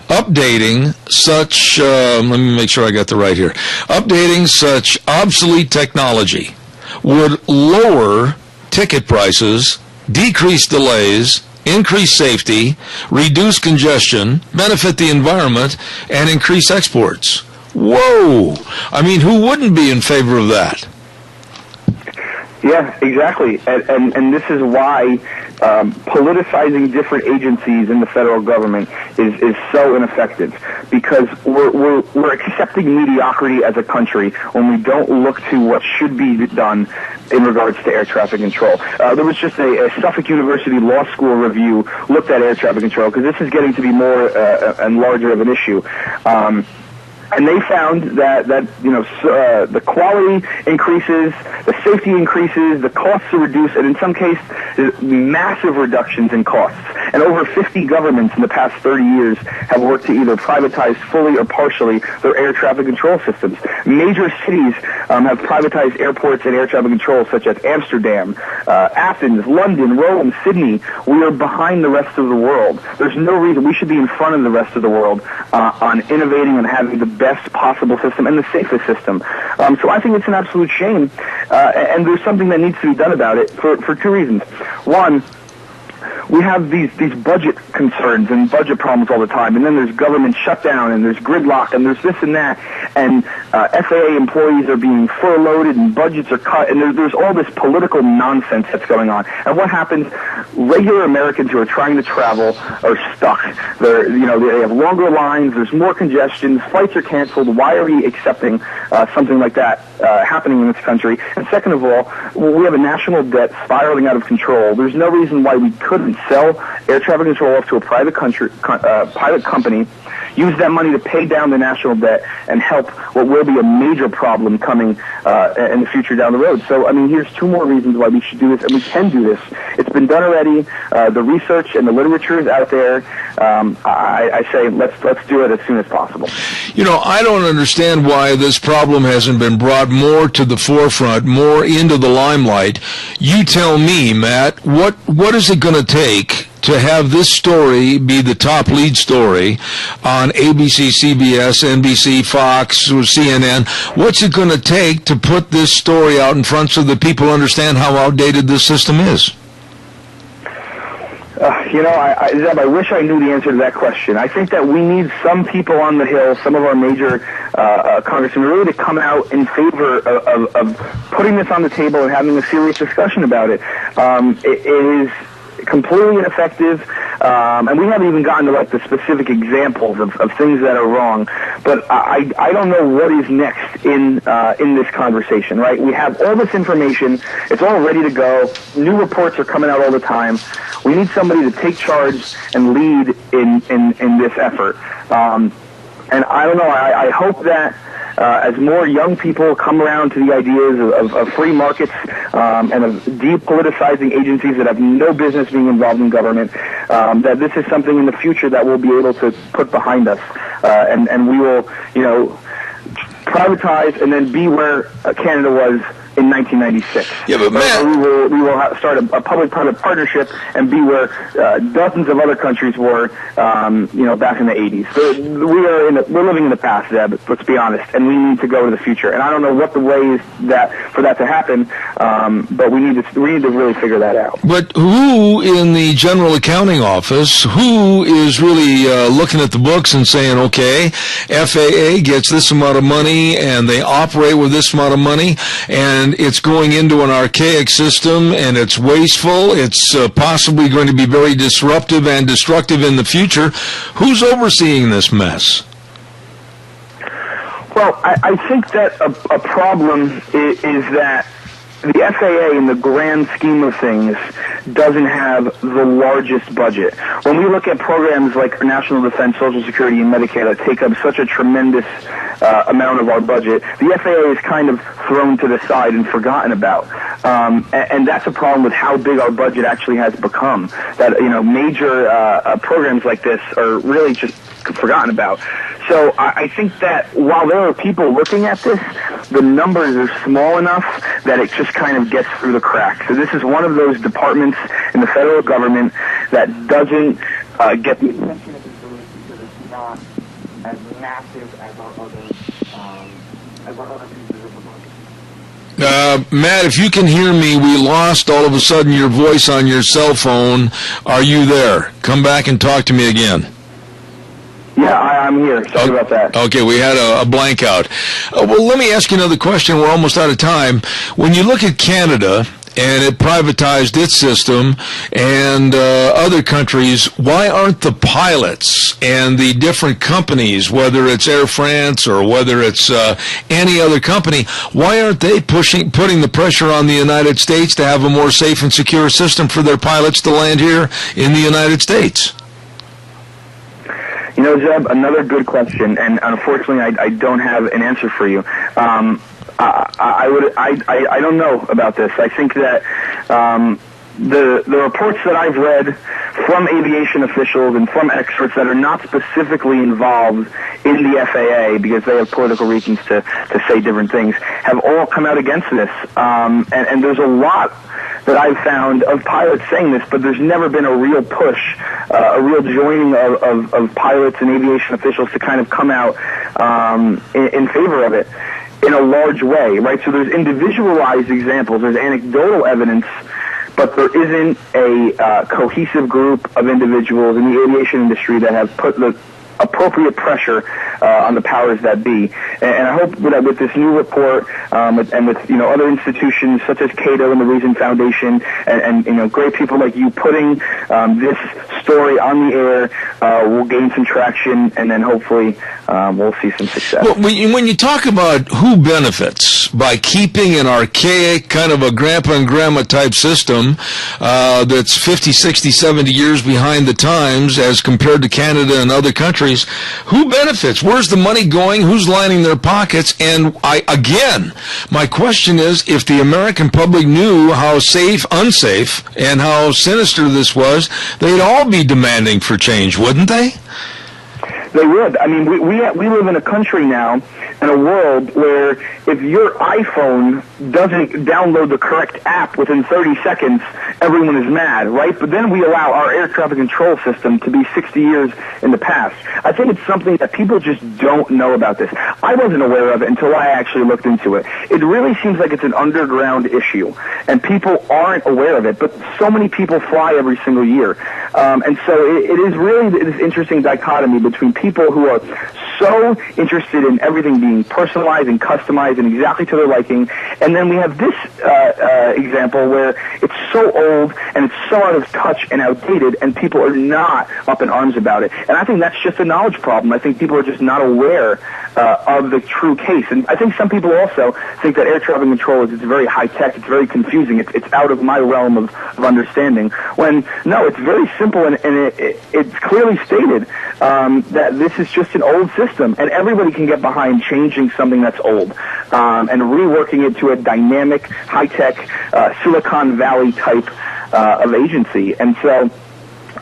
updating such, let me make sure I got the right here, updating such obsolete technology would lower ticket prices, decrease delays, increase safety, reduce congestion, benefit the environment, and increase exports. Whoa! I mean, who wouldn't be in favor of that? Yeah, exactly. And this is why politicizing different agencies in the federal government is so ineffective, because we're accepting mediocrity as a country when we don't look to what should be done in regards to air traffic control. There was just a Suffolk University Law School review looked at air traffic control, because this is getting to be more and larger of an issue. And they found that the quality increases, the safety increases, the costs are reduced, and in some cases, massive reductions in costs. And over 50 governments in the past 30 years have worked to either privatize fully or partially their air traffic control systems. Major cities have privatized airports and air traffic control, such as Amsterdam, Athens, London, Rome, Sydney. We are behind the rest of the world. There's no reason we should be in front of the rest of the world on innovating and having the best possible system and the safest system. So I think it's an absolute shame, and there's something that needs to be done about it for two reasons. One, we have these budget concerns and budget problems all the time, and then there's government shutdown, and there's gridlock, and there's this and that, and FAA employees are being furloughed, and budgets are cut, and there's all this political nonsense that's going on. And what happens? Regular Americans who are trying to travel are stuck. They have longer lines, there's more congestion, flights are canceled. Why are we accepting something like that happening in this country? And second of all, we have a national debt spiraling out of control. There's no reason why we couldn't sell air traffic control off to a private company, use that money to pay down the national debt, and help what will be a major problem coming in the future down the road. So, I mean, here's two more reasons why we should do this, and we can do this. It's been done already. The research and the literature is out there. I say let's do it as soon as possible. You know, I don't understand why this problem hasn't been brought more to the forefront, more into the limelight. You tell me, Matt, what is it going to take to have this story be the top lead story on ABC, CBS, NBC, Fox, or CNN? What's it going to take to put this story out in front so that people understand how outdated this system is? Zeb, I wish I knew the answer to that question. I think that we need some people on the Hill, some of our major congressmen, really to come out in favor of putting this on the table and having a serious discussion about it. It is completely ineffective, and we haven't even gotten to like the specific examples of things that are wrong. But I don't know what is next in this conversation. Right? We have all this information; it's all ready to go. New reports are coming out all the time. We need somebody to take charge and lead in this effort. And I don't know. I hope that as more young people come around to the ideas of free markets and of depoliticizing agencies that have no business being involved in government, that this is something in the future that we'll be able to put behind us, and we will, privatize and then be where Canada was in 1996. Yeah, but Matt, we will start a public-private partnership and be where dozens of other countries were, back in the 80s. So we're living in the past, Zeb. Let's be honest, and we need to go to the future. And I don't know what the way is for that to happen, but we need to really figure that out. But who in the General Accounting Office, who is really looking at the books and saying, okay, FAA gets this amount of money and they operate with this amount of money, and it's going into an archaic system, and it's wasteful, it's possibly going to be very disruptive and destructive in the future. Who's overseeing this mess? Well, I think that a problem is that the FAA, in the grand scheme of things, doesn't have the largest budget. When we look at programs like National Defense, Social Security, and Medicare that take up such a tremendous amount of our budget, the FAA is kind of thrown to the side and forgotten about. And that's a problem with how big our budget actually has become. That, major programs like this are really just forgotten about. So I think that while there are people looking at this, the numbers are small enough that it just kind of gets through the cracks. So this is one of those departments in the federal government that doesn't get the attention it deserves because it's not as massive as our other pieces of the budget. Matt, if you can hear me, we lost all of a sudden your voice on your cell phone. Are you there? Come back and talk to me again. Yeah, I'm here. Sorry about that. Okay, we had a blank out. Well, let me ask you another question. We're almost out of time. When you look at Canada, and it privatized its system, and other countries, why aren't the pilots and the different companies, whether it's Air France or whether it's any other company, why aren't they putting the pressure on the United States to have a more safe and secure system for their pilots to land here in the United States? Zeb, another good question, and unfortunately, I don't have an answer for you. I don't know about this. I think that the reports that I've read from aviation officials and from experts that are not specifically involved in the FAA because they have political reasons to say different things have all come out against this. And there's a lot that I've found of pilots saying this, but there's never been a real push, a real joining of pilots and aviation officials to kind of come out in favor of it in a large way, right? So there's individualized examples, there's anecdotal evidence, but there isn't a cohesive group of individuals in the aviation industry that have put the appropriate pressure on the powers that be. And I hope that with this new report and with other institutions such as Cato and the Reason Foundation and great people like you putting this story on the air, we'll gain some traction, and then hopefully we'll see some success. Well, when you talk about who benefits by keeping an archaic kind of a grandpa and grandma type system that's 50, 60, 70 years behind the times as compared to Canada and other countries, who benefits? Where's the money going? Who's lining their pockets? And my question is, if the American public knew how unsafe, and how sinister this was, they'd all be demanding for change, wouldn't they? They would. I mean, we live in a country now, in a world where if your iPhone doesn't download the correct app within 30 seconds, everyone is mad, right? But then we allow our air traffic control system to be 60 years in the past. I think it's something that people just don't know about this. I wasn't aware of it until I actually looked into it. It really seems like it's an underground issue, and people aren't aware of it, but so many people fly every single year. And so it is really this interesting dichotomy between people who are so interested in everything being personalized and customized and exactly to their liking, and then we have this example where it's so old and it's so out of touch and outdated, and people are not up in arms about it. And I think that's just a knowledge problem. I think people are just not aware of the true case. And I think some people also think that air traffic control is very high-tech, it's very confusing, it's out of my realm of understanding, when, no, it's very simple, and it's clearly stated that this is just an old system, and everybody can get behind changing something that's old and reworking it to a dynamic, high-tech, Silicon Valley type of agency. And so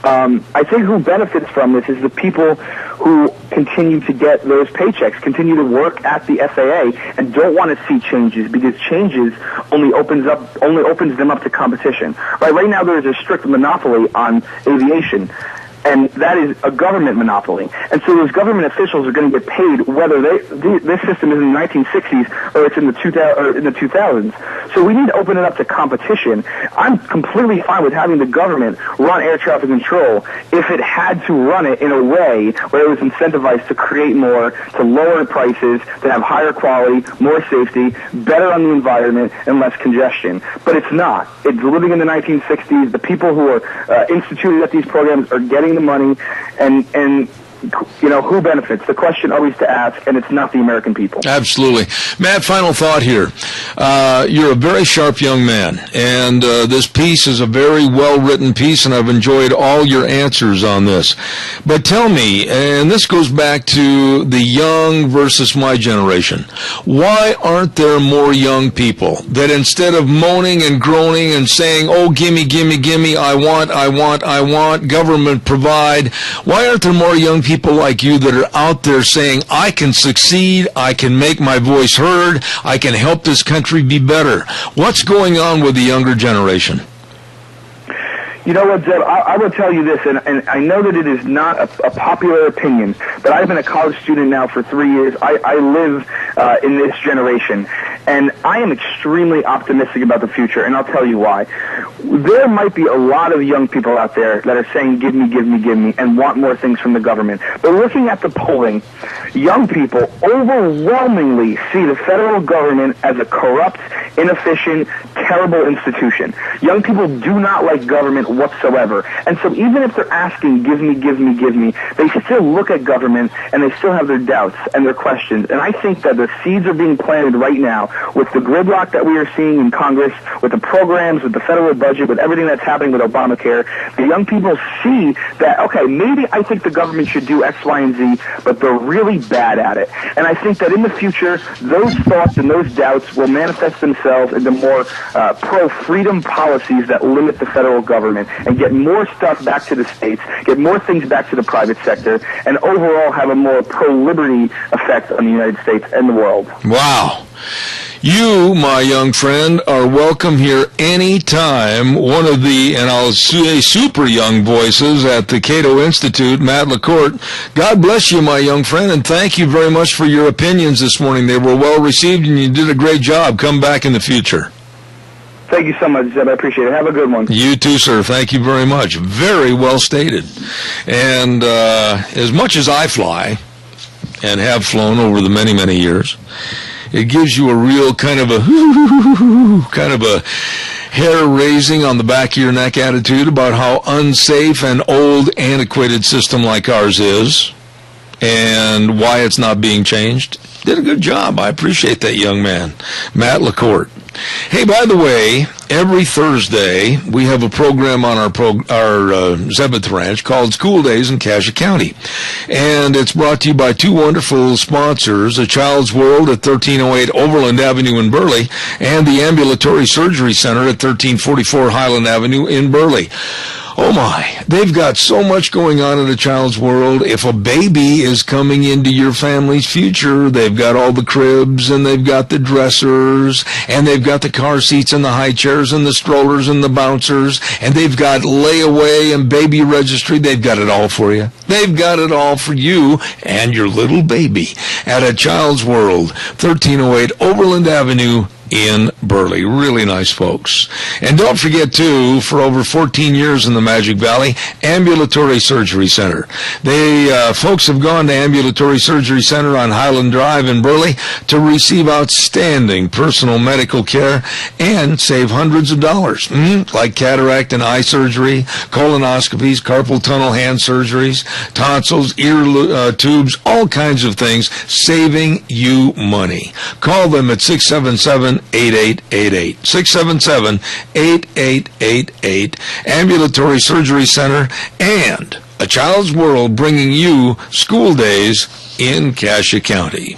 I think who benefits from this is the people who continue to get those paychecks, continue to work at the FAA, and don't want to see changes, because changes only opens them up to competition. Right now there is a strict monopoly on aviation, and that is a government monopoly. And so those government officials are going to get paid whether this system is in the 1960s or it's in the 2000s. So we need to open it up to competition. I'm completely fine with having the government run air traffic control if it had to run it in a way where it was incentivized to create more, to lower prices, to have higher quality, more safety, better on the environment, and less congestion. But it's not. It's living in the 1960s. The people who are instituted at these programs are getting the money, and who benefits? The question always to ask, and it's not the American people. Absolutely. Matt, final thought here. You're a very sharp young man, and this piece is a very well-written piece, and I've enjoyed all your answers on this. But tell me, and this goes back to the young versus my generation, why aren't there more young people that instead of moaning and groaning and saying, oh, gimme, gimme, gimme, I want, government provide, why aren't there more young people like you that are out there saying, I can succeed, I can make my voice heard, I can help this country be better? What's going on with the younger generation? You know what, Zeb, I will tell you this, and I know that it is not a popular opinion, but I've been a college student now for 3 years. I live in this generation, and I am extremely optimistic about the future, and I'll tell you why. There might be a lot of young people out there that are saying, give me, give me, give me, and want more things from the government. But looking at the polling, young people overwhelmingly see the federal government as a corrupt, inefficient, terrible institution. Young people do not like government whatsoever. And so even if they're asking, give me, give me, give me, they still look at government and they still have their doubts and their questions. And I think that the seeds are being planted right now with the gridlock that we are seeing in Congress, with the programs, with the federal budget, with everything that's happening with Obamacare. The young people see that, okay, maybe I think the government should do X, Y, and Z, but they're really bad at it. And I think that in the future, those thoughts and those doubts will manifest themselves into more pro-freedom policies that limit the federal government and get more stuff back to the states, get more things back to the private sector, and overall have a more pro-liberty effect on the United States and the world. Wow. You, my young friend, are welcome here anytime. One of the, and I'll say super young voices at the Cato Institute, Matt LaCourte. God bless you, my young friend, and thank you very much for your opinions this morning. They were well received, and you did a great job. Come back in the future. Thank you so much, Zeb. I appreciate it. Have a good one. You too, sir. Thank you very much. Very well stated. And as much as I fly, and have flown over the many, many years, it gives you a real kind of a hair raising on the back of your neck attitude about how unsafe and old, antiquated system like ours is and why it's not being changed. Did a good job. I appreciate that, young man. Matt LaCourte. Hey, by the way, every Thursday we have a program on our Zebeth Ranch called School Days in Cassia County. And it's brought to you by two wonderful sponsors, A Child's World at 1308 Overland Avenue in Burley and the Ambulatory Surgery Center at 1344 Highland Avenue in Burley. Oh my, they've got so much going on in A Child's World. If a baby is coming into your family's future, they've got all the cribs and they've got the dressers and they've got the car seats and the high chairs and the strollers and the bouncers and they've got layaway and baby registry. They've got it all for you. They've got it all for you and your little baby at A Child's World, 1308 Overland Avenue in Burley. Really nice folks. And don't forget, too, for over 14 years in the Magic Valley, Ambulatory Surgery Center. Folks have gone to Ambulatory Surgery Center on Highland Drive in Burley to receive outstanding personal medical care and save hundreds of dollars, like cataract and eye surgery, colonoscopies, carpal tunnel hand surgeries, tonsils, ear tubes, all kinds of things, saving you money. Call them at 677-8888. 677-8888. Ambulatory Surgery Center and A Child's World, bringing you School Days in Cassia County.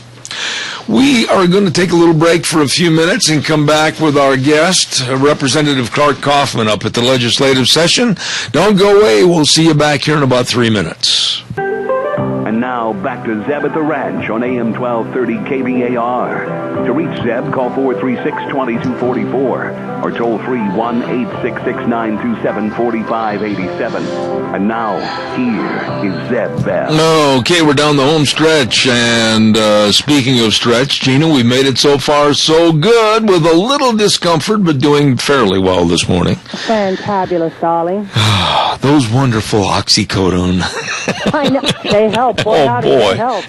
We are going to take a little break for a few minutes and come back with our guest, Representative Clark Kaufman, up at the legislative session. Don't go away. We'll see you back here in about 3 minutes. And now, back to Zeb at the Ranch on AM 1230 KVAR. To reach Zeb, call 436-2244 or toll free 1-866-927-4587. And now, here is Zeb Bell. Okay, we're down the home stretch. And speaking of stretch, Gina, we made it so far so good with a little discomfort, but doing fairly well this morning. Fantabulous, darling. Those wonderful oxycodone. I know. They help. Boy, oh, boy. They help.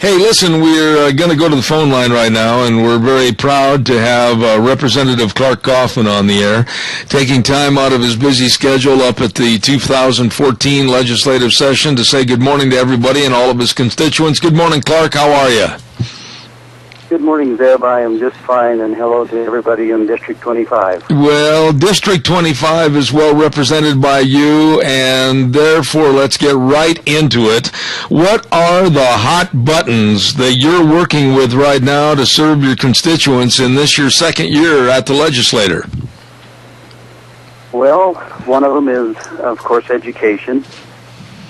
Hey, listen, we're going to go to the phone line right now, and we're very proud to have Representative Clark Kaufman on the air, taking time out of his busy schedule up at the 2014 legislative session to say good morning to everybody and all of his constituents. Good morning, Clark. How are you? Good morning, Zeb. I am just fine, and hello to everybody in District 25. Well, District 25 is well represented by you, and therefore let's get right into it. What are the hot buttons that you're working with right now to serve your constituents in this your second year at the legislature? Well, one of them is, of course, education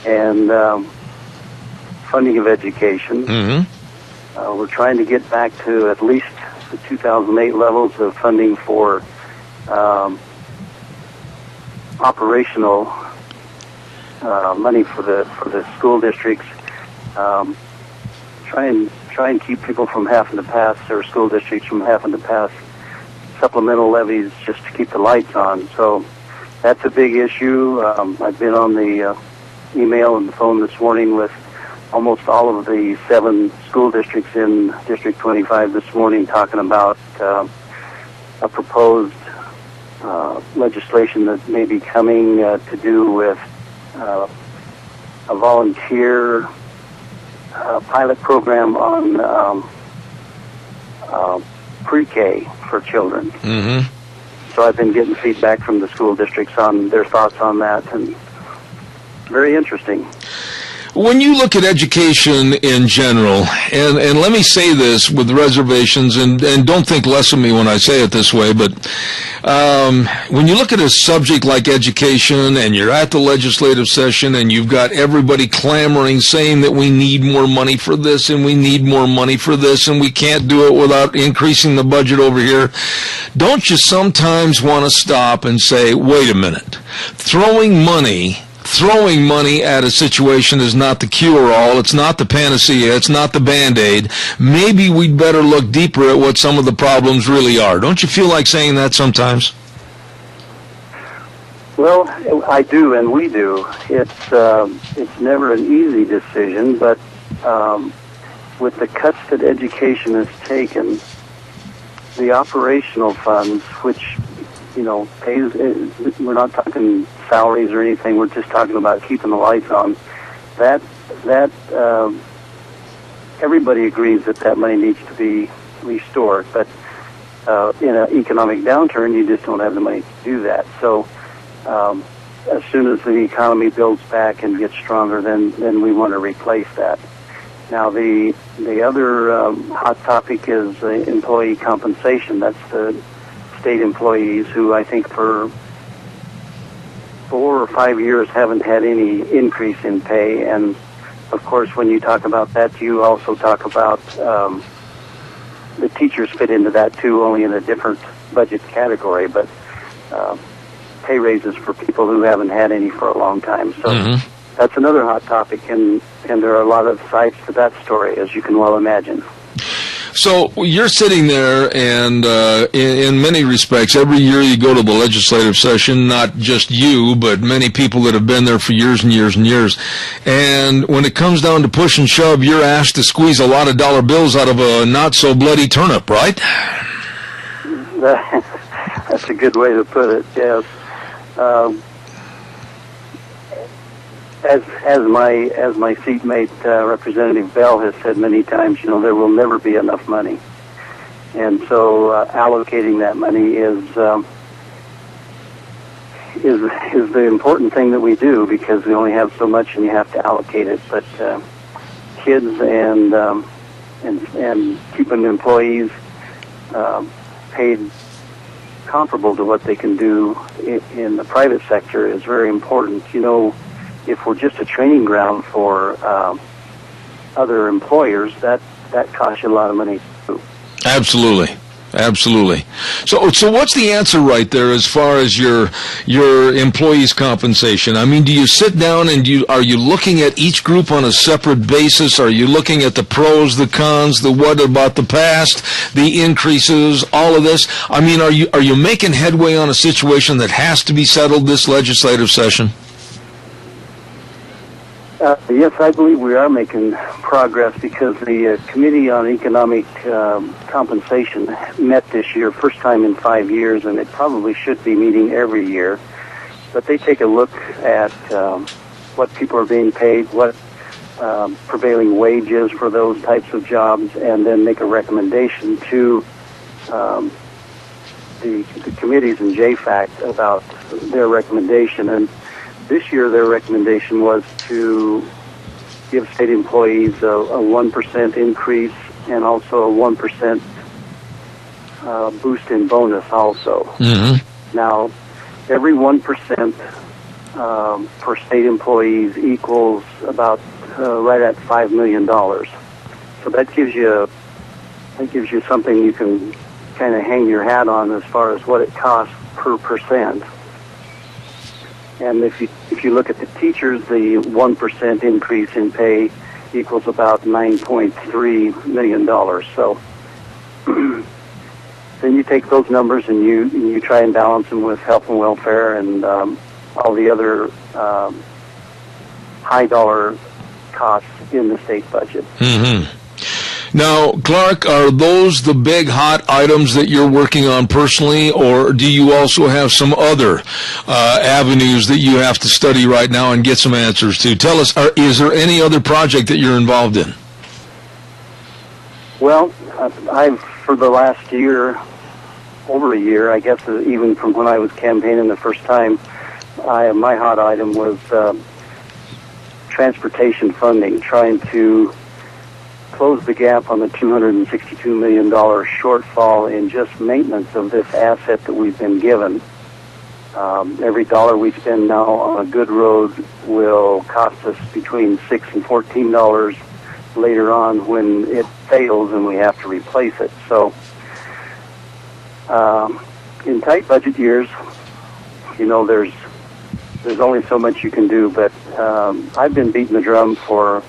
and funding of education. Mm-hmm. We're trying to get back to at least the 2008 levels of funding for operational money for the school districts. Try and keep people from having to pass, or school districts from having to pass supplemental levies just to keep the lights on. So that's a big issue. I've been on the email and the phone this morning with almost all of the 7 school districts in District 25 this morning, talking about a proposed legislation that may be coming to do with a volunteer pilot program on pre-K for children. Mm-hmm. So I've been getting feedback from the school districts on their thoughts on that, and very interesting. When you look at education in general, and let me say this with reservations, and don't think less of me when I say it this way, but when you look at a subject like education and you're at the legislative session and you've got everybody clamoring saying that we need more money for this and we need more money for this and we can't do it without increasing the budget over here, don't you sometimes want to stop and say, wait a minute, throwing money at a situation is not the cure-all, it's not the panacea, it's not the Band-Aid. Maybe we'd better look deeper at what some of the problems really are. Don't you feel like saying that sometimes? Well, I do, and we do. It's never an easy decision, but with the cuts that education has taken, the operational funds, which pays, we're not talking salaries or anything, we're just talking about keeping the lights on. That everybody agrees that money needs to be restored, but in an economic downturn, you just don't have the money to do that. So as soon as the economy builds back and gets stronger, then we want to replace that. Now, the other hot topic is employee compensation. That's the state employees who I think for 4 or 5 years haven't had any increase in pay. And of course, when you talk about that, you also talk about the teachers fit into that too, only in a different budget category, but pay raises for people who haven't had any for a long time. So that's another hot topic, and there are a lot of sides to that story, as you can well imagine. So you're sitting there, and in many respects, every year you go to the legislative session, not just you, but many people that have been there for years and years and years. And when it comes down to push and shove, you're asked to squeeze a lot of dollar bills out of a not-so-bloody turnip, right? That's a good way to put it, yes. As my seatmate Representative Bell has said many times, there will never be enough money, and so allocating that money is the important thing that we do, because we only have so much and you have to allocate it. But kids and keeping employees paid comparable to what they can do in the private sector is very important. If we're just a training ground for other employers, that costs you a lot of money too. Absolutely. So what's the answer right there as far as your employees' compensation? I mean, do you sit down and are you looking at each group on a separate basis? Are you looking at the pros, the cons, the what about the past, the increases, all of this? I mean, are you making headway on a situation that has to be settled this legislative session? Yes, I believe we are making progress because the Committee on Economic Compensation met this year, first time in 5 years, and it probably should be meeting every year. But they take a look at what people are being paid, what prevailing wage is for those types of jobs, and then make a recommendation to the committees in JFAC about their recommendation. And this year their recommendation was to give state employees a 1% increase and also a 1% boost in bonus also. Mm-hmm. Now, every 1% for state employees equals about right at $5 million. So that gives you something you can kind of hang your hat on as far as what it costs per percent. And if you look at the teachers, the 1% increase in pay equals about $9.3 million. So then you take those numbers and you try and balance them with health and welfare and all the other high dollar costs in the state budget. Mm-hmm. Now, Clark, are those the big hot items that you're working on personally, or do you also have some other avenues that you have to study right now and get some answers to? Tell us, is there any other project that you're involved in? Well, I've, for the last year, over a year, I guess even from when I was campaigning the first time, my hot item was transportation funding, trying to close the gap on the $262 million shortfall in just maintenance of this asset that we've been given. Every dollar we spend now on a good road will cost us between $6 and $14 later on when it fails and we have to replace it. So in tight budget years, there's only so much you can do, but I've been beating the drum for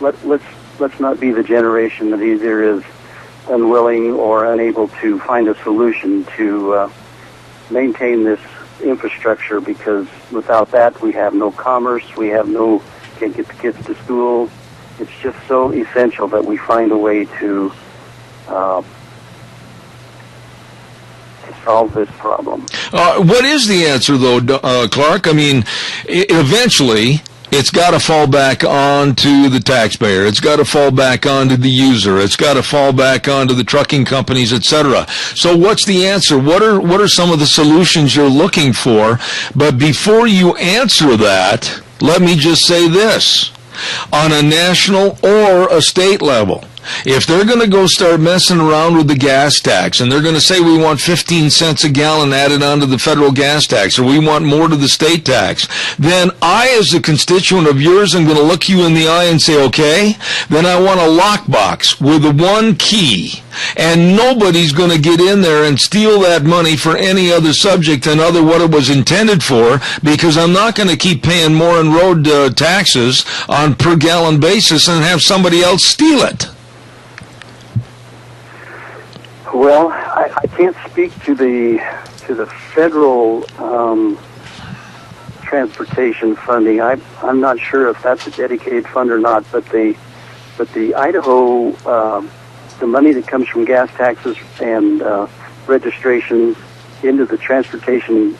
let's not be the generation that either is unwilling or unable to find a solution to maintain this infrastructure, because without that we have no commerce, can't get the kids to school. It's just so essential that we find a way to solve this problem. What is the answer, though, Clark? I mean, eventually it's got to fall back onto the taxpayer. It's got to fall back onto the user. It's got to fall back onto the trucking companies, etc. So what's the answer? What are some of the solutions you're looking for? But before you answer that, let me just say this. On a national or a state level, if they're going to go start messing around with the gas tax and they're going to say we want 15 cents a gallon added onto the federal gas tax or we want more to the state tax, then I, as a constituent of yours, am going to look you in the eye and say, okay, then I want a lockbox with the one key, and nobody's going to get in there and steal that money for any other subject than what it was intended for, because I'm not going to keep paying more in road taxes on per gallon basis and have somebody else steal it. Well, I can't speak to the federal transportation funding. I'm not sure if that's a dedicated fund or not. But the Idaho, the money that comes from gas taxes and registration into the transportation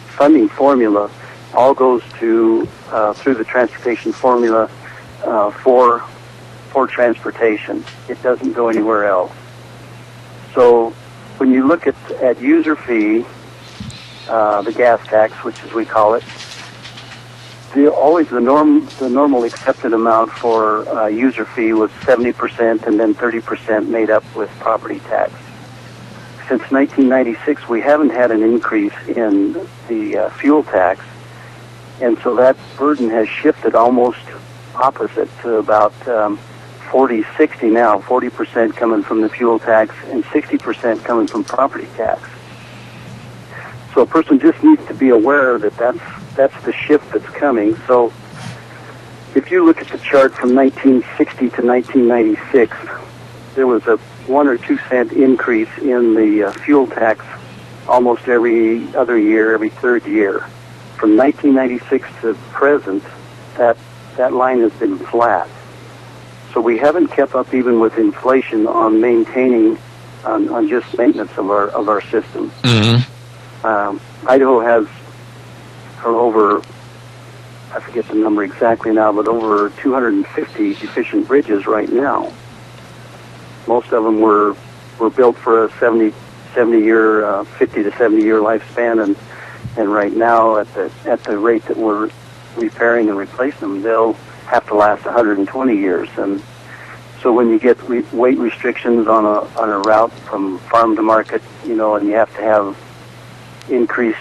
funding formula all goes to through the transportation formula for transportation. It doesn't go anywhere else. So when you look at user fee, the gas tax, which as we call it, the normal accepted amount for user fee was 70%, and then 30% made up with property tax. Since 1996, we haven't had an increase in the fuel tax, and so that burden has shifted almost opposite to about 40-60 now, 40% coming from the fuel tax and 60% coming from property tax. So a person just needs to be aware that that's the shift that's coming. So if you look at the chart from 1960 to 1996, there was a 1 or 2 cent increase in the fuel tax almost every other year, every third year. from 1996 to present, that line has been flat. So we haven't kept up even with inflation on maintaining, on just maintenance of our system. Idaho has over, I forget the number exactly now, but over 250 deficient bridges right now. Most of them were built for a 50 to 70 year lifespan, and right now at the rate that we're repairing and replacing them, they'll have to last 120 years. And so when you get weight restrictions on a route from farm to market, and you have to have increased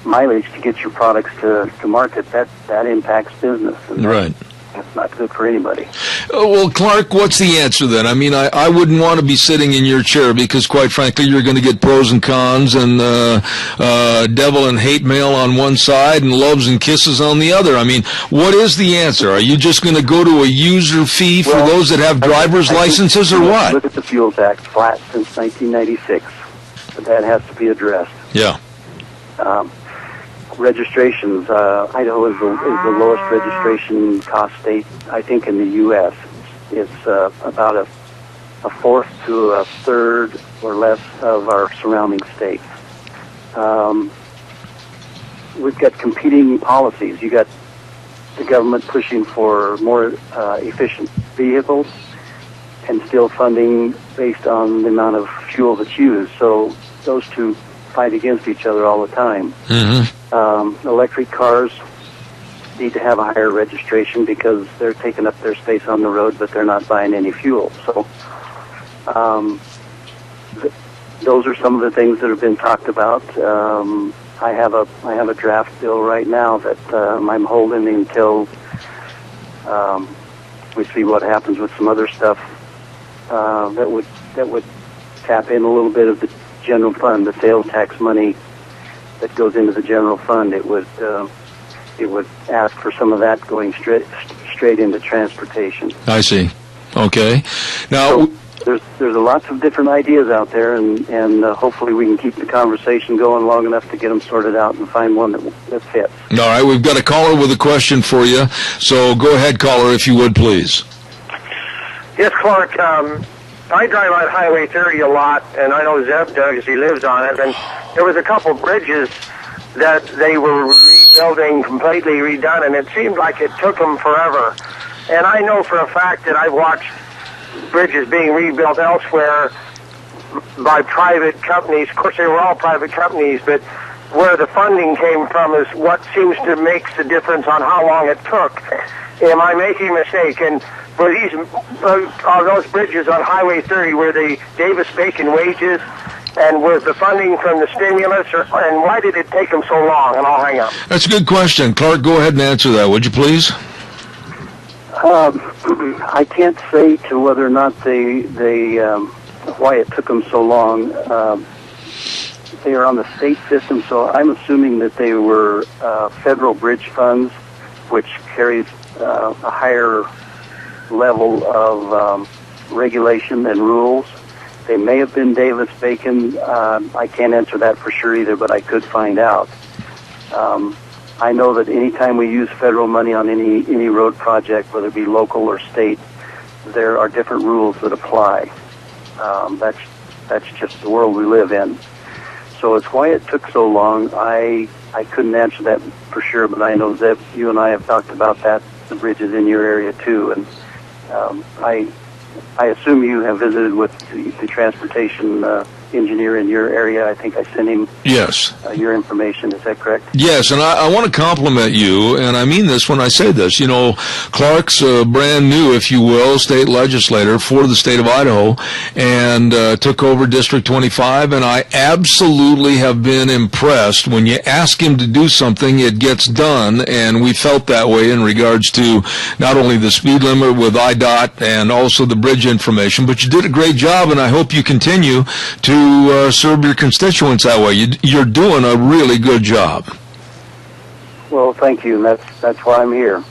mileage to get your products to market, that impacts business. And right. That's not good for anybody. Well, Clark, what's the answer then? I mean, I wouldn't want to be sitting in your chair because, quite frankly, you're going to get pros and cons and devil and hate mail on one side and loves and kisses on the other. I mean, what is the answer? Are you just going to go to a user fee for those that have driver's licenses or what? Look at the Fuels Act, flat since 1996. But that has to be addressed. Yeah. Registrations, Idaho is the lowest registration cost state, I think, in the U.S. It's about a fourth to a third or less of our surrounding states. We've got competing policies. You got the government pushing for more efficient vehicles and still funding based on the amount of fuel that's used. So those two fight against each other all the time. Electric cars need to have a higher registration because they're taking up their space on the road, but they're not buying any fuel. So those are some of the things that have been talked about. I have a draft bill right now that I'm holding until we see what happens with some other stuff that would tap in a little bit of the general fund, the sales tax money that goes into the general fund. It would ask for some of that going straight into transportation. I see. Okay. Now so there's lots of different ideas out there, and hopefully we can keep the conversation going long enough to get them sorted out and find one that fits. All right, we've got a caller with a question for you. So go ahead, caller, if you would, please. Yes, Clark. I drive on Highway 30 a lot, and I know Zeb does. He lives on it, and there was a couple bridges that they were rebuilding, completely redone, and it seemed like it took them forever. And I know for a fact that I've watched bridges being rebuilt elsewhere by private companies. Of course, they were all private companies, but where the funding came from is what seems to make the difference on how long it took. Am I making a mistake? And were these those bridges on Highway 30, were they Davis-Bacon wages? And was the funding from the stimulus? And why did it take them so long? And I'll hang up. That's a good question. Clark, go ahead and answer that, would you please? I can't say to whether or not they why it took them so long. They are on the state system, so I'm assuming that they were federal bridge funds, which carries a higher level of regulation and rules. They may have been Davis-Bacon. I can't answer that for sure either, but I could find out. I know that anytime we use federal money on any road project, whether it be local or state, there are different rules that apply. That's just the world we live in. So it's why it took so long. I couldn't answer that for sure, but I know, Zeb, you and I have talked about that, the bridges in your area too, and I assume you have visited with the transportation engineer in your area. I think I sent him your information. Is that correct? Yes, and I want to compliment you, and I mean this when I say this. You know, Clark's brand new, if you will, state legislator for the state of Idaho, and took over District 25, and I absolutely have been impressed. When you ask him to do something, it gets done, and we felt that way in regards to not only the speed limit with IDOT and also the bridge information, but you did a great job, and I hope you continue to serve your constituents that way. You're doing a really good job. Well, thank you. That's why I'm here.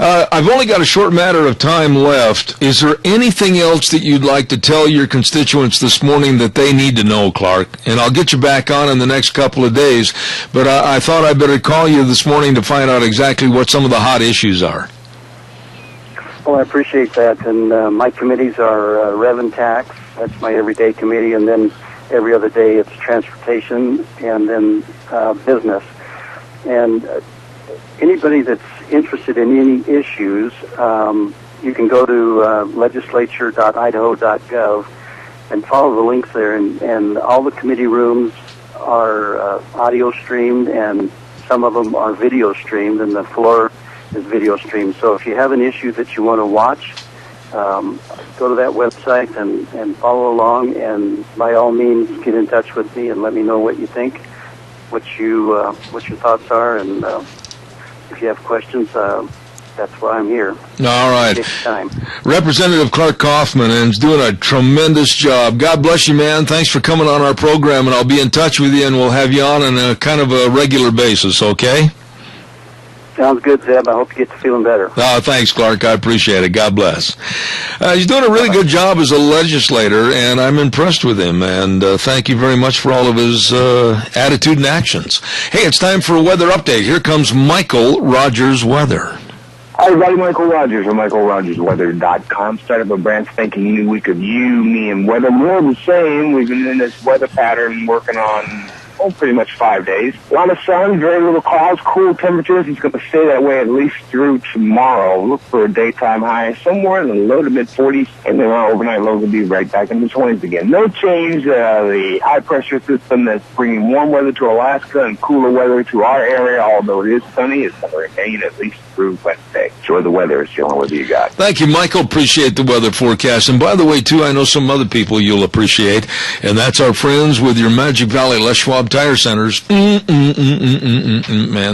I've only got a short matter of time left. Is there anything else that you'd like to tell your constituents this morning that they need to know, Clark? And I'll get you back on in the next couple of days, but I thought I'd better call you this morning to find out exactly what some of the hot issues are. Well, I appreciate that. And my committees are rev and tax. That's my everyday committee. And then every other day it's transportation and then business. And anybody that's interested in any issues, you can go to legislature.idaho.gov and follow the links there. And all the committee rooms are audio streamed, and some of them are video streamed, and the floor is video streamed. So if you have an issue that you want to watch, go to that website and follow along, and by all means get in touch with me and let me know what you think, what your thoughts are, and if you have questions, that's why I'm here. All right. Time. Representative Clark Kaufman is doing a tremendous job. God bless you, man. Thanks for coming on our program, and I'll be in touch with you, and we'll have you on a kind of a regular basis, okay? Sounds good, Zeb. I hope you get to feeling better. Oh, thanks, Clark. I appreciate it. God bless. He's doing a really good job as a legislator, and I'm impressed with him. And thank you very much for all of his attitude and actions. Hey, it's time for a weather update. Here comes Michael Rogers Weather. Hi, everybody. Michael Rogers from MichaelRogersWeather.com. Start up a brand spanking new week of you, me, and weather. More of the same. We've been in this weather pattern working on pretty much 5 days. A lot of sun, very little clouds, cool temperatures. It's going to stay that way at least through tomorrow. Look for a daytime high somewhere in the low to mid-40s, and then our overnight lows will be right back in the 20s again. No change. The high-pressure system that's bringing warm weather to Alaska and cooler weather to our area, although it is sunny, it's going to remain at least through Wednesday. Enjoy the weather. It's the only weather you got. Thank you, Michael. Appreciate the weather forecast. And by the way, too, I know some other people you'll appreciate, and that's our friends with your Magic Valley Les Schwab Tire Centers. Man,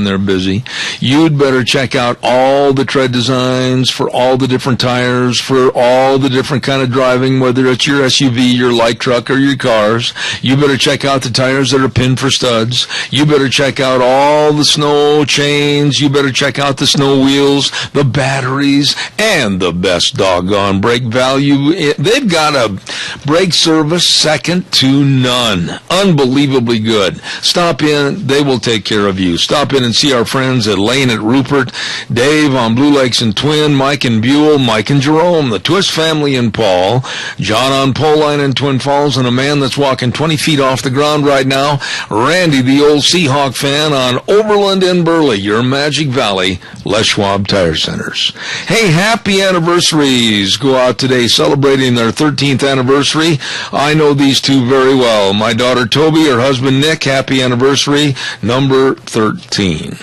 they're busy. You'd better check out all the tread designs for all the different tires, for all the different kind of driving, whether it's your SUV, your light truck, or your cars. You better check out the tires that are pinned for studs. You better check out all the snow chains. You better check out the snow wheels, the batteries, and the best doggone brake value. They've got a brake service second to none. Unbelievably good. Stop in. They will take care of you. Stop in and see our friends at Lane at Rupert, Dave on Blue Lakes and Twin, Mike and Buell, Mike and Jerome, the Twist family in Paul, John on Poline in Twin Falls, and a man that's walking 20 feet off the ground right now, Randy, the old Seahawk fan on Overland in Burley, your Magic Valley, Les Schwab Tire Centers. Hey, happy anniversaries go out today, celebrating their 13th anniversary. I know these two very well. My daughter Toby, her husband Nick, happy anniversary, number 13.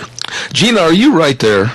Gina, are you right there?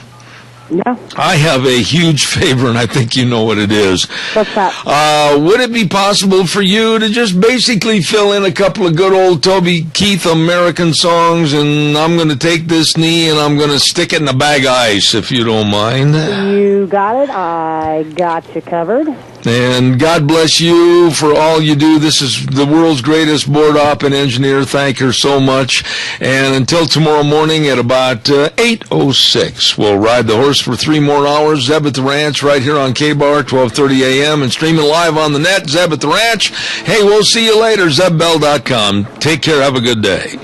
Yeah. I have a huge favor, and I think you know what it is. What's that? Would it be possible for you to just basically fill in a couple of good old Toby Keith American songs, and I'm going to take this knee and I'm going to stick it in a bag of ice, if you don't mind? You got it. I got you covered. And God bless you for all you do. This is the world's greatest board op and engineer. Thank her so much. And until tomorrow morning at about 8:06, we'll ride the horse for 3 more hours. Zeb at the Ranch right here on K-Bar, 12:30 a.m. and streaming live on the net, Zeb at the Ranch. Hey, we'll see you later, ZebBell.com. Take care. Have a good day.